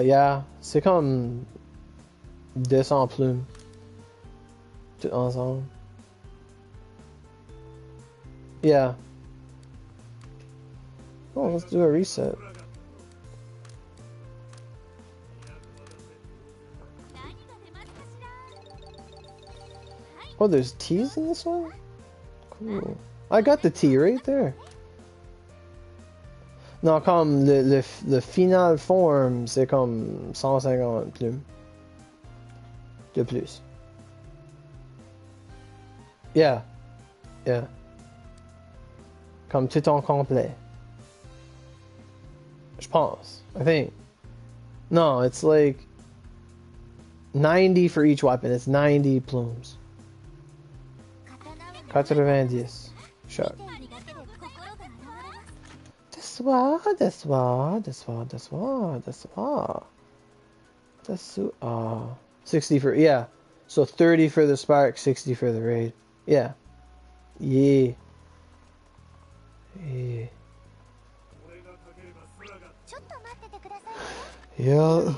Yeah, c'est comme descend plume. Tout ensemble. Yeah. Oh, let's do a reset. Oh, there's T's in this one? Cool. I got the T right there. Non, comme le final form, c'est comme 150 plumes. De plus. Yeah. Yeah. Comme tout en complet. Je pense. I think. No, it's like 90 for each weapon. It's 90 plumes. 90. Shot. This one. 60 for, yeah. So 30 for the spark, 60 for the raid. Yeah. Yeah. Yeah. Yeah.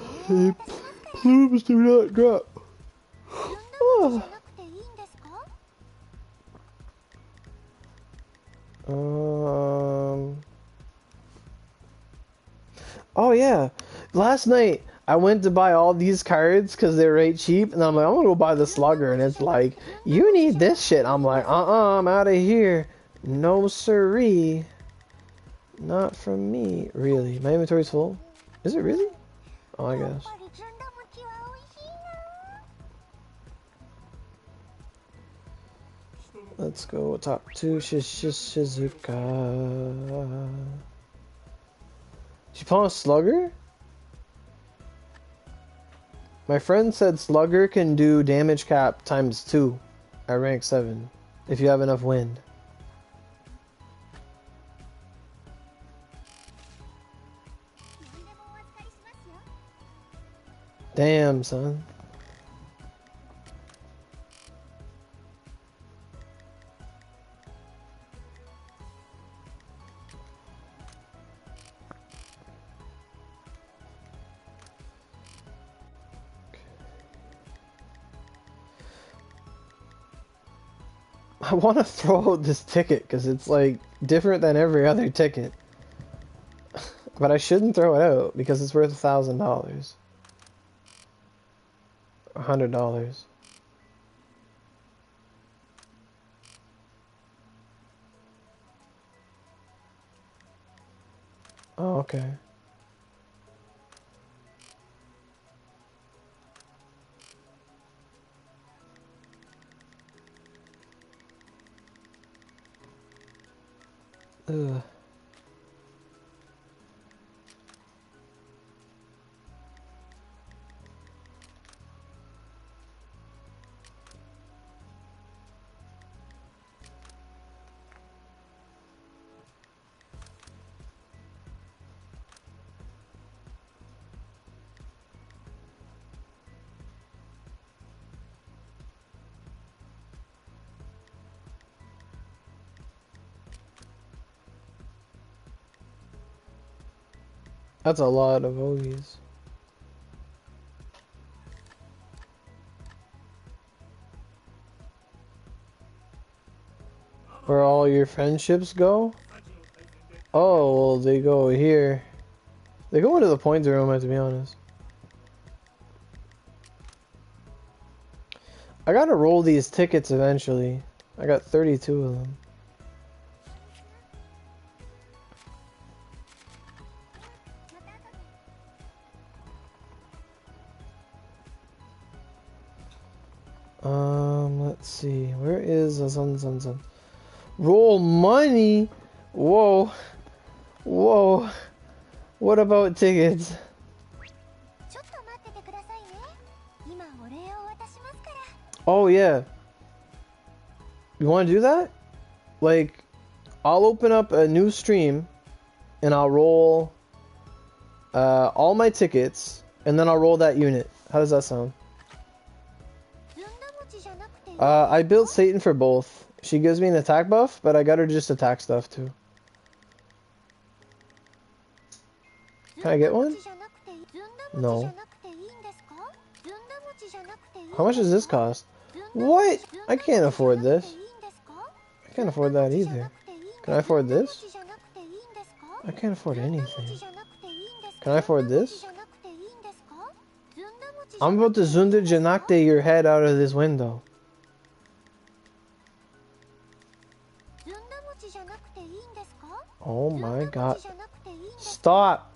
Plumes do not drop. Oh. Oh yeah, last night I went to buy all these cards because they're right cheap, and I'm like, I'm gonna go buy the slugger, and it's like, you need this shit. I'm like, I'm out of here. No siree, not from me. Really, my inventory's full. Is it really? Oh, I guess. Let's go top two. Shizuka. She pulling a slugger? My friend said Slugger can do damage cap ×2 at rank 7 if you have enough wind. Damn, son. I want to throw out this ticket because it's like different than every other ticket. But I shouldn't throw it out because it's worth $1,000. $100. Oh, okay. Ugh. That's a lot of Ogies. Where all your friendships go? Oh, well, they go here. They go into the pointer room, to be honest. I gotta roll these tickets eventually. I got 32 of them. Let's see. Where is the sun? Roll money? Whoa. Whoa. What about tickets? Oh, yeah. You want to do that? Like, I'll open up a new stream and I'll roll all my tickets and then I'll roll that unit. How does that sound? I built Satan for both. She gives me an attack buff, but I got her just attack stuff too. Can I get one? No. How much does this cost? What? I can't afford this. I can't afford that either. Can I afford this? I can't afford anything. Can I afford this? I'm about to Zunder Janakte your head out of this window. Oh my god. Stop!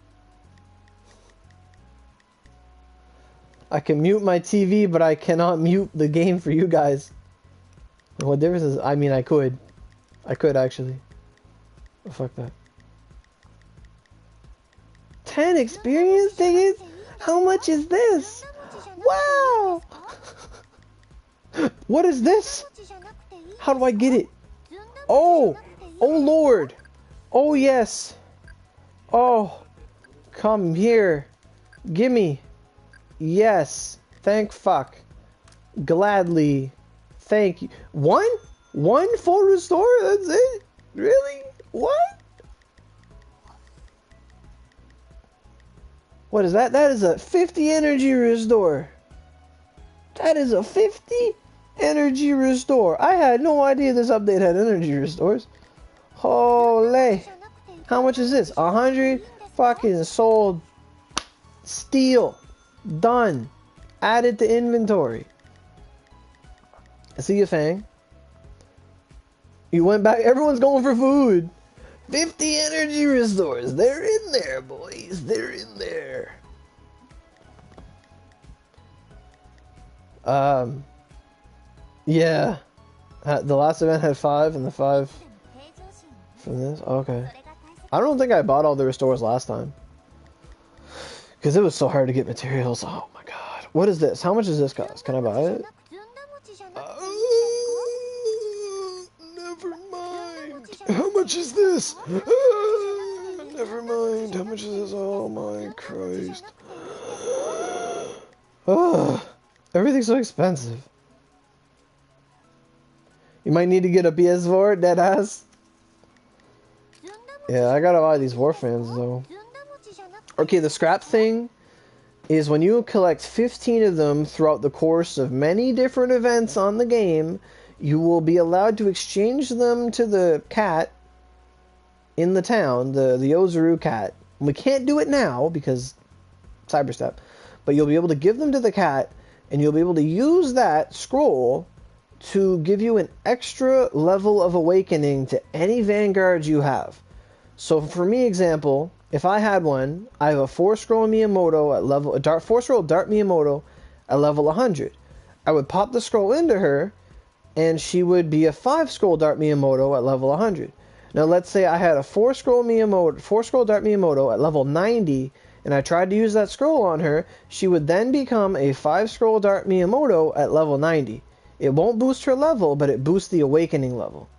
I can mute my TV, but I cannot mute the game for you guys. What difference is... I mean, I could. I could, actually. Oh, fuck that. 10 experience tickets? How much is this? Wow! What is this? How do I get it? Oh! Oh, Lord! Oh, yes! Oh! Come here. Gimme. Yes. Thank fuck. Gladly. Thank you. One? One full restore? That's it? Really? What? What is that? That is a 50 energy restore. That is a 50 energy restore. I had no idea this update had energy restores. Holy. How much is this? 100? Fucking sold. Steal. Done. Added to inventory. I see you, Fang. You went back. Everyone's going for food. 50 energy restores. They're in there, boys. They're in there. Yeah. The last event had 5 and the 5 from this. Okay. I don't think I bought all the restores last time. Because it was so hard to get materials. Oh my god. What is this? How much does this cost? Can I buy it? Never mind. How much is this? Never mind. How much is this? Oh my Christ. Everything's so expensive. You might need to get a PS4, deadass. Yeah, I gotta buy these war fans though. Okay, the scrap thing is when you collect 15 of them throughout the course of many different events on the game, you will be allowed to exchange them to the cat in the town, the Ozaru cat. We can't do it now because cyberstep, but you'll be able to give them to the cat and you'll be able to use that scroll to give you an extra level of awakening to any vanguards you have. So for me, example, if I had one, I have a 4-scroll Miyamoto at level, a 4-scroll Dart Miyamoto at level 100. I would pop the scroll into her, and she would be a 5-scroll Dart Miyamoto at level 100. Now let's say I had a 4-scroll Dart Miyamoto at level 90, and I tried to use that scroll on her. She would then become a 5-scroll Dart Miyamoto at level 90. It won't boost her level, but it boosts the awakening level.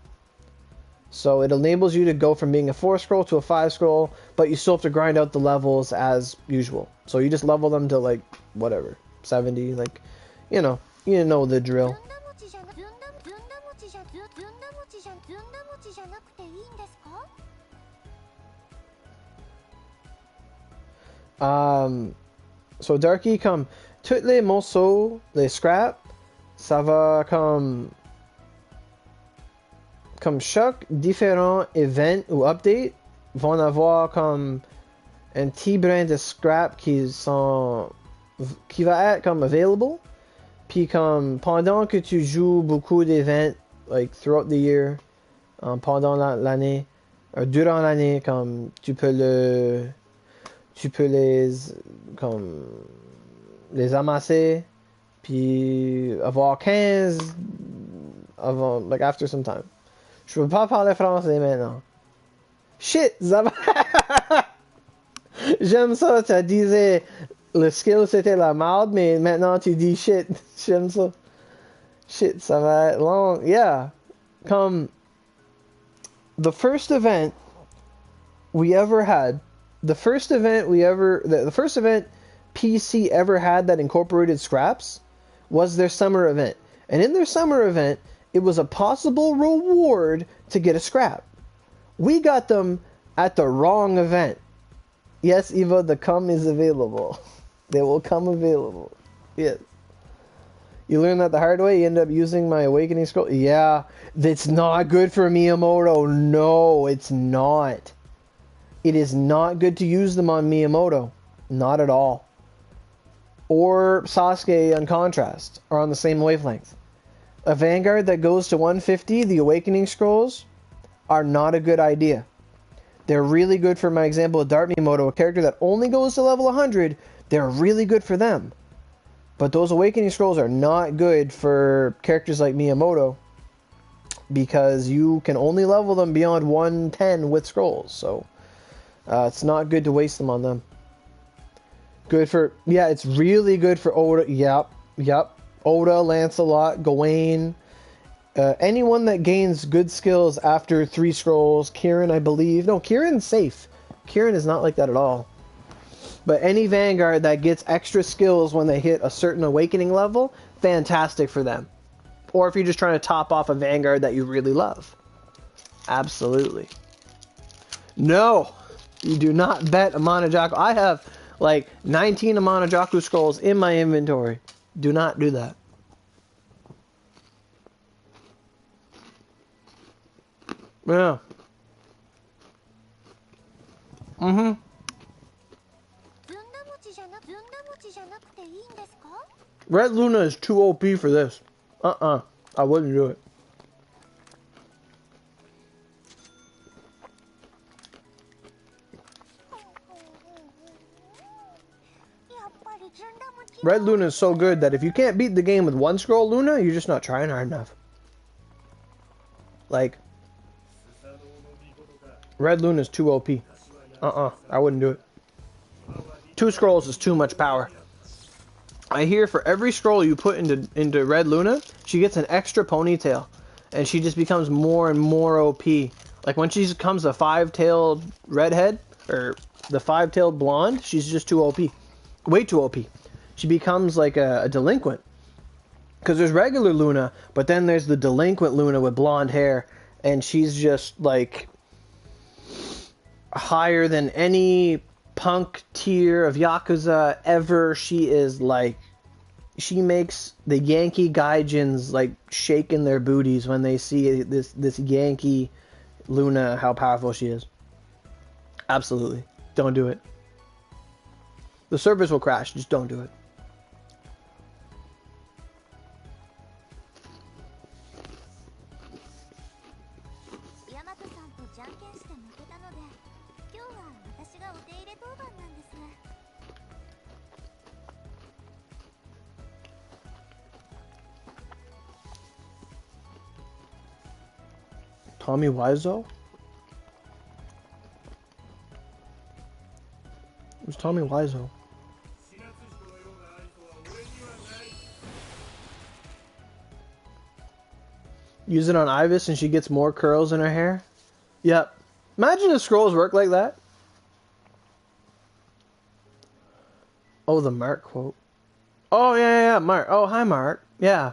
So it enables you to go from being a 4-scroll to a 5-scroll, but you still have to grind out the levels as usual. So you just level them to like, whatever, 70, like, you know the drill. So Darky, comme tous les morceaux, les scraps, ça va comme chaque différent event ou update vont avoir comme un petit brin de scrap qui va être comme available. Puis comme pendant que tu joues beaucoup d'events, like throughout the year, pendant l'année, durant l'année, comme tu peux les amasser, puis avoir 15 avant, like after some time. Je peux pas parler français maintenant. Shit, ça va. J'aime ça, tu disais le skill c'était la merde, mais maintenant tu dis shit. J'aime ça. Shit, ça va être long. Yeah. Comme the first event PC ever had that incorporated scraps was their summer event. And in their summer event, it was a possible reward to get a scrap. We got them at the wrong event. Yes, Eva, the cum is available. They will come available. Yes. You learn that the hard way. You end up using my awakening scroll. Yeah, that's not good for Miyamoto. No, it's not. It is not good to use them on Miyamoto. Not at all. Or Sasuke on Contrast are on the same wavelength. A Vanguard that goes to 150, the Awakening Scrolls, are not a good idea. They're really good for my example of Dart Miyamoto, a character that only goes to level 100. They're really good for them. But those Awakening Scrolls are not good for characters like Miyamoto because you can only level them beyond 110 with scrolls. So it's not good to waste them on them. Good for, yeah, it's really good for Oda. Yep. Oda, Lancelot, Gawain, anyone that gains good skills after 3 scrolls. Kieran, I believe. No, Kieran's safe. Kieran is not like that at all. But any Vanguard that gets extra skills when they hit a certain awakening level, fantastic for them. Or if you're just trying to top off a Vanguard that you really love. Absolutely. No, you do not bet a Monojaku. I have like 19 Monojaku scrolls in my inventory. Do not do that. Yeah. Red Luna is too OP for this. I wouldn't do it. Red Luna is so good that if you can't beat the game with one scroll Luna, you're just not trying hard enough. Like, Red Luna is too OP. I wouldn't do it. 2 scrolls is too much power. I hear for every scroll you put into Red Luna, she gets an extra ponytail. And she just becomes more and more OP. Like when she becomes a 5-tailed redhead, or the 5-tailed blonde, she's just too OP. Way too OP. She becomes like a delinquent. Because there's regular Luna, but then there's the delinquent Luna with blonde hair. And she's just like higher than any punk tier of Yakuza ever. She is like, she makes the Yankee gaijins like shaking their booties when they see this Yankee Luna, how powerful she is. Absolutely. Don't do it. The servers will crash, just don't do it. Tommy Wiseau? Who's Tommy Wiseau? Use it on Ibis and she gets more curls in her hair? Yep. Imagine if scrolls work like that. Oh, the Mark quote. Oh, yeah, Mark. Oh, hi, Mark. Yeah.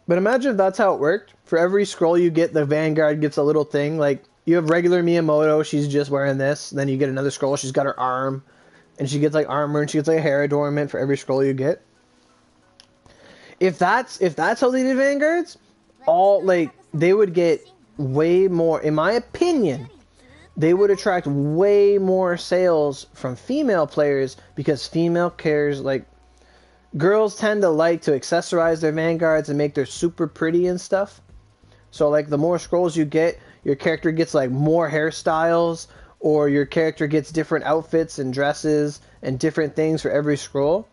But imagine if that's how it worked. For every scroll you get, the Vanguard gets a little thing. Like, you have regular Miyamoto, she's just wearing this. Then you get another scroll, she's got her arm. And she gets, like, armor, and she gets, like, a hair adornment for every scroll you get. If that's how they did Vanguards, they would get way more, in my opinion, they would attract way more sales from female players, because female cares, like, girls tend to like to accessorize their Vanguards and make their super pretty and stuff. So, like, the more scrolls you get, your character gets, like, more hairstyles, or your character gets different outfits and dresses and different things for every scroll.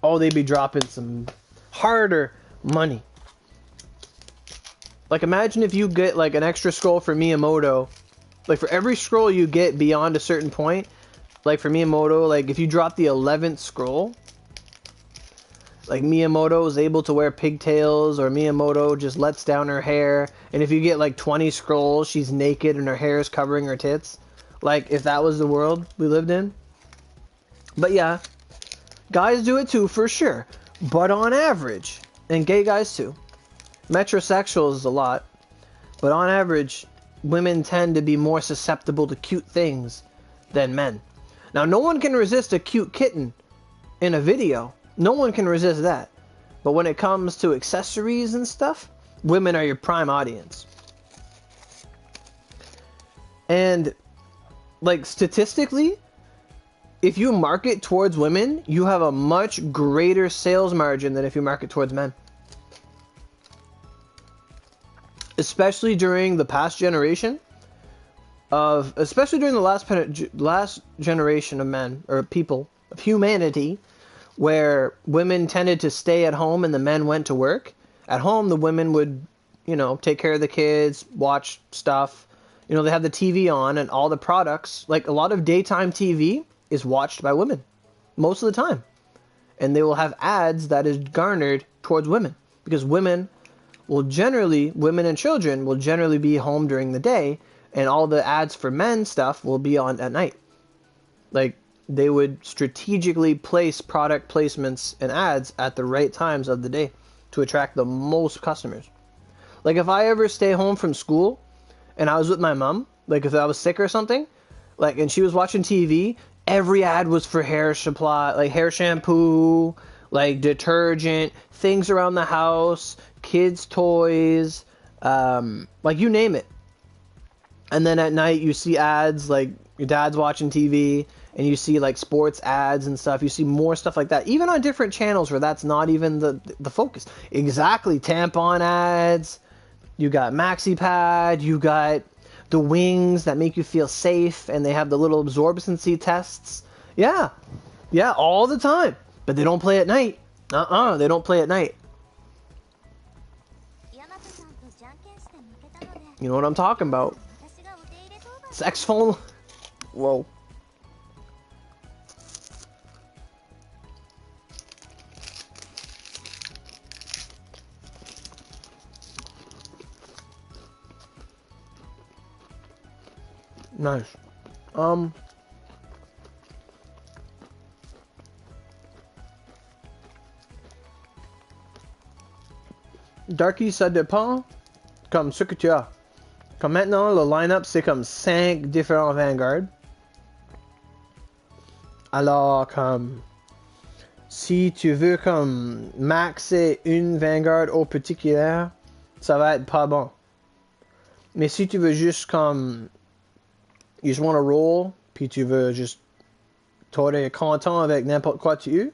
Oh, they'd be dropping some harder money. Like, imagine if you get, like, an extra scroll for Miyamoto. Like, for every scroll you get beyond a certain point, like, for Miyamoto, like, if you drop the 11th scroll, like, Miyamoto is able to wear pigtails, or Miyamoto just lets down her hair, and if you get, like, 20 scrolls, she's naked and her hair is covering her tits. Like, if that was the world we lived in. But yeah, guys do it too, for sure. But on average, and gay guys too, metrosexuals is a lot, but on average, women tend to be more susceptible to cute things than men. Now, no one can resist a cute kitten in a video. No one can resist that. But when it comes to accessories and stuff, women are your prime audience. And, like, statistically, if you market towards women, you have a much greater sales margin than if you market towards men. Especially during the past generation especially during the last generation of men, or people, of humanity, where women tended to stay at home and the men went to work. At home, the women would, take care of the kids, watch stuff. They have the TV on, and all the products, like a lot of daytime TV is watched by women most of the time. And they will have ads that is garnered towards women, because women and children will generally be home during the day, and all the ads for men stuff will be on at night. Like, they would strategically place product placements and ads at the right times of the day to attract the most customers. Like, if I ever stay home from school and I was with my mom, like if I was sick or something, like, and she was watching TV, every ad was for hair supply, like hair shampoo, like detergent, things around the house, kids' toys, like you name it. And then at night you see ads like, Your dad's watching TV and you see like sports ads and stuff. You see more stuff like that, even on different channels where that's not even the focus. Exactly, tampon ads. You got maxi pad. You got the wings that make you feel safe, and they have the little absorbency tests. Yeah, yeah, all the time. But they don't play at night. They don't play at night. You know what I'm talking about? Sex phone. Whoa. Nice. Darky, ça dépend comme ce que tu as. Comme maintenant, le line-up, c'est comme 5 différents Vanguard. Alors, comme si tu veux comme maxer une Vanguard au particulier, ça va être pas bon. Mais si tu veux juste comme you just want to roll, puis tu veux juste t'aurais content avec n'importe quoi tu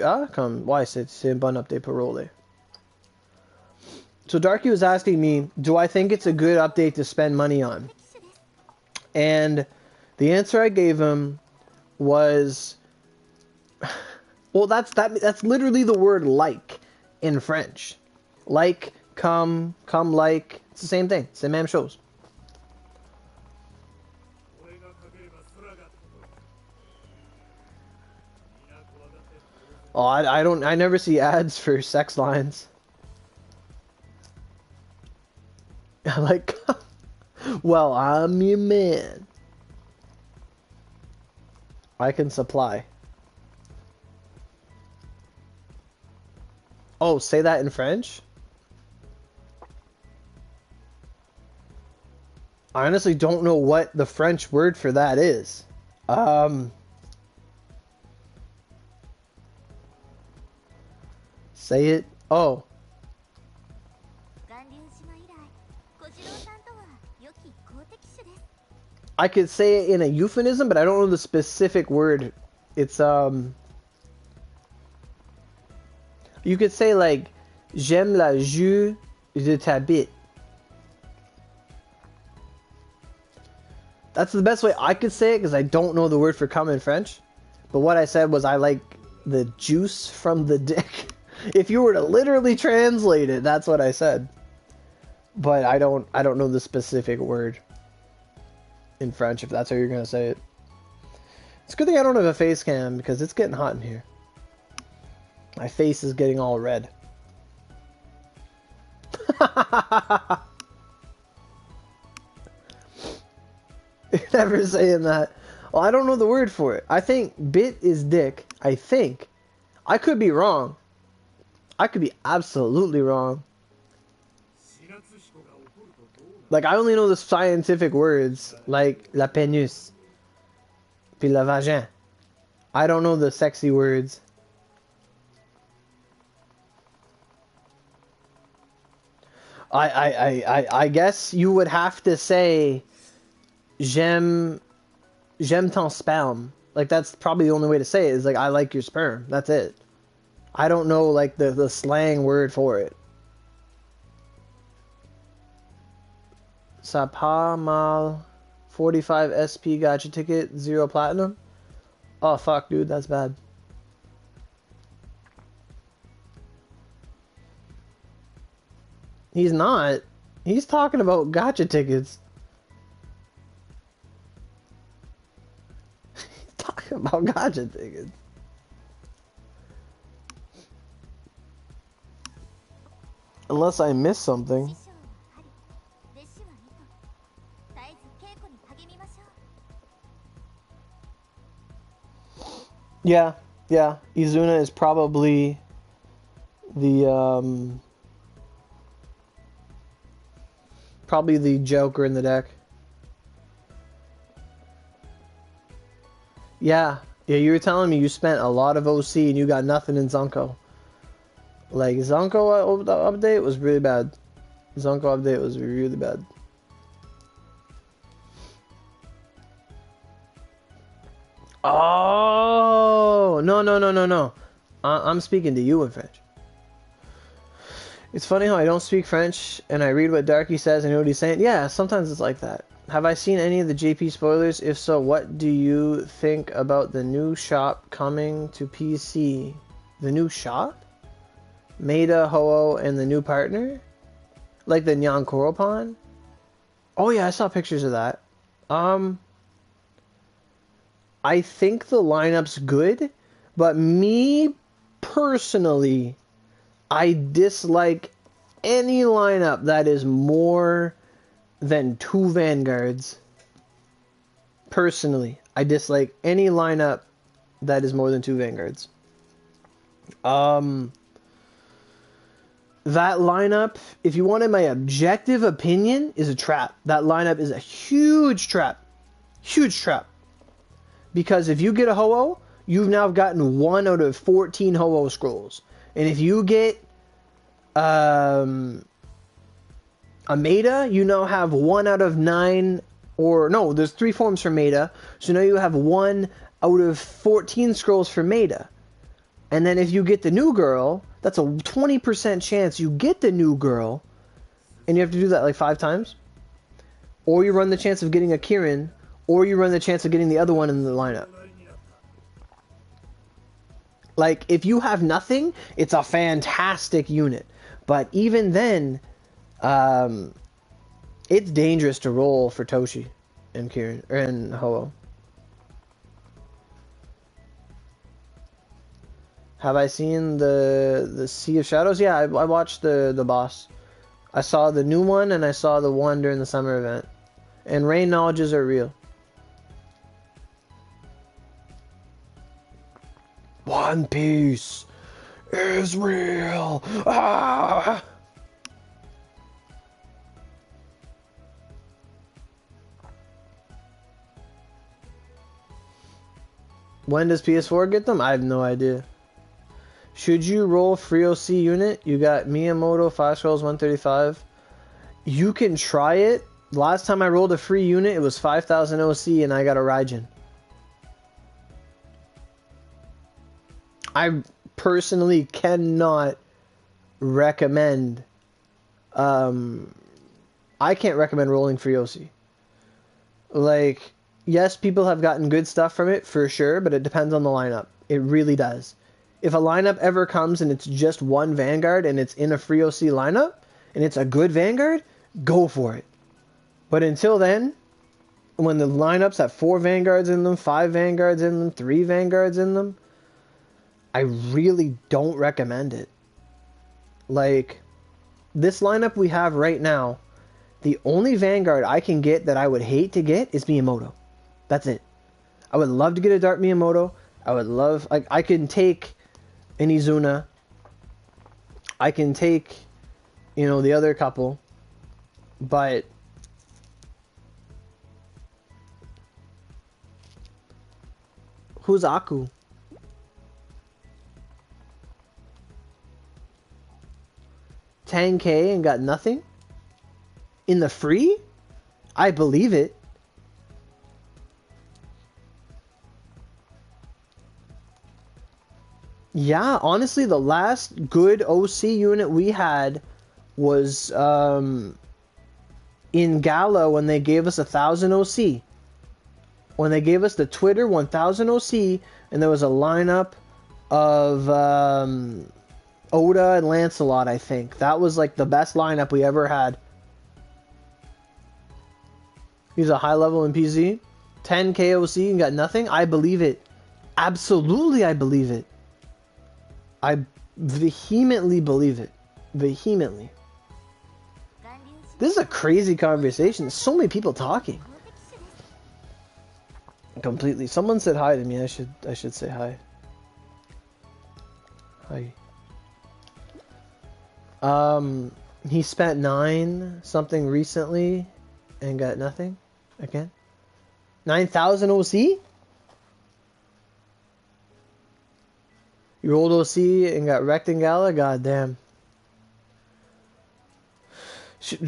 as, comme ouais, c'est un bon update pour roller. So Darky was asking me, do I think it's a good update to spend money on? And the answer I gave him was, well, that's literally the word like in French. Like, come like, it's the same thing. It's the même chose. Oh, I never see ads for sex lines. Like, well, I'm your man. I can supply. Oh, say that in French? I honestly don't know what the French word for that is. Say it. Oh. I could say it in a euphemism, but I don't know the specific word. It's you could say like j'aime la jus de ta bite. That's the best way I could say it because I don't know the word for cum in French. But what I said was I like the juice from the dick. If you were to literally translate it, that's what I said. But I don't know the specific word in French, if that's how you're gonna say it. It's a good thing I don't have a face cam because it's getting hot in here. My face is getting all red. Never saying that. Well, I don't know the word for it. I think bit is dick. I think. I could be wrong. I could be absolutely wrong. Like, I only know the scientific words, like la pénis, puis le vagin. I don't know the sexy words. I guess you would have to say j'aime ton sperme. Like, that's probably the only way to say it, is like, I like your sperm. That's it. I don't know, like, the slang word for it. Ça pas mal. 45 SP gotcha ticket, 0 platinum. Oh, fuck, dude, that's bad. He's not. He's talking about gotcha tickets. He's talking about gotcha tickets. Unless I missed something. Yeah, yeah. Izuna is probably the probably the Joker in the deck. Yeah, yeah. You were telling me you spent a lot of OC and you got nothing in Zonko. Like, Zonko update was really bad. Zonko update was really bad. Oh, no, no, no, no, no. I'm speaking to you in French. It's funny how I don't speak French and I read what Darky says and know what he's saying. Yeah, sometimes it's like that. Have I seen any of the JP spoilers? If so, what do you think about the new shop coming to PC? The new shop? Maida, Ho-Oh, and the new partner? Like the Nyan Koropan? Oh yeah, I saw pictures of that. I think the lineup's good, but me personally, I dislike any lineup that is more than 2 Vanguards. Personally, I dislike any lineup that is more than 2 Vanguards. That lineup, if you wanted my objective opinion, is a trap. That lineup is a huge trap. Huge trap. Because if you get a Ho-Oh, you've now gotten 1 out of 14 Ho-Oh scrolls. And if you get a Maida, you now have 1 out of 9, or no, there's 3 forms for Maida, so now you have 1 out of 14 scrolls for Maida. And then if you get the new girl, that's a 20% chance you get the new girl, and you have to do that like 5 times. Or you run the chance of getting a Kirin, or you run the chance of getting the other one in the lineup. Like, if you have nothing, it's a fantastic unit. But even then, it's dangerous to roll for Toshi and Kirin, and Ho-Oh. Have I seen the Sea of Shadows? Yeah, I watched the boss. I saw the new one, and I saw the one during the summer event. And rain knowledges are real. One Piece is real. Ah! When does PS4 get them? I have no idea. Should you roll free OC unit? You got Miyamoto, 5 scrolls, 135. You can try it. Last time I rolled a free unit, it was 5,000 OC and I got a Raijin. I personally cannot recommend... I can't recommend rolling free OC. Like, yes, people have gotten good stuff from it, for sure, but it depends on the lineup. It really does. If a lineup ever comes and it's just 1 Vanguard and it's in a free OC lineup, and it's a good Vanguard, go for it. But until then, when the lineups have 4 Vanguards in them, 5 Vanguards in them, 3 Vanguards in them, I really don't recommend it. Like, this lineup we have right now, the only Vanguard I can get that I would hate to get is Miyamoto. That's it. I would love to get a Dark Miyamoto. I would love... Like, I can take an Izuna. I can take, you know, the other couple. But... who's Aku? $10K and got nothing? In the free? I believe it. Yeah, honestly, the last good OC unit we had was in Gala when they gave us 1,000 OC. When they gave us the Twitter 1,000 OC, and there was a lineup of Oda and Lancelot, I think. That was like the best lineup we ever had. He's a high level in PZ. 10 KOC and got nothing? I believe it. Absolutely, I believe it. I vehemently believe it. Vehemently. This is a crazy conversation. There's so many people talking. Completely. Someone said hi to me. I should say hi. Hi. He spent 9 something recently and got nothing again. 9,000 OC? You rolled OC and got wrecked in Gala? God damn.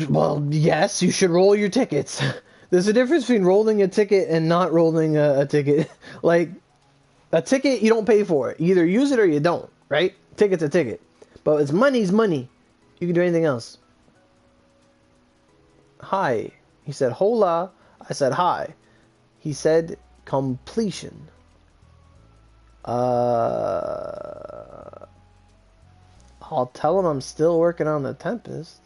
Well, yes, you should roll your tickets. There's a difference between rolling a ticket and not rolling a ticket. Like, A ticket, you don't pay for it. You either use it or you don't, right? Ticket's a ticket. But it's money's money. You can do anything else. Hi. He said, hola. I said, hi. He said, completion. I'll tell him I'm still working on the Tempest.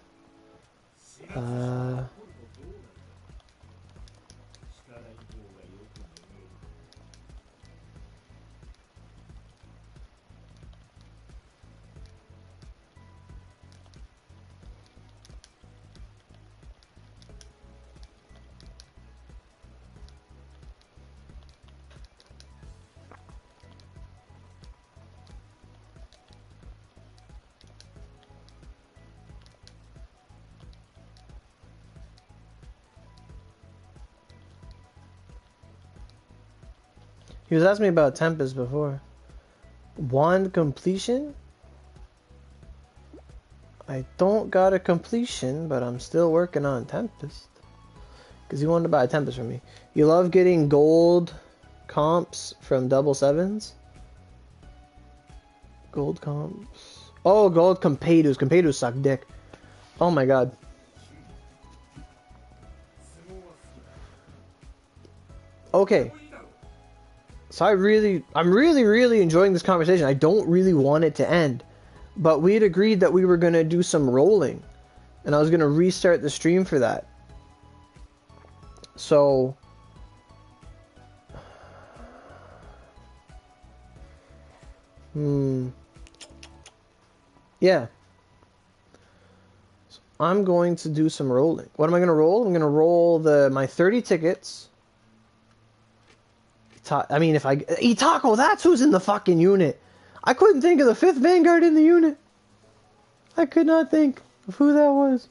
He was asking me about Tempest before. Wand completion? I don't got a completion, but I'm still working on Tempest. Because he wanted to buy a Tempest from me. You love getting gold comps from double sevens? Gold comps. Oh, gold Compadus. Compadus suck dick. Oh my god. Okay. So I'm really enjoying this conversation. I don't really want it to end. But we had agreed that we were going to do some rolling. And I was going to restart the stream for that. So... Yeah. So I'm going to do some rolling. What am I going to roll? I'm going to roll my 30 tickets. I mean, if I... Itaco, that's who's in the fucking unit. I couldn't think of the 5th Vanguard in the unit. I could not think of who that was.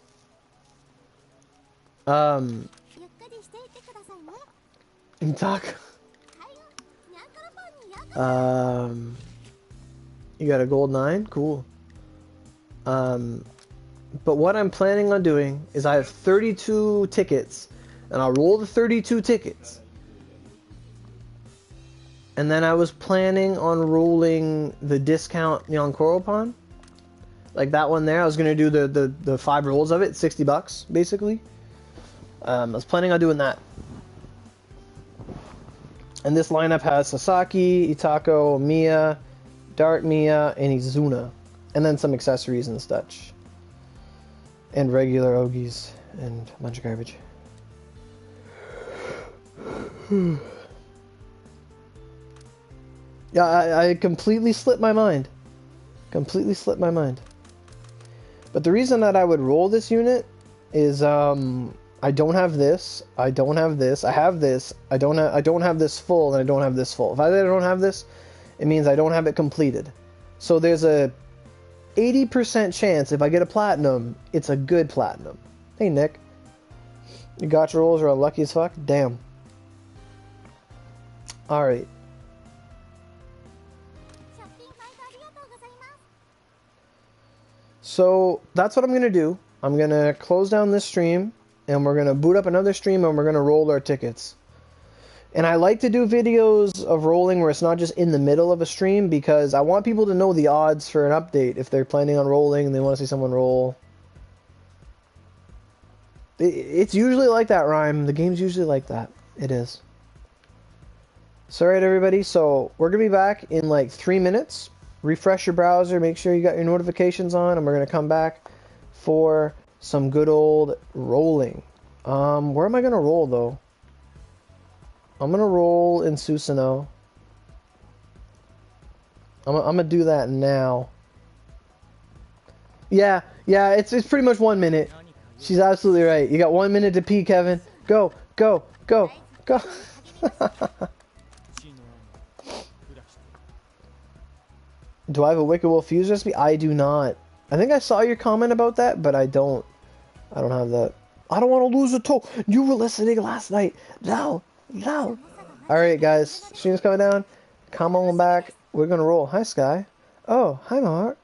Itaco. You got a gold 9? Cool. But what I'm planning on doing is I have 32 tickets. And I'll roll the 32 tickets. And then I was planning on rolling the discount Neon Coropon. Like that one there. I was going to do the 5 rolls of it. $60 basically. I was planning on doing that. And this lineup has Sasaki, Itaco, Mia, Dark Mia, and Izuna. And then some accessories and such. And regular Ogis. And a bunch of garbage. Yeah, I completely slipped my mind. Completely slipped my mind. But the reason that I would roll this unit is I don't have this. I don't have this. I have this. I don't have this full, and I don't have this full. If I don't have this, it means I don't have it completed. So there's a 80% chance if I get a platinum, it's a good platinum. Hey Nick, your gacha rolls are unlucky as fuck. Damn. All right. So that's what I'm going to do. I'm going to close down this stream and we're going to boot up another stream and we're going to roll our tickets. And I like to do videos of rolling where it's not just in the middle of a stream because I want people to know the odds for an update if they're planning on rolling and they want to see someone roll. It's usually like that, Rhyme. The game's usually like that. It is. So alright everybody, so we're going to be back in like 3 minutes. Refresh your browser, make sure you got your notifications on, and we're going to come back for some good old rolling. Where am I going to roll, though? I'm going to roll in Susanoo. I'm going to do that now. Yeah, it's pretty much 1 minute. She's absolutely right. You got 1 minute to pee, Kevin. Go, go, go, go. Do I have a Wicked Wolf fuse recipe? I do not. I think I saw your comment about that, but I don't have that. I don't want to lose a toe. You were listening last night. No. Alright, guys. Stream's coming down. Come on back. We're going to roll. Hi, Sky. Oh, hi, Mark.